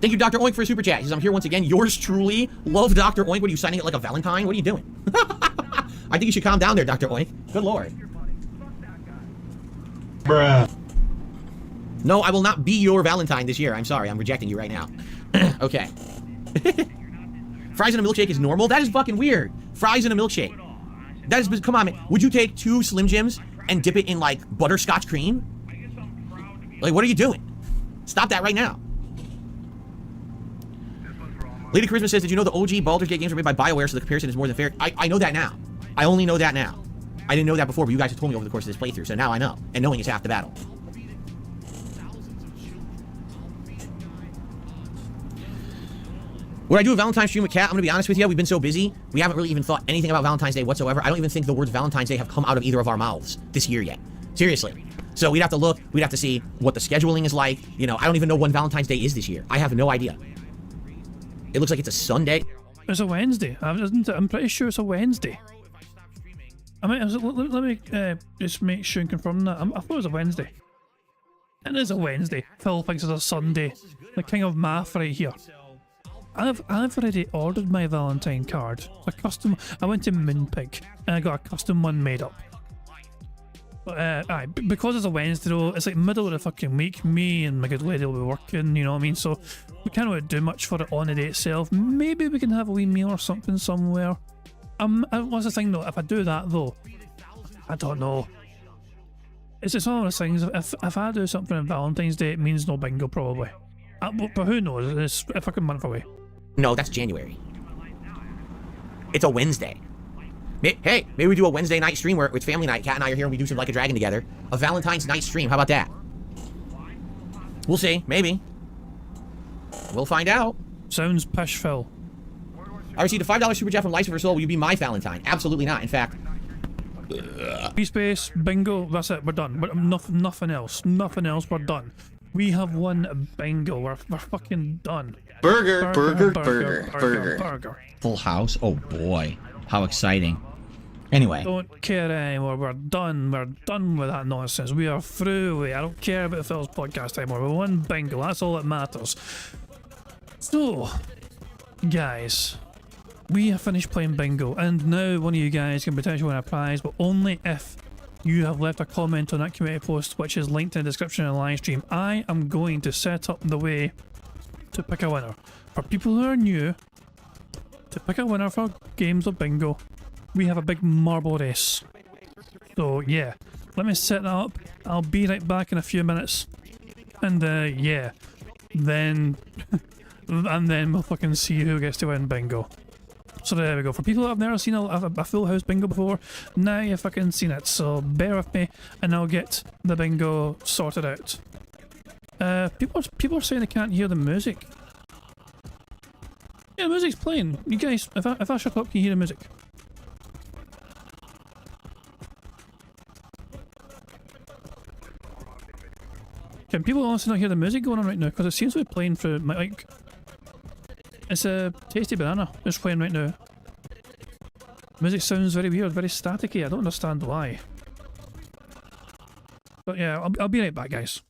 Thank you, Dr. Oink, for a super chat. He says, I'm here once again. Yours truly. Love Dr. Oink. What are you signing it like a Valentine? What are you doing? I think you should calm down there, Dr. Oink. Good lord. Bruh. No, I will not be your Valentine this year. I'm sorry. I'm rejecting you right now. Okay. Fries in a milkshake is normal? That is fucking weird. Fries in a milkshake. That is, come on, man. Would you take 2 Slim Jims and dip it in, like, butterscotch cream? Like, what are you doing? Stop that right now. Lady Charisma says, did you know the OG Baldur's Gate games were made by BioWare, so the comparison is more than fair? I know that now. I only know that now. I didn't know that before, but you guys have told me over the course of this playthrough, so now I know. And knowing is half the battle. Would I do a Valentine's stream with Kat? I'm gonna be honest with you, we've been so busy, we haven't really even thought anything about Valentine's Day whatsoever. I don't even think the words Valentine's Day have come out of either of our mouths this year yet. Seriously. So we'd have to look, we'd have to see what the scheduling is like. You know, I don't even know when Valentine's Day is this year. I have no idea. It looks like it's a Sunday. It's a Wednesday, isn't it? I'm pretty sure it's a Wednesday. I mean, let me just make sure and confirm that. I thought it was a Wednesday. It is a Wednesday. Phil thinks it's a Sunday. The king of math right here. I've already ordered my Valentine card. A custom. I went to Moonpig and I got a custom one made up. But because it's a Wednesday though, it's like middle of the fucking week. Me and my good lady will be working, you know what I mean? So we can't really do much for it on the day itself. Maybe we can have a wee meal or something somewhere. What's the thing though? If I do that though, I don't know. It's one of those things. If I do something on Valentine's Day, it means no bingo probably. But who knows? It's a fucking month away. No, that's January. It's a Wednesday. Hey, maybe we do a Wednesday night stream where it's family night. Kat and I are here and we do some Like a Dragon together. A Valentine's night stream. How about that? We'll see. Maybe. We'll find out. Sounds pish, Phil. I received a $5 super chat from License for Soul. Will you be my Valentine? Absolutely not. In fact, P-Space, bingo, that's it, we're done. Nothing else. Nothing else, we're done. We have won bingo. We're fucking done. Burger. Full house? Oh boy. How exciting. Anyway. Don't care anymore. We're done. We're done with that nonsense. We are through. I don't care about the Phil's podcast anymore. We won bingo. That's all that matters. So, guys, we have finished playing bingo, and now one of you guys can potentially win a prize, but only if you have left a comment on that community post, which is linked in the description of the live stream. I am going to set up the way to pick a winner. For people who are new, to pick a winner for games of bingo, we have a big marble race. So yeah, let me set that up. I'll be right back in a few minutes. And yeah, then and then we'll fucking see who gets to win bingo. So there we go. For people that have never seen a full house bingo before, now you've fucking seen it. So bear with me and I'll get the bingo sorted out. People are saying they can't hear the music. Yeah, the music's playing. You guys, if I shut up, can you hear the music? Can people honestly not hear the music going on right now? Because it seems to be playing through my mic. It's a tasty banana just playing right now. Music sounds very weird, very staticky. I don't understand why. But yeah, I'll be right back, guys.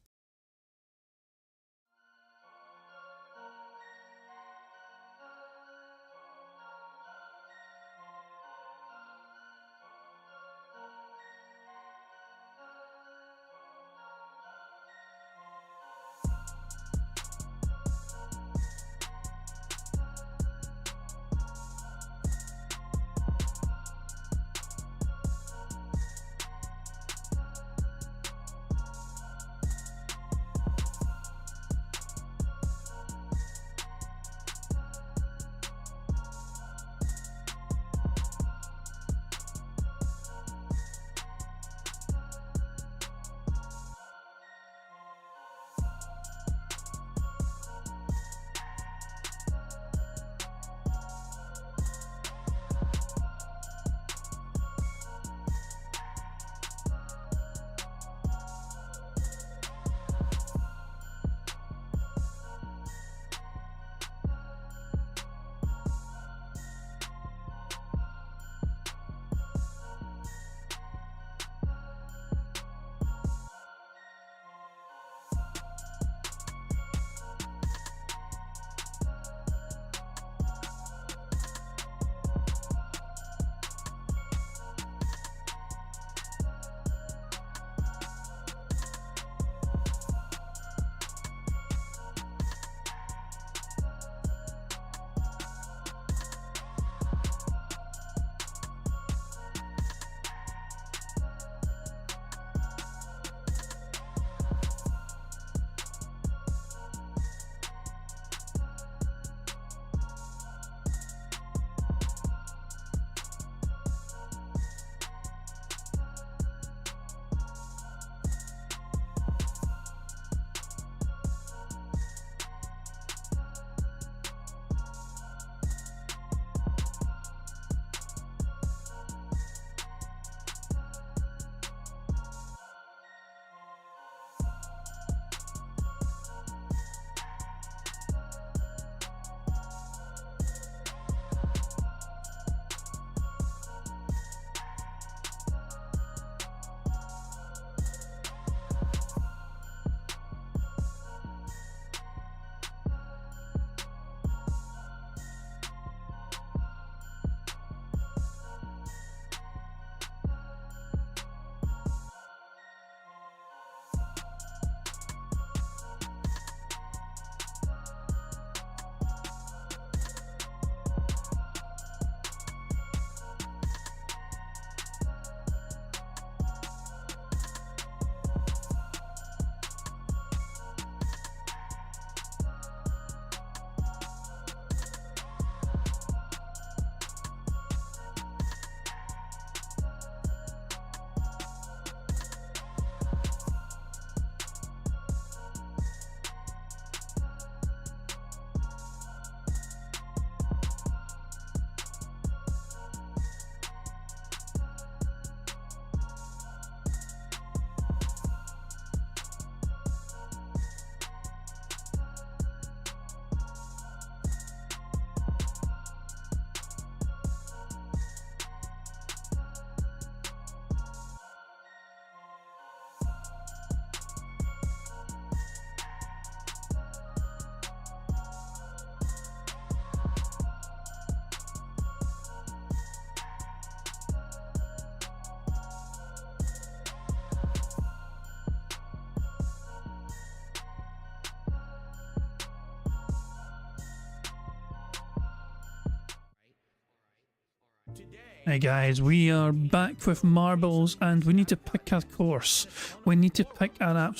Hey guys, we are back with marbles and we need to pick a course. We need to pick a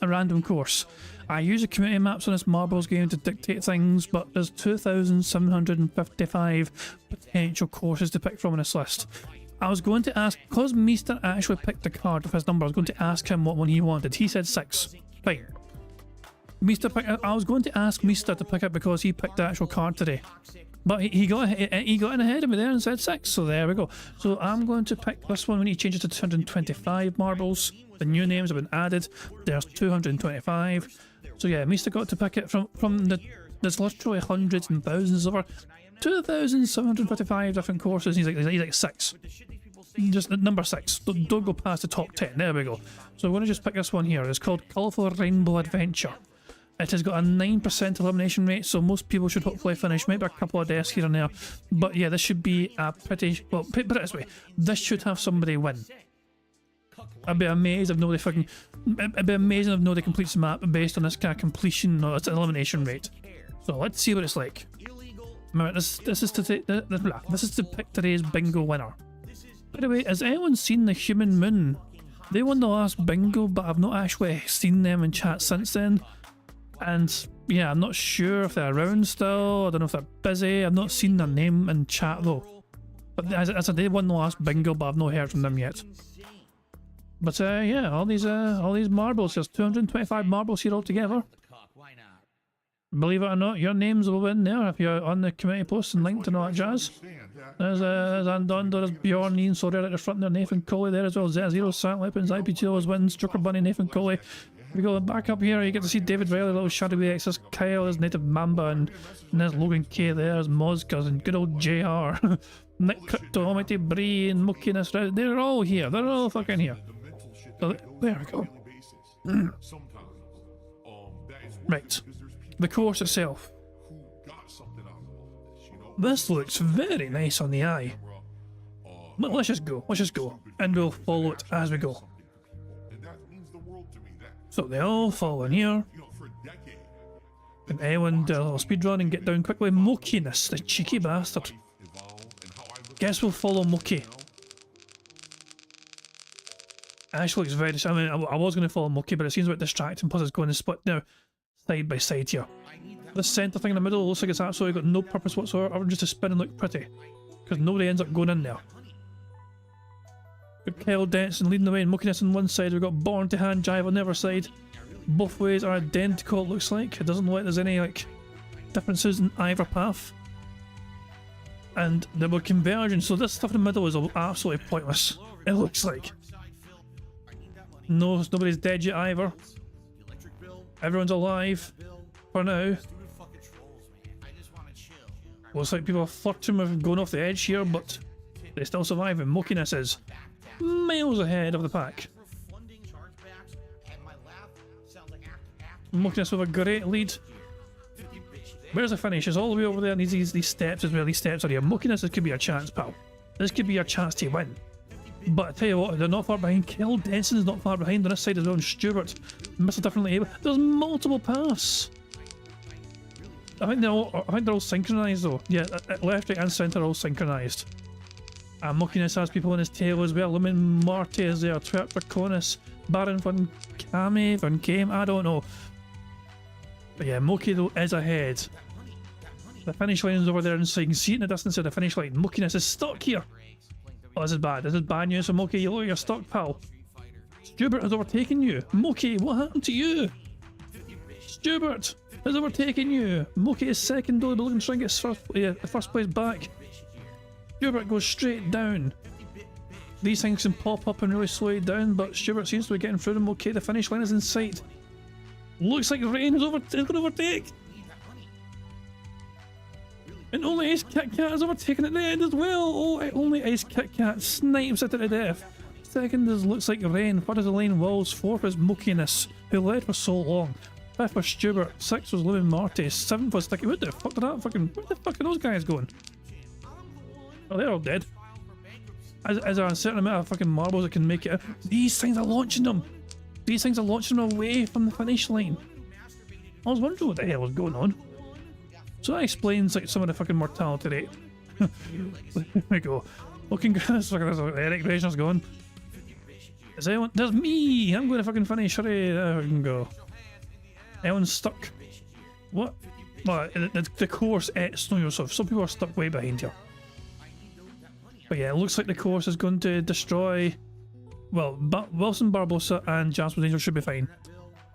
random course. I use the community maps on this marbles game to dictate things, but there's 2,755 potential courses to pick from on this list. I was going to ask, because Meester actually picked the card with his number, I was going to ask him what one he wanted. He said 6. Fine. I was going to ask Meester to pick it because he picked the actual card today. But he got in ahead of me there and said 6, so there we go. So I'm going to pick this one. We need to change it to 225 marbles. The new names have been added. There's 225. So yeah, Meester got to pick it from there's literally hundreds and thousands over 2,755 different courses. He's like 6. Just number 6. Don't go past the top 10. There we go. So we're going to just pick this one here. It's called Colourful Rainbow Adventure. It has got a 9% elimination rate, so most people should hopefully finish. Maybe a couple of deaths here and there. But yeah, this should be a pretty... Well, put it this way. This should have somebody win. I'd be amazed if nobody fucking... It'd be amazing if nobody completes the map based on this kind of completion or its elimination rate. So let's see what it's like. Remember, this is to pick today's bingo winner. By the way, has anyone seen the Human Moon? They won the last bingo, but I've not actually seen them in chat since then. And yeah, I'm not sure if they're around still. I don't know if they're busy. I've not seen their name in chat though. But as I said, they won the last bingo, but I've not heard from them yet. But yeah, all these marbles. There's 225 marbles here altogether. Believe it or not, your names will win there if you're on the community post and linked and all that jazz. There's Andondo, there's Bjorn, Ian Sorry at the front there, Nathan Coley there as well, Z0, Sat Weapons, IPT always wins, Joker Bunny, Nathan Coley. We go back up here, you get to see David Riley, little Shadowy X, there's Kyle, there's Native Mamba, and there's Logan K there, there's Mozcuz, and good old JR. Nick Crypto, Almighty Bree, and Mookiness, they're all here, they're all fucking here. So there we go. Right. The course itself. This looks very nice on the eye. But let's just go, and we'll follow it as we go. So they all fall in here. Can anyone do a little speedrun and get down quickly? Mookiness, the cheeky bastard. Guess we'll follow Mookie. Actually looks very... I mean, I was going to follow Mookie, but it seems a bit distracting, plus it's going to split now. Side by side here. This centre thing in the middle looks like it's absolutely got no purpose whatsoever other than just to spin and look pretty. Because nobody ends up going in there. Got Kyle Denson leading the way and Mookiness on one side. We've got Born to Hand Jive on the other side. Both ways are identical, it looks like. It doesn't look like there's any like differences in either path. And they were converging, so this stuff in the middle is absolutely pointless. It looks like. No, nobody's dead yet either. Everyone's alive for now. Looks like people are flirting with going off the edge here, but they still survive, and Mookiness is miles ahead of the pack. Mookiness with a great lead. Where's the finish? It's all the way over there, and these steps is where these steps are here. Mookiness, this could be your chance, pal. This could be your chance to win. But I tell you what, they're not far behind. Kel Denson is not far behind on this side as well, and Stewart missed a different able. There's multiple paths. I think they're all synchronised though. Yeah, left, right, and centre are all synchronised. And Mookiness has people on his tail as well. Lumen Marty is there. Twerp Draconis, Baron Van Kame, Van Kame, I don't know. But yeah, Mookie though is ahead. The finish line is over there, and so you can see it in the distance of the finish line. Mookiness is stuck here. Oh, this is bad. This is bad news for Mookie. You look like you're stuck, pal. Stewart has overtaken you. Mookie, what happened to you? Stewart has overtaken you. Mookie is second though, but looking to try and get first place back. Stewart goes straight down. These things can pop up and really slow you down, but Stewart seems to be getting through them okay. The finish line is in sight. Looks like Rain is going to overtake. And only Ice Kit Kat is overtaken at the end as well. Oh, only Ice Kit Kat snipes it to the death. Second is looks like Rain. Third is Elaine Walls. Fourth is Mookiness, who led for so long. Fifth was Stewart. Sixth was Lumen Marty. Seventh was Sticky. What the fuck did that fucking... Where the fuck are those guys going? Oh, they're all dead. As there are a certain amount of fucking marbles that can make it... These things are launching them! These things are launching them away from the finish line. I was wondering what the hell was going on. So that explains like some of the fucking mortality rate. There we go. Well, congrats. Look at this. Eric Reznar's going. Is anyone? There's me! I'm going to fucking finish. Hurry, there we can go. Everyone's stuck. What? Well, the course, know yourself. Some people are stuck way behind here. But yeah, it looks like the course is going to destroy. Well, Wilson Barbosa and Jasper's Angel should be fine.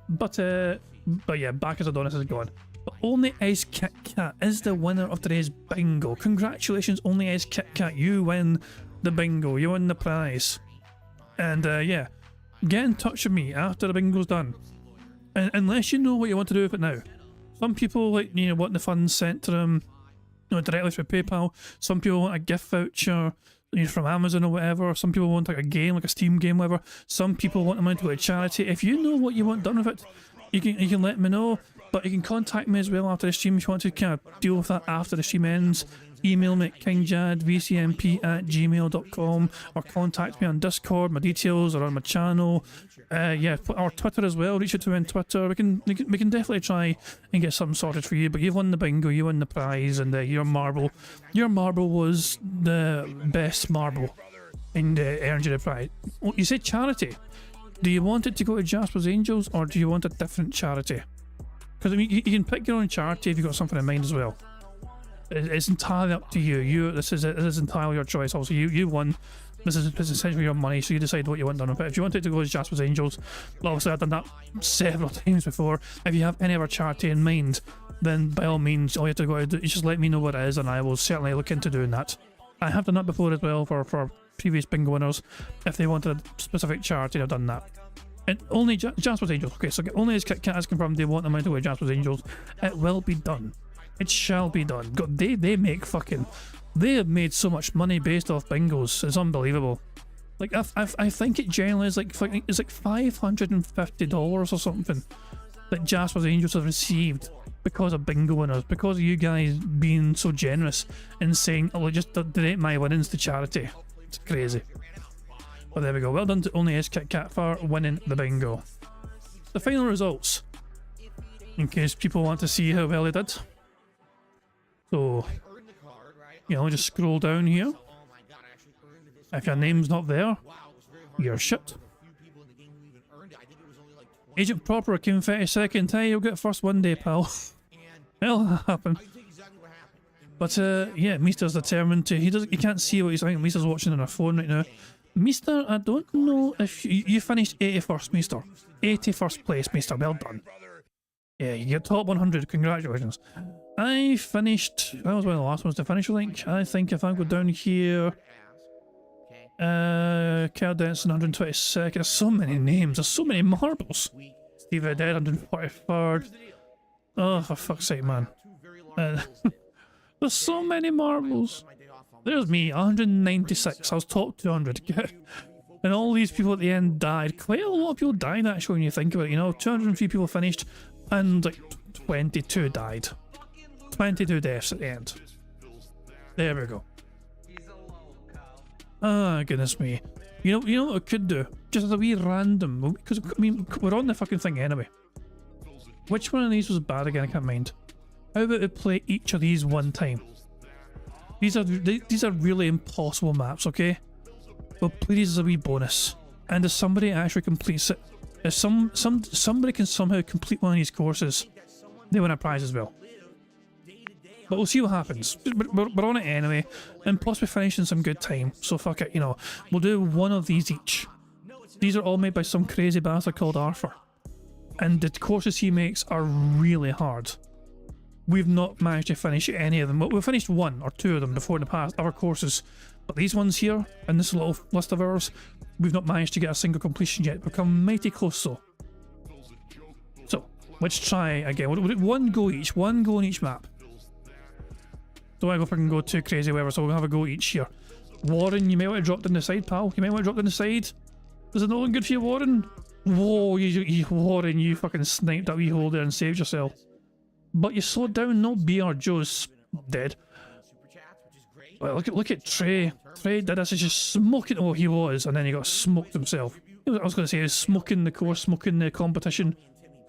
But yeah, Bacchus Adonis is gone. But Only Ice Kit Kat is the winner of today's bingo. Congratulations, Only Ice Kit Kat. You win the bingo. You win the prize. And yeah, get in touch with me after the bingo's done. And unless you know what you want to do with it now. Some people want the funds sent to them directly through PayPal. Some people want a gift voucher from Amazon or whatever. Some people want like a game, like a Steam game, whatever. Some people want the money to go to charity. If you know what you want done with it, you can let me know. But you can contact me as well after the stream if you want to kind of deal with that after the stream ends. Email me at kingjadvcmp@gmail.com or contact me on Discord. My details are on my channel. Yeah, or Twitter as well. Reach out to me on Twitter. We can definitely try and get something sorted for you. But you've won the bingo, you won the prize, and your marble was the best marble in the earned you the prize. Well, you said charity. Do you want it to go to Jasper's Angels or do you want a different charity? Because I mean, you can pick your own charity if you've got something in mind as well. It's entirely up to you. This is entirely your choice. Also, you won. This is essentially your money, so you decide what you want done with it. If you want it to go to Jasper's Angels, obviously I've done that several times before. If you have any other charity in mind, then by all means, all you have to go is just let me know what it is, and I will certainly look into doing that. I have done that before as well for previous bingo winners. If they wanted a specific charity, I've done that. And only Jasper's Angels. Okay, so Only Ice Kit Kat has confirmed they want the money to go to Jasper's Angels. It will be done. It shall be done. God, they make fucking. They have made so much money based off bingos. It's unbelievable. Like I think it generally is like it's like $550 or something that Jasper's Angels have received because of bingo winners, because of you guys being so generous and saying, "Oh, just donate my winnings to charity." It's crazy. But there we go. Well done to Only Ice Kit Kat for winning the bingo. The final results, in case people want to see how well they did. So, I'll just scroll down here. If your name's not there, you're shit. Agent Proper came 32nd. Hey, you'll get first one day, pal. It'll happen. But yeah, Mister's determined to. He can't see what he's saying. Mister's watching on her phone right now. Mister, I don't know if you finished 81st, Mister. 81st place, Mister. Well done. Yeah, you get top 100. Congratulations. I finished. That was one of the last ones to finish, I think. I think if I go down here. Cal Denson, 122nd. There's so many names. There's so many marbles. Steve Dead, 143rd. Oh, for fuck's sake, man. There's so many marbles. There's me, 196. I was top 200. And all these people at the end died. Quite a lot of people died, actually, when you think about it. 203 people finished, and like 22 died. 22 deaths at the end. There we go. Ah, goodness me. You know what I could do? Just as a wee random, because I mean, we're on the fucking thing anyway. Which one of these was bad again? I can't mind. How about we play each of these one time? These are really impossible maps, okay? But please, as a wee bonus. And if somebody actually completes it, if somebody can somehow complete one of these courses, they win a prize as well. But we'll see what happens. We're on it anyway, and plus we're finishing some good time, so fuck it, we'll do one of these each. These are all made by some crazy bastard called Arthur, and the courses he makes are really hard. We've not managed to finish any of them. We've finished one or two of them before in the past, other courses, but these ones here, in this little list of ours, we've not managed to get a single completion yet. We've come mighty close though. So, let's try again. We'll do one go each, one go on each map. Don't want to go fucking go too crazy, whatever, so we'll have a go each here. Warren, you may want to drop down the side, pal. You may want to drop down the side. Is it not looking good for you, Warren? Whoa, Warren, you fucking sniped that wee hole there and saved yourself. But you slowed down, no BR Joe's dead. Well, look at Trey. Trey did this, he's just smoking. Oh, he was, and then he got smoked himself. I was going to say he was smoking the course, smoking the competition,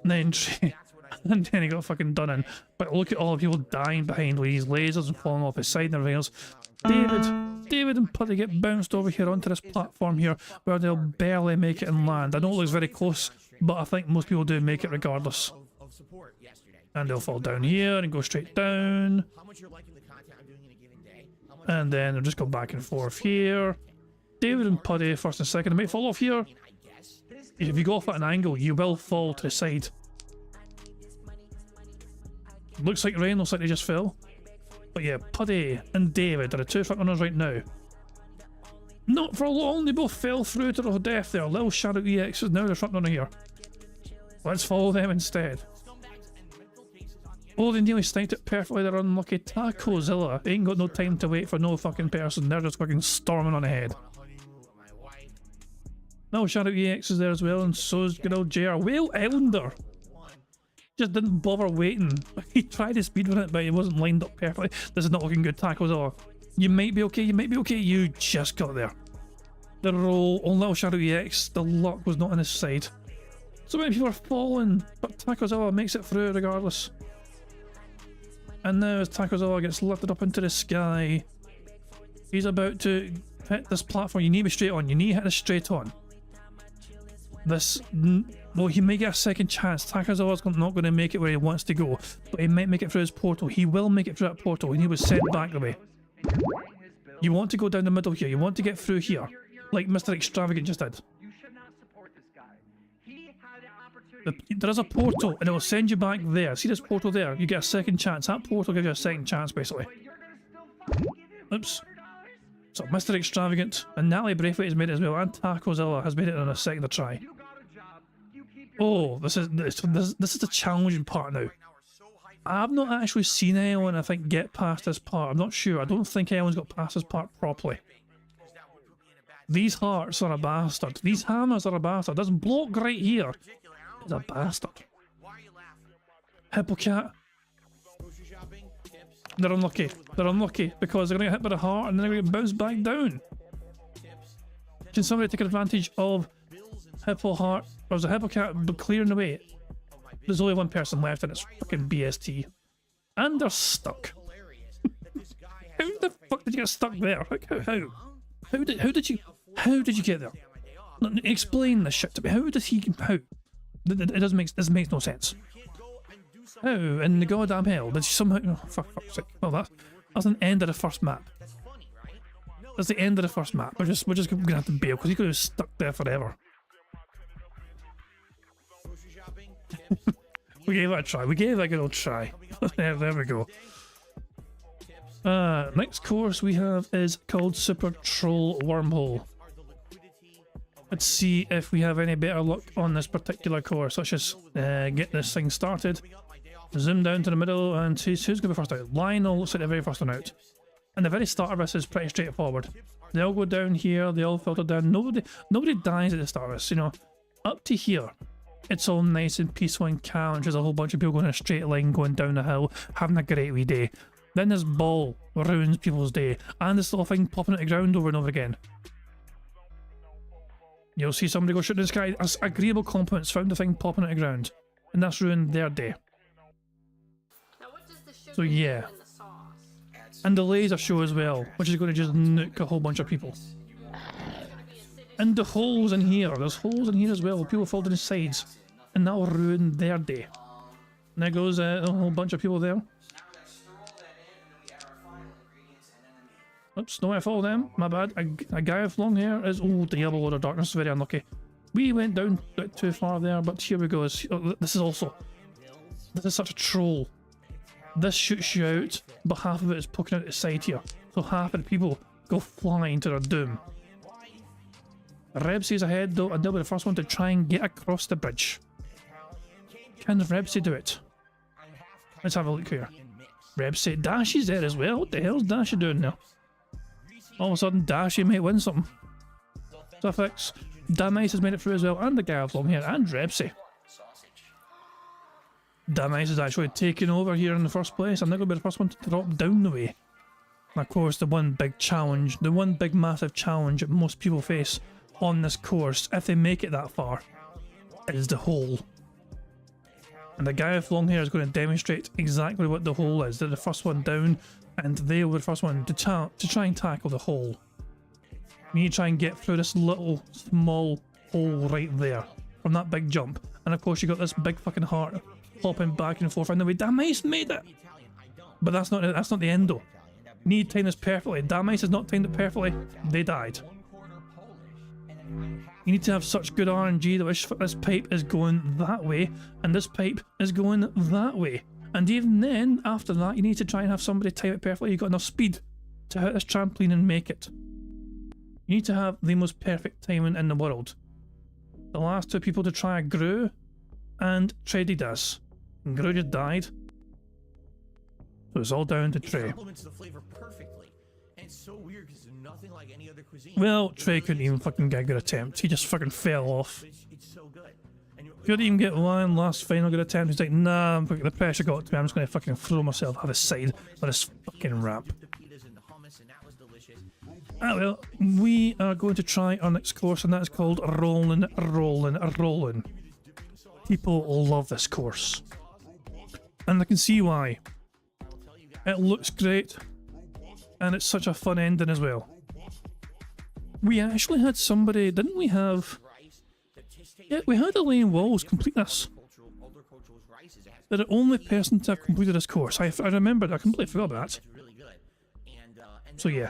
and then Trey. And then he got fucking done in. But look at all the people dying behind with these lasers and falling off his side and everything else. David, David and Putty get bounced over here onto this platform here, where they'll barely make it and land. I know it looks very close, but I think most people do make it regardless. And they'll fall down here and go straight down. And then they'll just go back and forth here. David and Putty first and second. They might fall off here. If you go off at an angle, you will fall to the side. Looks like rain, looks like they just fell. But yeah, Putty and David are the two front runners right now. Not for long, they both fell through to their death there. Little Shadow EX is now the front runner here. Let's follow them instead. Oh, they nearly sniped it perfectly. They're unlucky. Tacozilla ain't got no time to wait for no fucking person. They're just fucking storming on ahead. Now Shadow EX is there as well, and so's good old JR. Whale Islander just didn't bother waiting. He tried to speed run it, but it wasn't lined up perfectly. This is not looking good. Tacozilla, you might be okay. You might be okay. You just got there. The roll on little Shadow EX. The luck was not on his side. So many people are falling, but Tacozilla makes it through regardless. And now as Tacozilla gets lifted up into the sky, he's about to hit this platform. You need to be straight on. You need to hit this straight on. This, well, he may get a second chance. Takazilla's not going to make it where he wants to go, but he might make it through his portal. He will make it through that portal, and he was sent back the way. You want to go down the middle here. You want to get through here, like Mr. Extravagant just did. There is a portal, and it will send you back there. See this portal there? You get a second chance. That portal gives you a second chance, basically. Oops. So Mr. Extravagant and Natalie Braithwaite has made it as well, and Tacozilla has made it on a second try. Oh, this is the challenging part now. I've not actually seen anyone, I think, get past this part. I'm not sure. I don't think anyone's got past this part properly. These hearts are a bastard. These hammers are a bastard. This block right here is a bastard. Hippocat. They're unlucky. They're unlucky because they're going to get hit by the heart and then they're going to bounce back down. Can somebody take advantage of Hippo Heart? Or is the Hippocat clearing the way? There's only one person left and it's fucking BST. And they're stuck. How the fuck did you get stuck there? How did you get there? Explain this shit to me. How did he? How? This makes no sense. How in the goddamn hell did she somehow? Oh, fuck's sake! Well, that's an end of the first map. That's the end of the first map. We're just gonna have to bail because he could have stuck there forever. We gave it a try. We gave it a good old try. there we go. Next course we have is called Super Troll Wormhole. Let's see if we have any better luck on this particular course. Let's just get this thing started. Zoom down to the middle and see who's going to be first out. Lionel looks like the very first one out. And the very start of this is pretty straightforward. They all go down here, they all filter down. Nobody dies at the start of this, you know. Up to here, it's all nice and peaceful and calm. There's a whole bunch of people going in a straight line, going down the hill, having a great wee day. Then this ball ruins people's day, and this little thing popping at the ground over and over again. You'll see somebody go shooting the sky. Agreeable compliments found the thing popping at the ground, and that's ruined their day. So yeah. And the laser show as well, which is going to just nuke a whole bunch of people. And the holes in here, there's holes in here as well, people fall down the sides, and that'll ruin their day. And there goes a whole bunch of people there. Oops, no way I follow them, my bad. A guy with long hair is, oh, the yellow load of darkness, very unlucky. We went down a bit too far there, but here we go. This is such a troll. This shoots you out, but half of it is poking out the side here. So half of the people go flying to their doom. Rebsy's ahead though, and they'll be the first one to try and get across the bridge. Can Rebsy do it? Let's have a look here. Rebsy, Dashy's there as well. What the hell's Dashy doing now? All of a sudden, Dashy might win something. Suffix, Damice has made it through as well, and the guy with long hair, and Rebsy. Damice is actually taking over here in the first place, and they're going to be the first one to drop down the way. And of course, the one big challenge, the one big massive challenge that most people face on this course, if they make it that far, is the hole. And the guy with long hair is going to demonstrate exactly what the hole is. They're the first one down, and they were the first one to try and tackle the hole. You need to try and get through this little small hole right there from that big jump. And of course you got this big fucking heart hopping back and forth around the way. Damn Mice made it! But that's not the end though. You need to time this perfectly. Damn Mice has not timed it perfectly. They died. You need to have such good RNG that this pipe is going that way, and this pipe is going that way. And even then, after that, you need to try and have somebody time it perfectly. You've got enough speed to hit this trampoline and make it. You need to have the most perfect timing in the world. The last two people to try are Gru and Trey did this. And Gru just died. So it's all down to Trey. Well, Trey couldn't even fucking get a good attempt. He just fucking fell off. Couldn't even get one last final good attempt. He's like, nah, the pressure got to me. I'm just going to fucking throw myself out of the side of this fucking ramp. Ah well, we are going to try our next course, and that's called Rollin', Rollin', Rollin'. People love this course. And I can see why. It looks great, and it's such a fun ending as well. We actually had somebody, didn't we have... Yeah, we had Elaine Walls complete this. They're the only person to have completed this course. I remembered, I completely forgot about that. So yeah.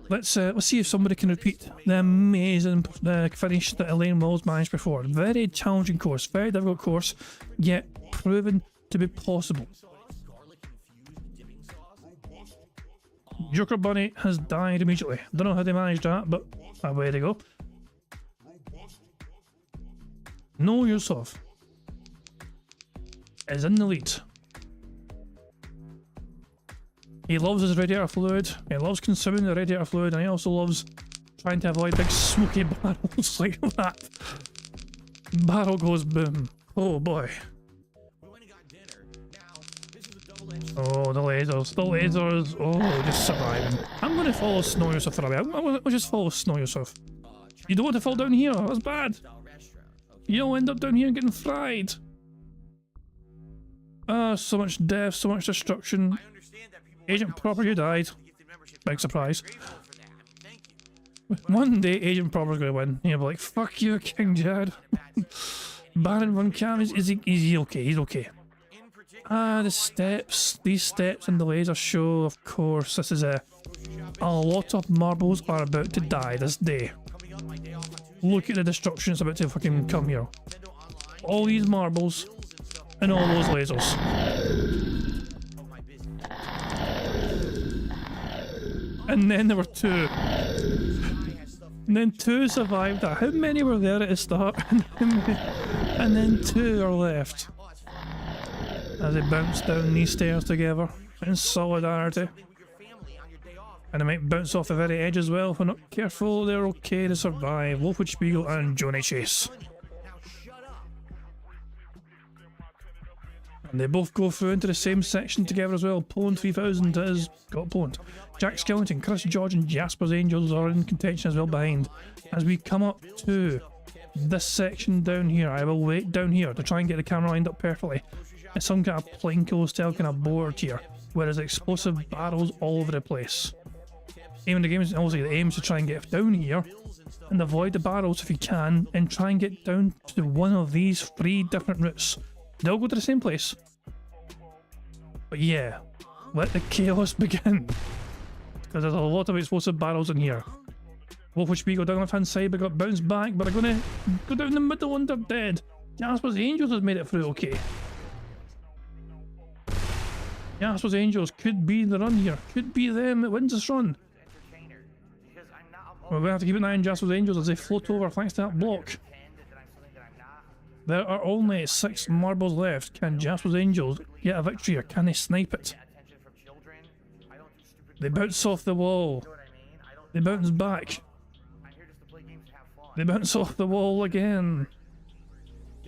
Let's see if somebody can repeat the amazing finish that Elaine Walls managed before. Very challenging course, very difficult course, yet proven to be possible. Joker Bunny has died immediately. Don't know how they managed that, but away they go. Know Yourself is in the lead. He loves his radiator fluid, he loves consuming the radiator fluid, and he also loves trying to avoid big smoky barrels like that. Barrel goes boom. Oh boy. Oh, the lasers, oh, just surviving. I'm gonna follow Snow Yourself for a bit. I'll just follow Snow Yourself. You don't want to fall down here, that's bad. You'll end up down here getting fried. Ah, so much death, so much destruction. Agent Proper, you died. Big surprise. One day Agent Proper's gonna win. You'll be like, fuck you, King Jad. Baron Von Cam, is he okay? He's okay. Ah, the steps. These steps in the laser show, of course. This is a lot of marbles are about to die this day. Look at the destruction that's about to fucking come here. All these marbles and all those lasers. And then there were two. And then two survived that. How many were there at the start? And then two are left. As they bounce down these stairs together in solidarity. And they might bounce off the very edge as well. If we're not careful, they're okay to survive. Wolfwood Spiegel and Johnny Chase. And they both go through into the same section together as well. Poland 3000 has got Poland. Jack Skellington, Chris George and Jasper's Angels are in contention as well behind. As we come up to this section down here, I will wait down here to try and get the camera lined up perfectly. It's some kind of Plinko style kind of board here, where there's explosive barrels all over the place. Aiming the game is obviously the aim is to try and get down here and avoid the barrels if you can, and try and get down to one of these 3 different routes. They'll go to the same place. But yeah, let the chaos begin. Because there's a lot of explosive barrels in here. Wolfwood Spiegel down the left hand side, but got bounced back, but they're gonna go down the middle and they're dead. Jasper's Angels has made it through okay. Jasper's Angels could be the run here. Could be them that wins this run. We're gonna have to keep an eye on Jasper's Angels as they float over thanks to that block. There are only 6 marbles left. Can Jasper's Angels get a victory or can they snipe it? They bounce off the wall. They bounce back. They bounce off the wall again.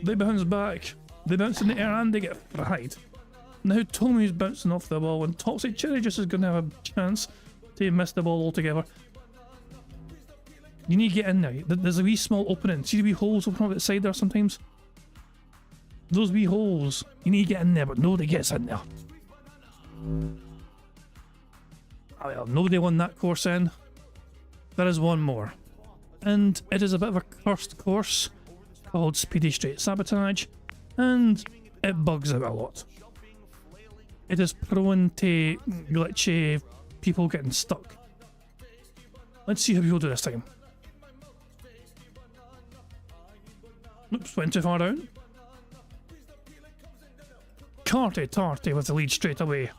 They bounce back. They bounce in the air and they get fried. Now Tommy's bouncing off the wall and Toxic Cherry just is going to have a chance to miss the ball altogether. You need to get in now. There's a wee small opening. See the wee holes open up at the side there sometimes? Those wee holes. You need to get in there, but nobody gets in there. Oh, well, nobody won that course in. There is one more. And it is a bit of a cursed course called Speedy Straight Sabotage, and it bugs out a lot. It is prone to glitchy people getting stuck. Let's see how people do this time. Oops, went too far down. Carty Tarty with the lead straight away.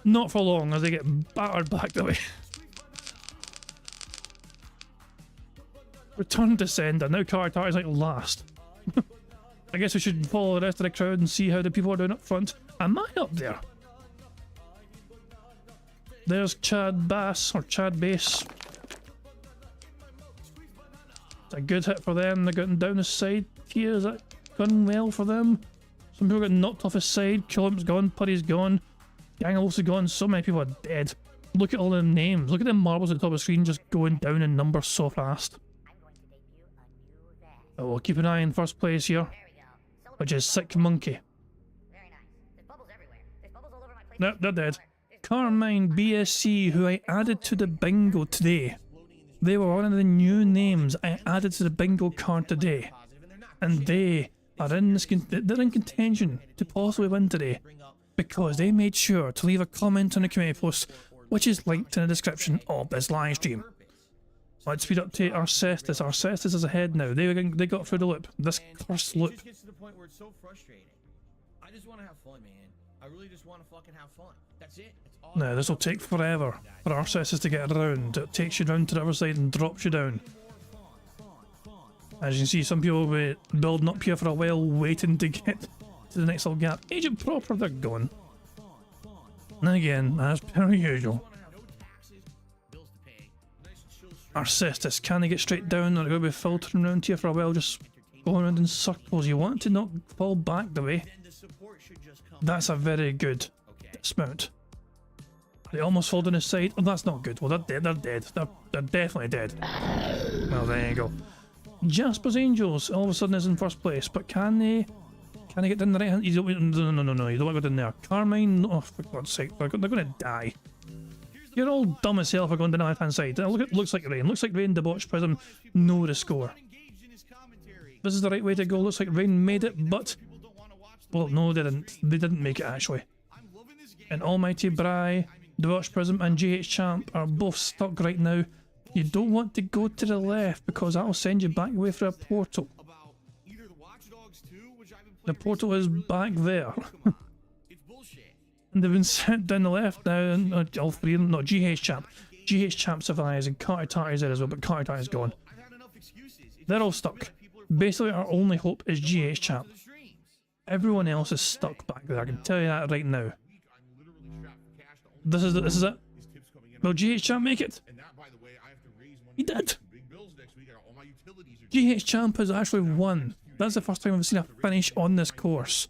Not for long as they get battered back the way. Return to sender. Now Carty Tarty's like last. I guess we should follow the rest of the crowd and see how the people are doing up front. Am I up there? There's Chad Bass, or Chad Bass. It's a good hit for them. They're getting down the side here. Is that gone well for them? Some people got knocked off his side. Killump's gone. Putty's gone. Gangolf's gone. So many people are dead. Look at all the names. Look at the marbles at the top of the screen just going down in numbers so fast. Oh, we'll keep an eye in first place here, which is Sick Monkey. No, they're dead. Carmine BSC, who I added to the bingo today. They were one of the new names I added to the bingo card today. And they are in this they're in contention to possibly win today because they made sure to leave a comment on the community post, which is linked in the description of this live stream. Let's speed up to Arcestus. Arcestus is ahead now. They got through the loop. This cursed loop. It gets to the point where it's so frustrating. I just want to have fun, man. I really just want to fucking have fun. That's it. That's all. Now this will take forever for Arcestus to get around. It takes you down to the other side and drops you down. As you can see, some people will be building up here for a while, waiting to get to the next little gap. Agent Proper, they're gone. And again, as per usual. Arcestus, can they get straight down, or are they going to be filtering around here for a while, just going around in circles? You want to not fall back the way. That's a very good dismount. They almost fall down his side. Oh, that's not good. Well, they're dead. They're dead. They're definitely dead. Well, there you go. Jasper's Angels all of a sudden is in first place, but can they get down the right hand? No, you don't want to go down there. Carmine, oh, for God's sake, they're going to die. You're all dumb as hell for going down the left hand side. Looks like Rain. Looks like Rain debauched Prism know the score. This is the right way to go. Looks like Rain made it, but well, no, they didn't. They didn't make it actually. And Almighty Bry, debauched Prism, and GH Champ are both stuck right now. You don't want to go to the left because that'll send you back away through a portal. The portal is back there. And they've been sent down the left now, and all three of them, no, GH Champ. GH Champ survives, and Carty Tarty is there as well, but Carty Tarty is gone. They're all stuck. Basically, our only hope is GH Champ. Everyone else is stuck back there, I can tell you that right now. This is it. Will GH Champ make it? He did! GH Champ has actually won. That's the first time I've seen a finish on this course.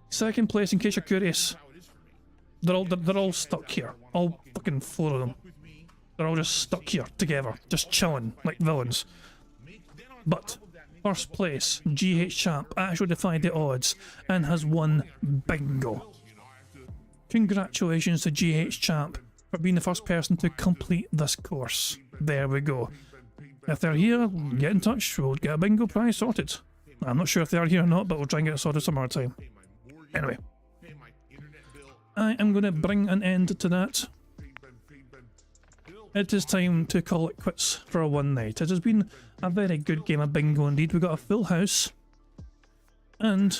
Second place, in case you're curious. They're all stuck here. All fucking four of them. They're all just stuck here together, just chilling like villains. But first place, GH Champ actually defied the odds and has won bingo. Congratulations to GH Champ for being the first person to complete this course. There we go. If they're here, get in touch. We'll get a bingo prize sorted. I'm not sure if they are here or not, but we'll try and get it sorted some other time. Anyway. I am going to bring an end to that. It is time to call it quits for one night. It has been a very good game of bingo indeed. We got a full house. And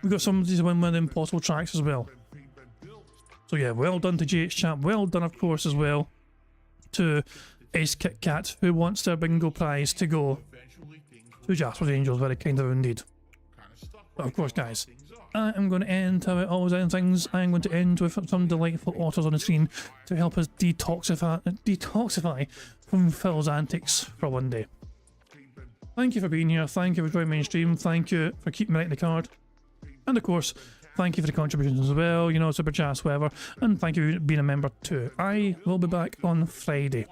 we got somebody to win one of the impossible tracks as well. So yeah, well done to GH Champ. Well done, of course, as well to Ace Kit Kat, who wants their bingo prize to go to Jasper's Angels. Very kind of indeed. But of course, guys, I am going to end how it always ends things. I am going to end with some delightful autos on the screen to help us detoxify from Phil's antics for one day. Thank you for being here. Thank you for joining me in stream. Thank you for keeping me right in the card. And of course, thank you for the contributions as well, you know, super chats, whatever. And thank you for being a member too. I will be back on Friday.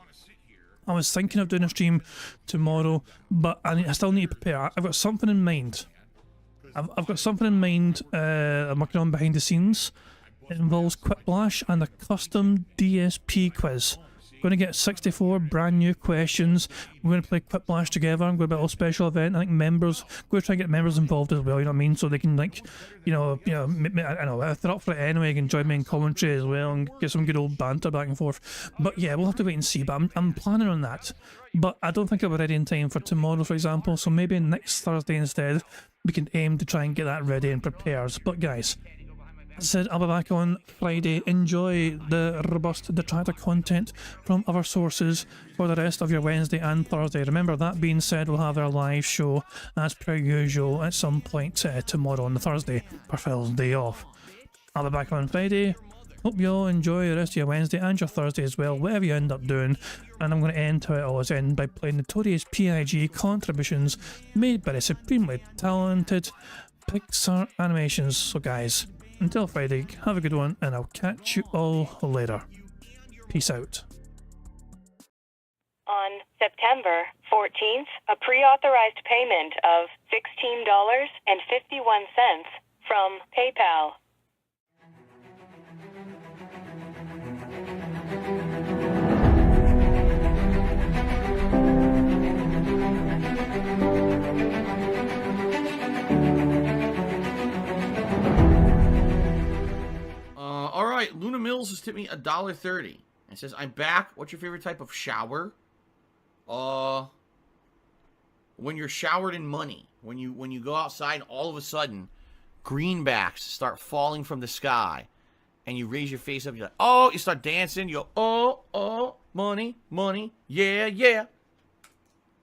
I was thinking of doing a stream tomorrow, but I still need to prepare. I've got something in mind. I've got something in mind I'm working on behind the scenes. It involves Quiplash and a custom DSP quiz. Going to get 64 brand new questions. We're going to play Quiplash together. I'm going to be a little special event. I think members, going to try and get members involved as well, you know what I mean? So they can, like, I know, if they're up for it anyway, you can join me in commentary as well and get some good old banter back and forth. But yeah, we'll have to wait and see. But I'm planning on that. But I don't think I'll be ready in time for tomorrow, for example. So maybe next Thursday instead, we can aim to try and get that ready and prepared. But guys, as I said, I'll be back on Friday. Enjoy the robust detractor content from other sources for the rest of your Wednesday and Thursday. Remember, that being said, we'll have our live show as per usual at some point tomorrow on the Thursday for Phil's day off. I'll be back on Friday. Hope you all enjoy the rest of your Wednesday and your Thursday as well, whatever you end up doing. And I'm going to end how it always ends by playing notorious PIG contributions made by the supremely talented Pixar Animations. So guys, until Friday, have a good one, and I'll catch you all later. Peace out. On September 14th, a pre-authorized payment of $16.51 from PayPal. Alright, Luna Mills has tipped me $1.30. It says, I'm back. What's your favorite type of shower? When you're showered in money. When you go outside and all of a sudden, greenbacks start falling from the sky. And you raise your face up, you're like, oh, you start dancing, you go, oh, money, money, yeah, yeah.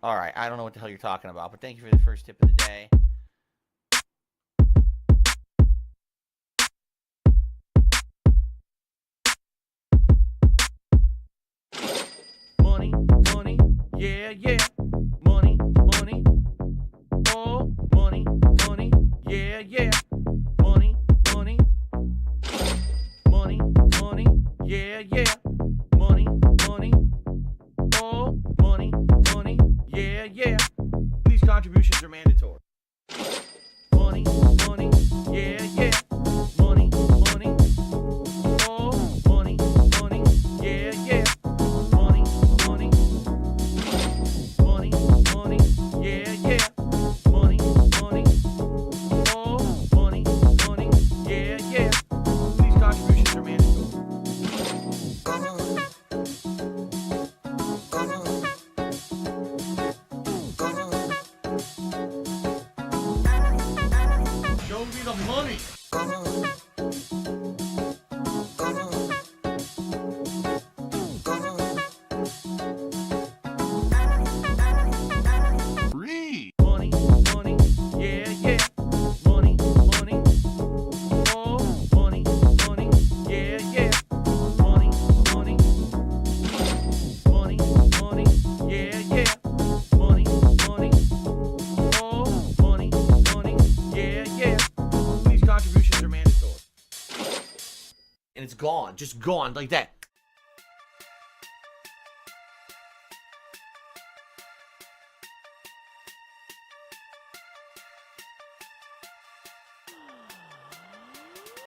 Alright, I don't know what the hell you're talking about, but thank you for the first tip of the day. Money, money, yeah, yeah. Money, money, oh, money, money, yeah, yeah. Money, money, money, money, yeah, yeah. Money, money, oh, money, money, yeah, yeah. These contributions are mandatory. Money, money, yeah, yeah. Money, money, oh, money, money, yeah, yeah. Money, money, money, money, yeah, yeah. Money, money, oh, money, money, yeah, yeah. These contributions are mandatory. Show me the money. Read. Money, money, yeah, yeah. Money, money, oh, money, money, yeah, yeah. Money, money, money, money, yeah, yeah. Money, money, oh, money, money, yeah, yeah. These contributions are mandatory. And it's gone, just gone like that.